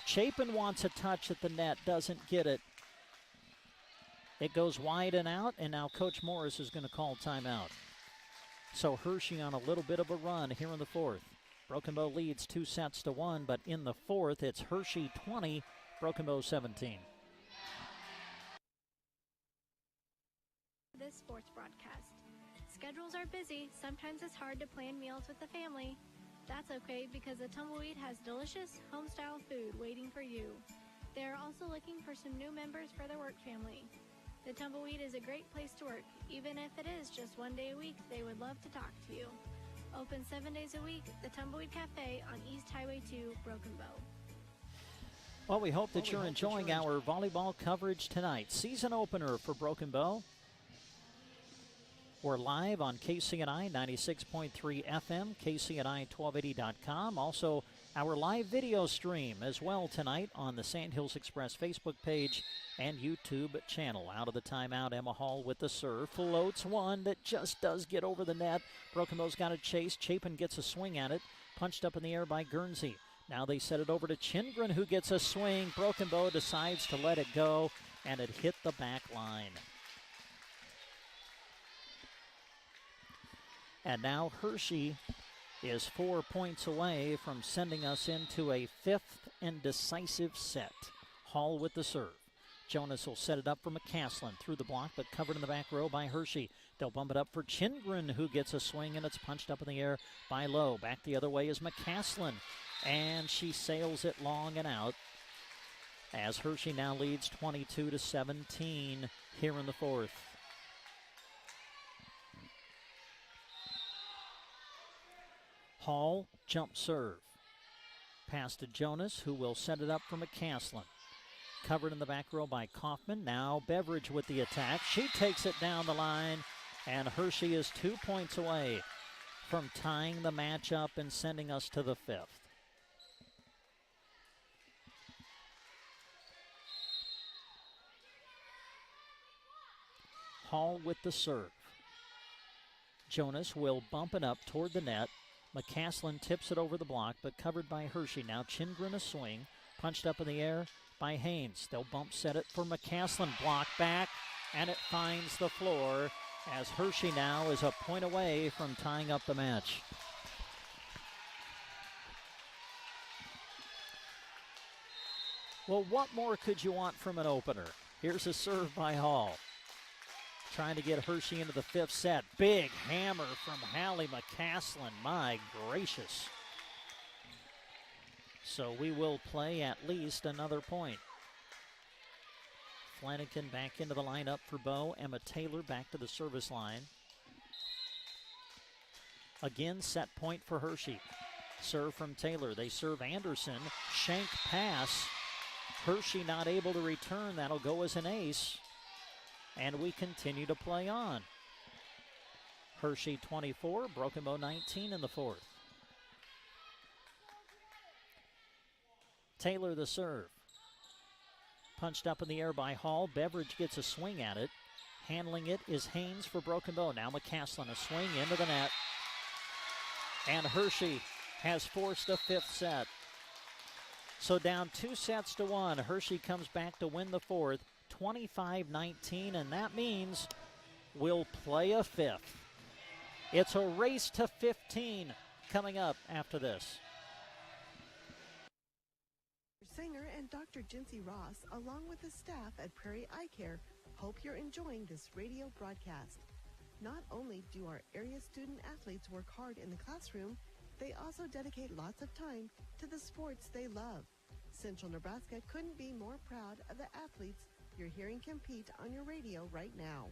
Chapin wants a touch at the net, doesn't get it. It goes wide and out, and now Coach Morris is going to call timeout. So Hershey on a little bit of a run here in the fourth. Broken Bow leads 2-1, but in the fourth, it's Hershey 20, Broken Bow 17. This sports broadcast. Schedules are busy. Sometimes it's hard to plan meals with the family. That's okay because the Tumbleweed has delicious home-style food waiting for you. They are also looking for some new members for their work family. The Tumbleweed is a great place to work. Even if it is just one day a week, they would love to talk to you. Open 7 days a week, the Tumbleweed Cafe on East Highway 2, Broken Bow. Well, we hope that you're enjoying our volleyball coverage tonight. Season opener for Broken Bow. We're live on KCNI 96.3 FM, KCNI1280.com. Also, our live video stream as well tonight on the Sandhills Express Facebook page and YouTube channel. Out of the timeout, Emma Hall with the serve. Floats one that just does get over the net. Broken Bow's got a chase. Chapin gets a swing at it. Punched up in the air by Guernsey. Now they set it over to Chingren, who gets a swing. Broken Bow decides to let it go, and it hit the back line. And now Hershey is 4 points away from sending us into a fifth and decisive set. Hall with the serve. Jonas will set it up for McCaslin through the block, but covered in the back row by Hershey. They'll bump it up for Chingren, who gets a swing, and it's punched up in the air by Lowe. Back the other way is McCaslin, and she sails it long and out as Hershey now leads 22-17 here in the fourth. Hall, jump serve. Pass to Jonas, who will set it up for McCaslin. Covered in the back row by Kaufman. Now Beveridge with the attack. She takes it down the line, and Hershey is 2 points away from tying the match up and sending us to the fifth. Hall with the serve. Jonas will bump it up toward the net. McCaslin tips it over the block, but covered by Hershey. Now Chingren a swing, punched up in the air by Haynes. They'll bump set it for McCaslin. Block back, and it finds the floor as Hershey now is a point away from tying up the match. Well, what more could you want from an opener? Here's a serve by Hall. Trying to get Hershey into the fifth set. Big hammer from Hallie McCaslin. My gracious. So we will play at least another point. Flanagan back into the lineup for Bow. Emma Taylor back to the service line. Again, set point for Hershey. Serve from Taylor. They serve Anderson. Shank pass. Hershey not able to return. That'll go as an ace. And we continue to play on. Hershey 24, Broken Bow 19 in the fourth. Taylor the serve. Punched up in the air by Hall. Beveridge gets a swing at it. Handling it is Haynes for Broken Bow. Now McCaslin, a swing into the net. And Hershey has forced a fifth set. So down 2-1. Hershey comes back to win the fourth. 25-19, and that means we'll play a fifth. It's a race to 15 coming up after this. Singer and Dr. Jinsey Ross, along with the staff at Prairie Eye Care, hope you're enjoying this radio broadcast. Not only do our area student athletes work hard in the classroom, they also dedicate lots of time to the sports they love. Central Nebraska couldn't be more proud of the athletes you're hearing compete on your radio right now.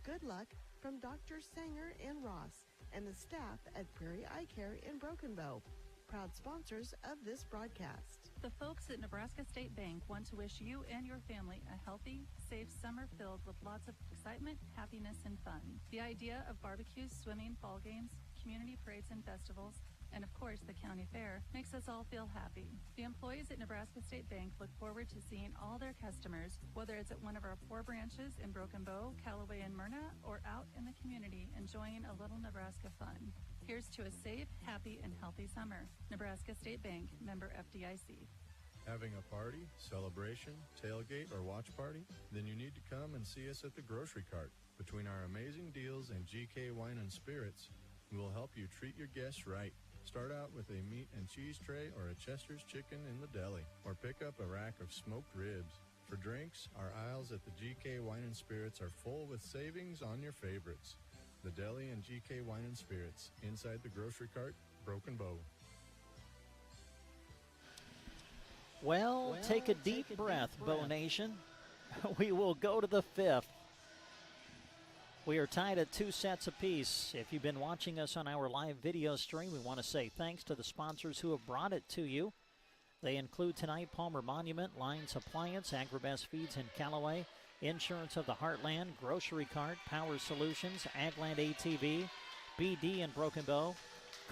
Good luck from Dr. Sanger and Ross and the staff at Prairie Eye Care in Broken Bow, proud sponsors of this broadcast. The folks at Nebraska State Bank want to wish you and your family a healthy, safe summer filled with lots of excitement, happiness, and fun. The idea of barbecues, swimming, ball games, community parades and festivals, and of course the county fair, makes us all feel happy. The employees at Nebraska State Bank look forward to seeing all their customers, whether it's at one of our 4 branches in Broken Bow, Callaway, and Myrna, or out in the community enjoying a little Nebraska fun. Here's to a safe, happy, and healthy summer. Nebraska State Bank, member FDIC. Having a party, celebration, tailgate, or watch party? Then you need to come and see us at the grocery cart. Between our amazing deals and GK Wine and Spirits, we will help you treat your guests right. Start out with a meat and cheese tray or a Chester's chicken in the deli, or pick up a rack of smoked ribs. For drinks, our aisles at the GK Wine and Spirits are full with savings on your favorites. The deli and GK Wine and Spirits, inside the grocery cart, Broken Bow. Well, take a deep breath, Bow Nation. We will go to the fifth. We are tied at 2 sets apiece. If you've been watching us on our live video stream, we want to say thanks to the sponsors who have brought it to you. They include tonight Palmer Monument, Lyons Appliance, Agribest Feeds in Callaway, Insurance of the Heartland, Grocery Cart, Power Solutions, Agland ATV, BD in Broken Bow,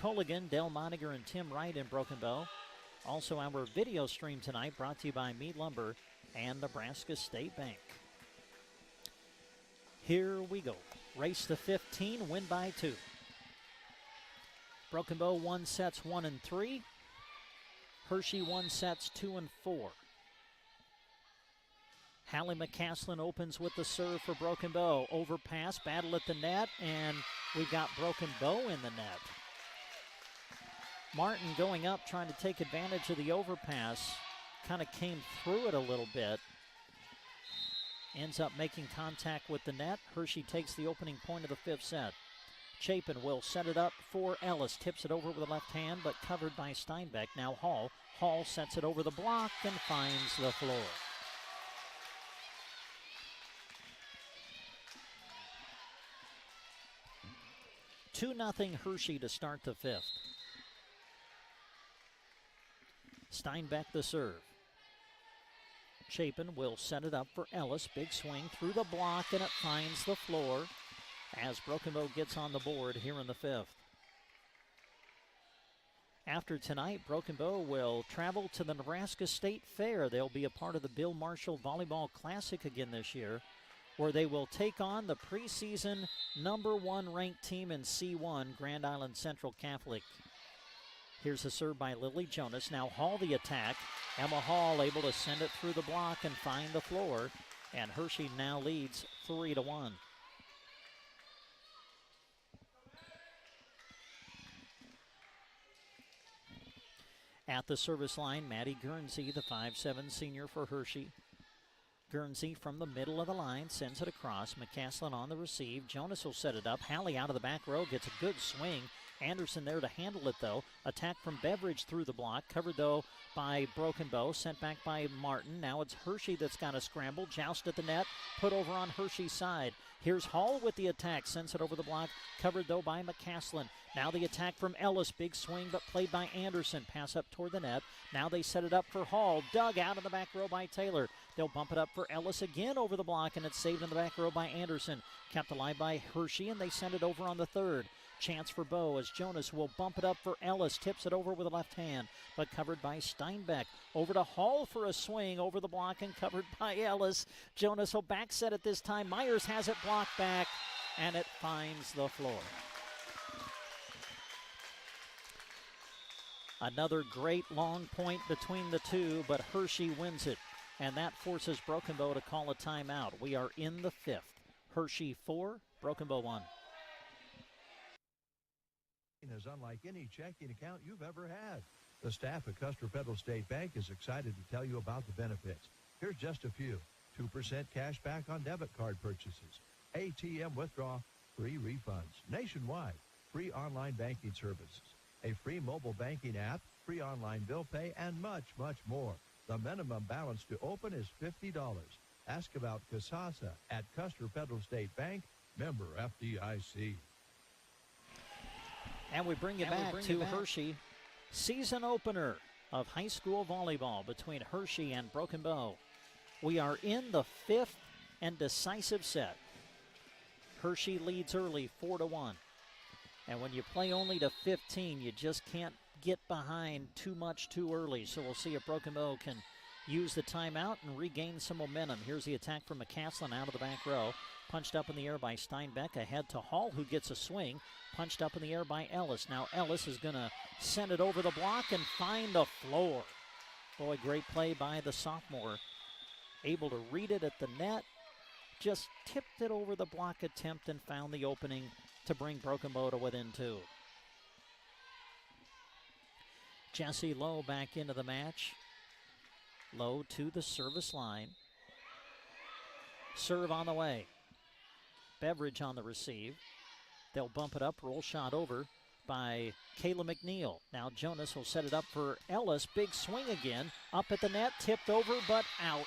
Colligan, Del Moniger, and Tim Wright in Broken Bow. Also our video stream tonight brought to you by Mead Lumber and Nebraska State Bank. Here we go. Race to 15, win by 2. Broken Bow 1 sets 1 and 3. Hershey 1 sets 2 and 4. Hallie McCaslin opens with the serve for Broken Bow. Overpass, battle at the net, and we've got Broken Bow in the net. Martin going up, trying to take advantage of the overpass. Kind of came through it a little bit. ends up making contact with the net. Hershey takes the opening point of the fifth set. Chapin will set it up for Ellis. Tips it over with the left hand, but covered by Steinbeck. Now Hall. Hall sets it over the block and finds the floor. 2-0 Hershey to start the fifth. Steinbeck the serve. Chapin will set it up for Ellis. Big swing through the block, and it finds the floor as Broken Bow gets on the board here in the fifth. After tonight, Broken Bow will travel to the Nebraska State Fair. They'll be a part of the Bill Marshall Volleyball Classic again this year, where they will take on the preseason #1 ranked team in C1, Grand Island Central Catholic. Here's a serve by Lily Jonas. Now Hall the attack. Emma Hall able to send it through the block and find the floor. And Hershey now leads 3-1. At the service line, Maddie Guernsey, the 5'7" senior for Hershey. Guernsey from the middle of the line sends it across. McCaslin on the receive. Jonas will set it up. Hallie out of the back row gets a good swing. Anderson there to handle it, though. Attack from Beveridge through the block. Covered, though, by Broken Bow. Sent back by Martin. Now it's Hershey that's got to scramble. Joust at the net. Put over on Hershey's side. Here's Hall with the attack. Sends it over the block. Covered, though, by McCaslin. Now the attack from Ellis. Big swing, but played by Anderson. Pass up toward the net. Now they set it up for Hall. Dug out in the back row by Taylor. They'll bump it up for Ellis again over the block, and it's saved in the back row by Anderson. Kept alive by Hershey, and they send it over on the third. Chance for Bow as Jonas will bump it up for Ellis. Tips it over with the left hand, but covered by Steinbeck. Over to Hall for a swing over the block and covered by Ellis. Jonas will back set it this time. Myers has it blocked back, and it finds the floor. Another great long point between the two, but Hershey wins it, and that forces Broken Bow to call a timeout. We are in the fifth. Hershey 4, Broken Bow 1. Is unlike any checking account you've ever had. The staff at Custer Federal State Bank is excited to tell you about the benefits. Here's just a few. 2% cash back on debit card purchases. ATM withdrawal, free refunds. Nationwide, free online banking services. A free mobile banking app, free online bill pay, and much, much more. The minimum balance to open is $50. Ask about Casasa at Custer Federal State Bank, member FDIC. And we bring you back to Hershey. Season opener of high school volleyball between Hershey and Broken Bow. We are in the fifth and decisive set. Hershey leads early 4-1. And when you play only to 15, you just can't get behind too much too early. So we'll see if Broken Bow can use the timeout and regain some momentum. Here's the attack from McCaslin out of the back row. Punched up in the air by Steinbeck. Ahead to Hall, who gets a swing. Punched up in the air by Ellis. Now Ellis is going to send it over the block and find the floor. Boy, great play by the sophomore. Able to read it at the net. Just tipped it over the block attempt and found the opening to bring Broken Bow to within 2. Jesse Lowe back into the match. Lowe to the service line. Serve on the way. Beveridge on the receive. They'll bump it up, roll shot over by Kayla McNeil. Now Jonas will set it up for Ellis. Big swing again. Up at the net, tipped over, but out.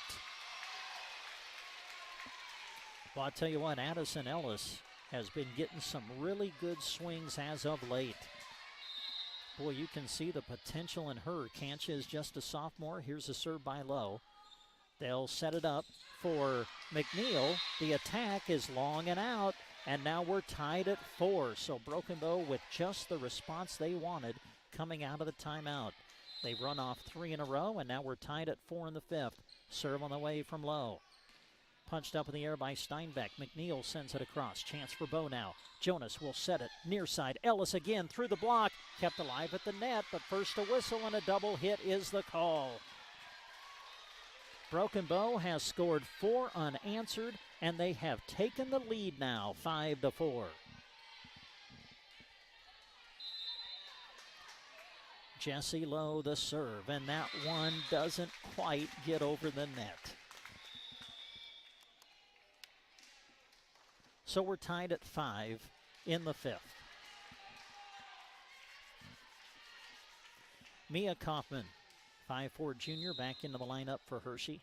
Well, I'll tell you what, Addison Ellis has been getting some really good swings as of late. Boy, you can see the potential in her. Cancha is just a sophomore. Here's a serve by Lowe. They'll set it up for McNeil. The attack is long and out, and now we're tied at 4. So Broken Bow with just the response they wanted coming out of the timeout. They've run off 3 in a row, and now we're tied at 4 in the fifth. Serve on the way from Lowe. Punched up in the air by Steinbeck. McNeil sends it across. Chance for Bow now. Jonas will set it near side. Ellis again through the block. Kept alive at the net, but first a whistle and a double hit is the call. Broken Bow has scored 4 unanswered, and they have taken the lead now, 5-4. Jesse Lowe the serve, and that one doesn't quite get over the net. So we're tied at 5 in the 5th. Mia Kaufman, 5'4" junior, back into the lineup for Hershey.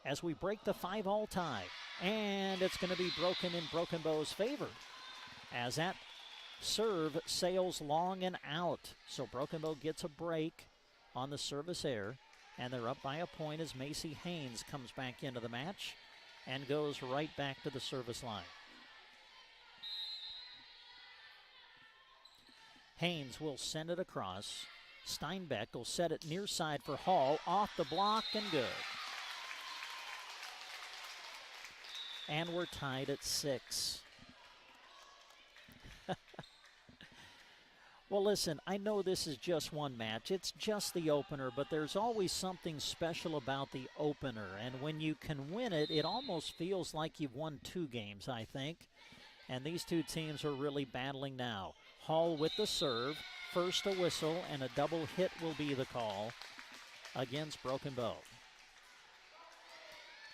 As we break the 5-all tie, and it's going to be broken in Broken Bow's favor, as that serve sails long and out. So Broken Bow gets a break on the service error, and they're up by a point as Macy Haynes comes back into the match and goes right back to the service line. Haynes will send it across. Steinbeck will set it near side for Hall, off the block and good. And we're tied at 6. Well, listen, I know this is just one match. It's just the opener, but there's always something special about the opener. And when you can win it, it almost feels like you've won 2 games, I think. And these two teams are really battling now. Hall with the serve. First a whistle, and a double hit will be the call against Broken Bow.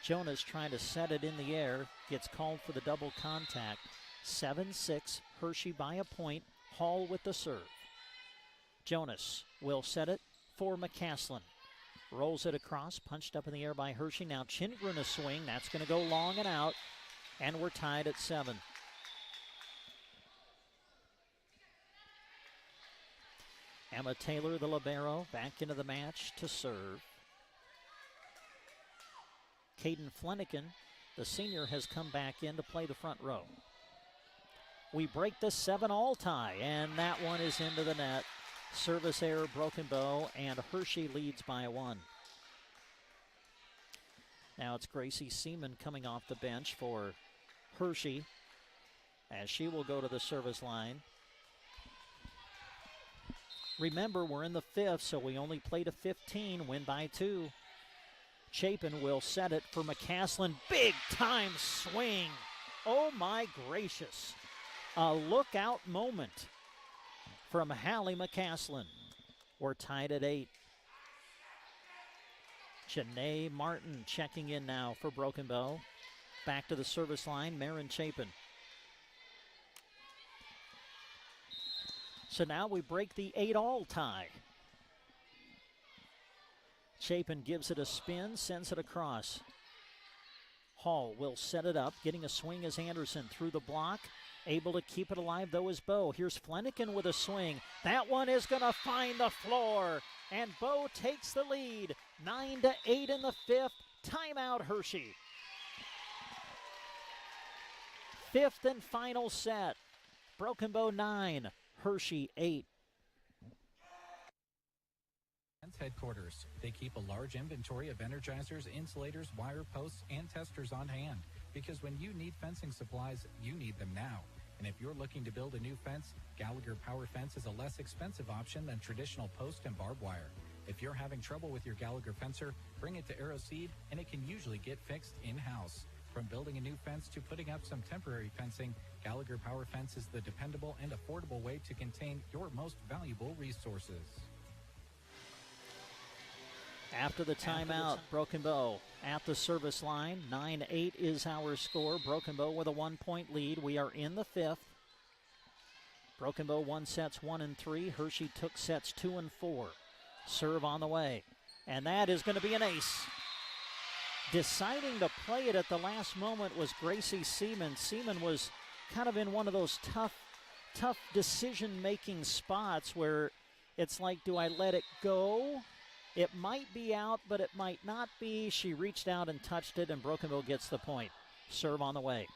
Jonas trying to set it in the air. Gets called for the double contact. 7-6, Hershey by a point. Hall with the serve. Jonas will set it for McCaslin. Rolls it across, punched up in the air by Hershey. Now Chingren a swing. That's going to go long and out. And we're tied at 7. Emma Taylor, the libero, back into the match to serve. Caden Flanagan, the senior, has come back in to play the front row. We break the 7-all tie, and that one is into the net. Service error, Broken Bow, and Hershey leads by 1. Now it's Gracie Seaman coming off the bench for Hershey, as she will go to the service line. Remember, we're in the 5th, so we only play to 15, win by 2. Chapin will set it for McCaslin. Big time swing. Oh my gracious. A lookout moment from Hallie McCaslin. We're tied at 8. Janae Martin checking in now for Broken Bow. Back to the service line, Marin Chapin. So now we break the 8-all tie. Chapin gives it a spin, sends it across. Hall will set it up, getting a swing as Anderson through the block. Able to keep it alive, though, is Bow. Here's Flanagan with a swing. That one is going to find the floor. And Bow takes the lead. 9-8 in the 5th. Timeout, Hershey. 5th and final set. Broken Bow 9, Hershey 8. Headquarters. They keep a large inventory of energizers, insulators, wire posts, and testers on hand. Because when you need fencing supplies, you need them now. And if you're looking to build a new fence, Gallagher Power Fence is a less expensive option than traditional post and barbed wire. If you're having trouble with your Gallagher fencer, bring it to AeroSeed, and it can usually get fixed in-house. From building a new fence to putting up some temporary fencing, Gallagher Power Fence is the dependable and affordable way to contain your most valuable resources. After the timeout, Broken Bow at the service line. 9-8 is our score. Broken Bow with a 1-point lead. We are in the 5th. Broken Bow won sets 1 and 3. Hershey took sets 2 and 4. Serve on the way. And that is going to be an ace. Deciding to play it at the last moment was Gracie Seaman. Seaman was kind of in one of those tough decision-making spots where it's like, do I let it go? It might be out, but it might not be. She reached out and touched it, and Broken Bow gets the point. Serve on the way.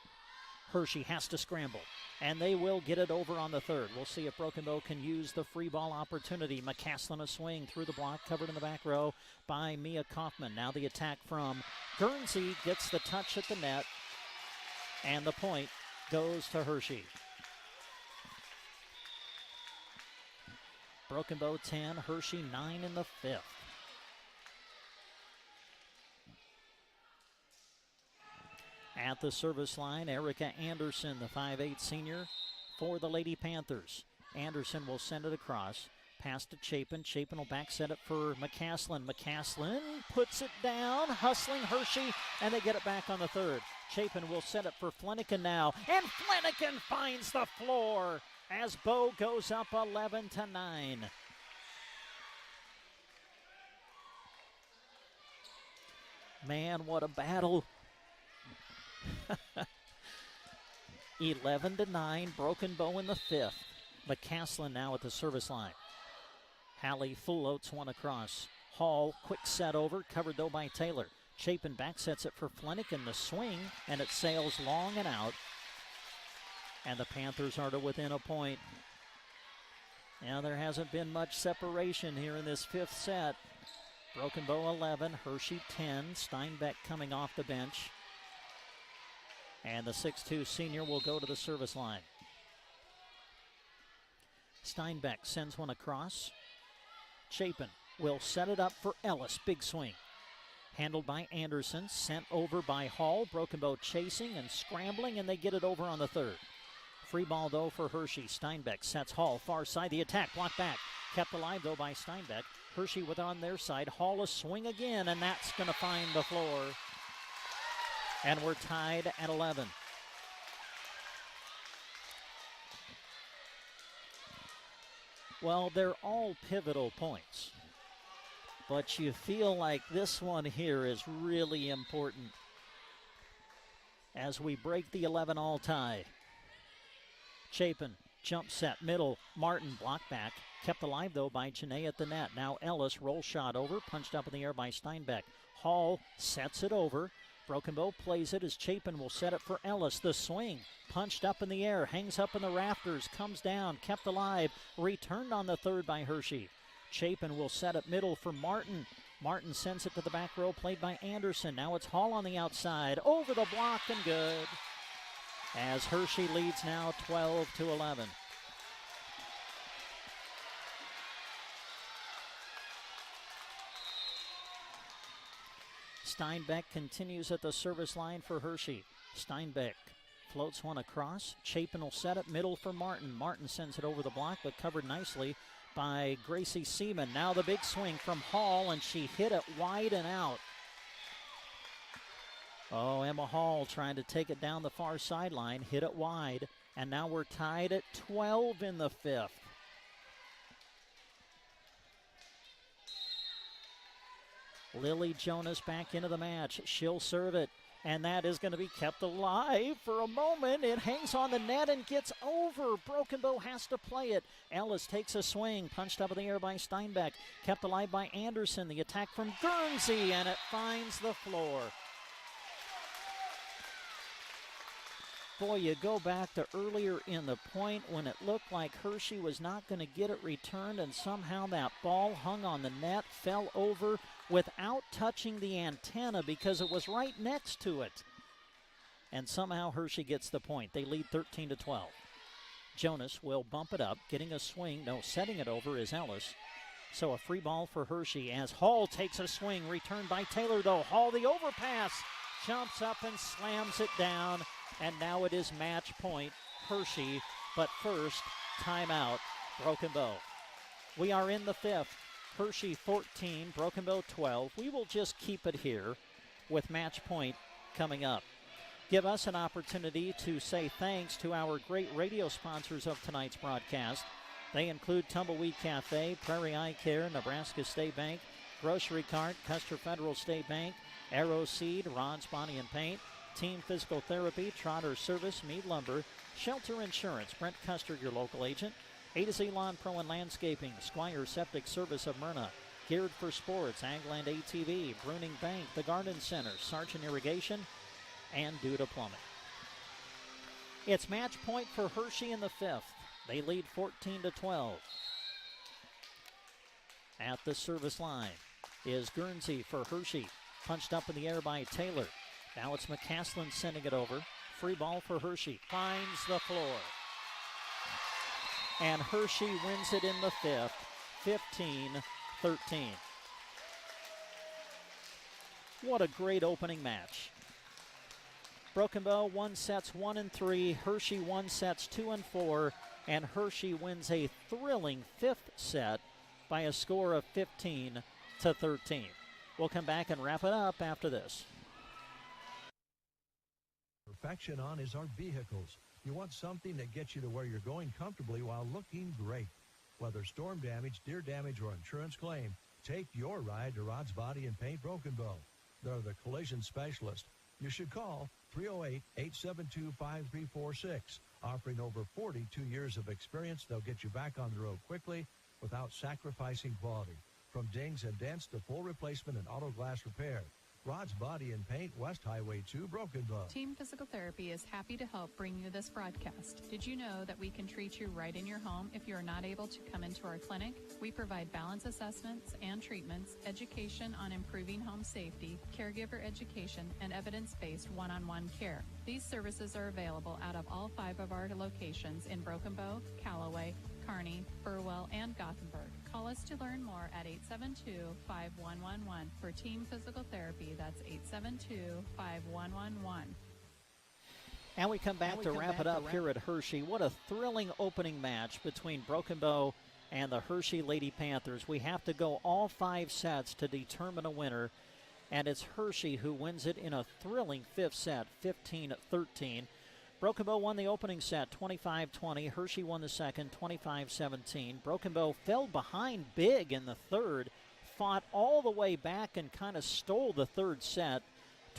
Hershey has to scramble, and they will get it over on the 3rd. We'll see if Broken Bow can use the free ball opportunity. McCaslin a swing through the block, covered in the back row by Mia Kaufman. Now the attack from Guernsey gets the touch at the net, and the point goes to Hershey. Broken Bow 10, Hershey 9 in the 5th. At the service line, Erica Anderson, the 5'8 senior for the Lady Panthers. Anderson will send it across. Pass to Chapin. Chapin will back set it for McCaslin. McCaslin puts it down, hustling Hershey, and they get it back on the third. Chapin will set it for Flanagan now, and Flanagan finds the floor as Bow goes up 11-9. Man, what a battle. 11-9, Broken Bow in the fifth. McCaslin now at the service line. Hallie floats one across. Hall, quick set over, covered though by Taylor. Chapin back sets it for Flanagan, the swing, and it sails long and out. And the Panthers are to within a point. Now there hasn't been much separation here in this fifth set. Broken Bow 11, Hershey 10, Steinbeck coming off the bench. And the 6'2 senior will go to the service line. Steinbeck sends one across. Chapin will set it up for Ellis. Big swing. Handled by Anderson. Sent over by Hall. Broken Bow chasing and scrambling, and they get it over on the third. Free ball, though, for Hershey. Steinbeck sets Hall far side. The attack blocked back. Kept alive, though, by Steinbeck. Hershey with on their side. Hall a swing again, and that's going to find the floor. And we're tied at 11. Well, they're all pivotal points. But you feel like this one here is really important as we break the 11-all tie. Chapin, jump set, middle. Martin, block back. Kept alive, though, by Janae at the net. Now Ellis, roll shot over, punched up in the air by Steinbeck. Hall sets it over. Broken Bow plays it as Chapin will set it for Ellis. The swing, punched up in the air, hangs up in the rafters, comes down, kept alive, returned on the third by Hershey. Chapin will set it middle for Martin. Martin sends it to the back row, played by Anderson. Now it's Hall on the outside, over the block and good. As Hershey leads now 12-11. Steinbeck continues at the service line for Hershey. Steinbeck floats one across. Chapin will set it middle for Martin. Martin sends it over the block, but covered nicely by Gracie Seaman. Now the big swing from Hall, and she hit it wide and out. Oh, Emma Hall trying to take it down the far sideline, hit it wide, and now we're tied at 12 in the fifth. Lily Jonas back into the match. She'll serve it, and that is going to be kept alive for a moment. It hangs on the net and gets over. Broken Bow has to play it. Ellis takes a swing, punched up in the air by Steinbeck. Kept alive by Anderson. The attack from Guernsey, and it finds the floor. Boy, you go back to earlier in the point when it looked like Hershey was not going to get it returned, and somehow that ball hung on the net, fell over without touching the antenna because it was right next to it. And somehow Hershey gets the point. They lead 13-12. Jonas will bump it up, getting a swing. No, setting it over is Ellis. So a free ball for Hershey as Hall takes a swing. Returned by Taylor, though. Hall, the overpass, jumps up and slams it down. And now it is match point, Hershey. But first, timeout, Broken Bow. We are in the fifth. Hershey 14, Broken Bow 12. We will just keep it here with match point coming up. Give us an opportunity to say thanks to our great radio sponsors of tonight's broadcast. They include Tumbleweed Cafe, Prairie Eye Care, Nebraska State Bank, Grocery Cart, Custer Federal State Bank, Arrow Seed, Ron's Body and Paint, Team Physical Therapy, Trotter Service, Mead Lumber, Shelter Insurance, Brent Custer, your local agent, A to Z Lawn Pro and Landscaping, Squire Septic Service of Myrna, Geared for Sports, Agland ATV, Bruning Bank, The Garden Center, Sargent Irrigation, and Duda Plumbing. It's match point for Hershey in the fifth. They lead 14-12. At the service line is Guernsey for Hershey. Punched up in the air by Taylor. Now it's McCaslin sending it over. Free ball for Hershey. Finds the floor. And Hershey wins it in the fifth, 15-13. What a great opening match. Broken Bow won sets 1 and 3. Hershey won sets 2 and 4. and Hershey wins a thrilling fifth set by a score of 15-13. We'll come back and wrap it up after this. Perfection on is our vehicles. You want something that gets you to where you're going comfortably while looking great. Whether storm damage, deer damage, or insurance claim, take your ride to Rod's Body and Paint Broken Bow. They're the collision specialist. You should call 308-872-5346. Offering over 42 years of experience, they'll get you back on the road quickly without sacrificing quality. From dings and dents to full replacement and auto glass repair. Rod's Body and Paint, West Highway 2, Broken Bow. Team Physical Therapy is happy to help bring you this broadcast. Did you know that we can treat you right in your home if you are not able to come into our clinic? We provide balance assessments and treatments, education on improving home safety, caregiver education, and evidence-based one-on-one care. These services are available out of all 5 of our locations in Broken Bow, Callaway, Kearney, Burwell, and Gothenburg. Call us to learn more at 872-5111. For Team Physical Therapy, that's 872-5111. And we come back to wrap it up here at Hershey. What a thrilling opening match between Broken Bow and the Hershey Lady Panthers. We have to go all 5 sets to determine a winner, and it's Hershey who wins it in a thrilling fifth set, 15-13. Broken Bow won the opening set, 25-20. Hershey won the second, 25-17. Broken Bow fell behind big in the third, fought all the way back and kind of stole the third set,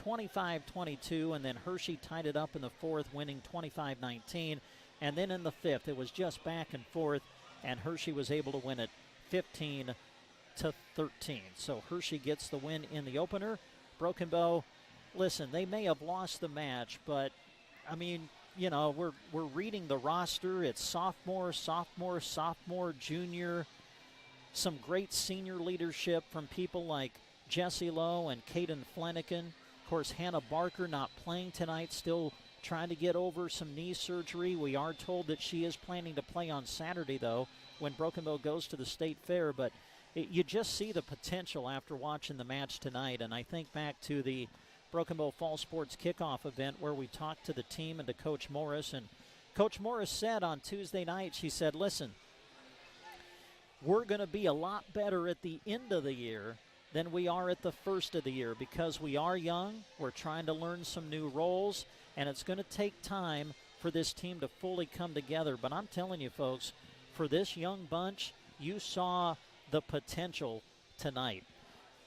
25-22, and then Hershey tied it up in the fourth, winning 25-19. And then in the fifth, it was just back and forth, and Hershey was able to win it 15-13. So Hershey gets the win in the opener. Broken Bow, listen, they may have lost the match, but I mean, you know, we're reading the roster. It's sophomore, junior. Some great senior leadership from people like Jesse Lowe and Caden Flanagan. Of course, Hannah Barker not playing tonight, still trying to get over some knee surgery. We are told that she is planning to play on Saturday, though, when Broken Bow goes to the state fair. But you just see the potential after watching the match tonight. And I think back to the Broken Bow Fall Sports Kickoff event where we talked to the team and to Coach Morris. And Coach Morris said on Tuesday night, she said, listen, we're going to be a lot better at the end of the year than we are at the first of the year because we are young, we're trying to learn some new roles, and it's going to take time for this team to fully come together. But I'm telling you, folks, for this young bunch, you saw the potential tonight.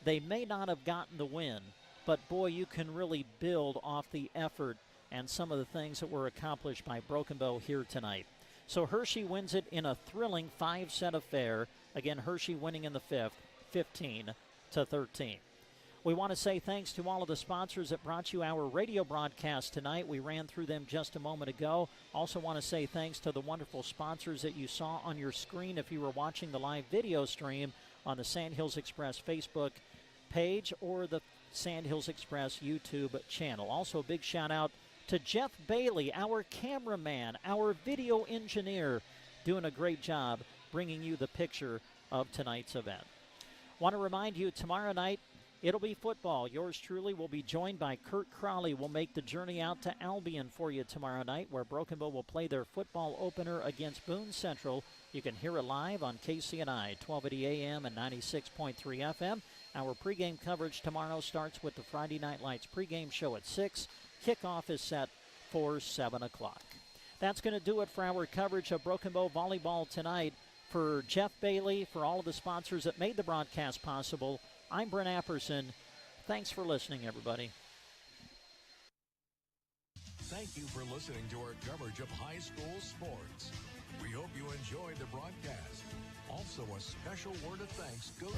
They may not have gotten the win, but, boy, you can really build off the effort and some of the things that were accomplished by Broken Bow here tonight. So Hershey wins it in a thrilling 5-set affair. Again, Hershey winning in the fifth, 15-13. We want to say thanks to all of the sponsors that brought you our radio broadcast tonight. We ran through them just a moment ago. Also want to say thanks to the wonderful sponsors that you saw on your screen if you were watching the live video stream on the Sandhills Express Facebook page or the Sandhills Express YouTube channel. Also a big shout out to Jeff Bailey, our cameraman, our video engineer, doing a great job bringing you the picture of tonight's event. Want to remind you, tomorrow night, it'll be football. Yours truly will be joined by Kurt Crowley. We'll make the journey out to Albion for you tomorrow night, where Broken Bow will play their football opener against Boone Central. You can hear it live on KCNI, 1280 AM and 96.3 FM. Our pregame coverage tomorrow starts with the Friday Night Lights pregame show at 6. Kickoff is set for 7 o'clock. That's going to do it for our coverage of Broken Bow volleyball tonight. For Jeff Bailey, for all of the sponsors that made the broadcast possible, I'm Brent Apperson. Thanks for listening, everybody. Thank you for listening to our coverage of high school sports. We hope you enjoyed the broadcast. Also, a special word of thanks goes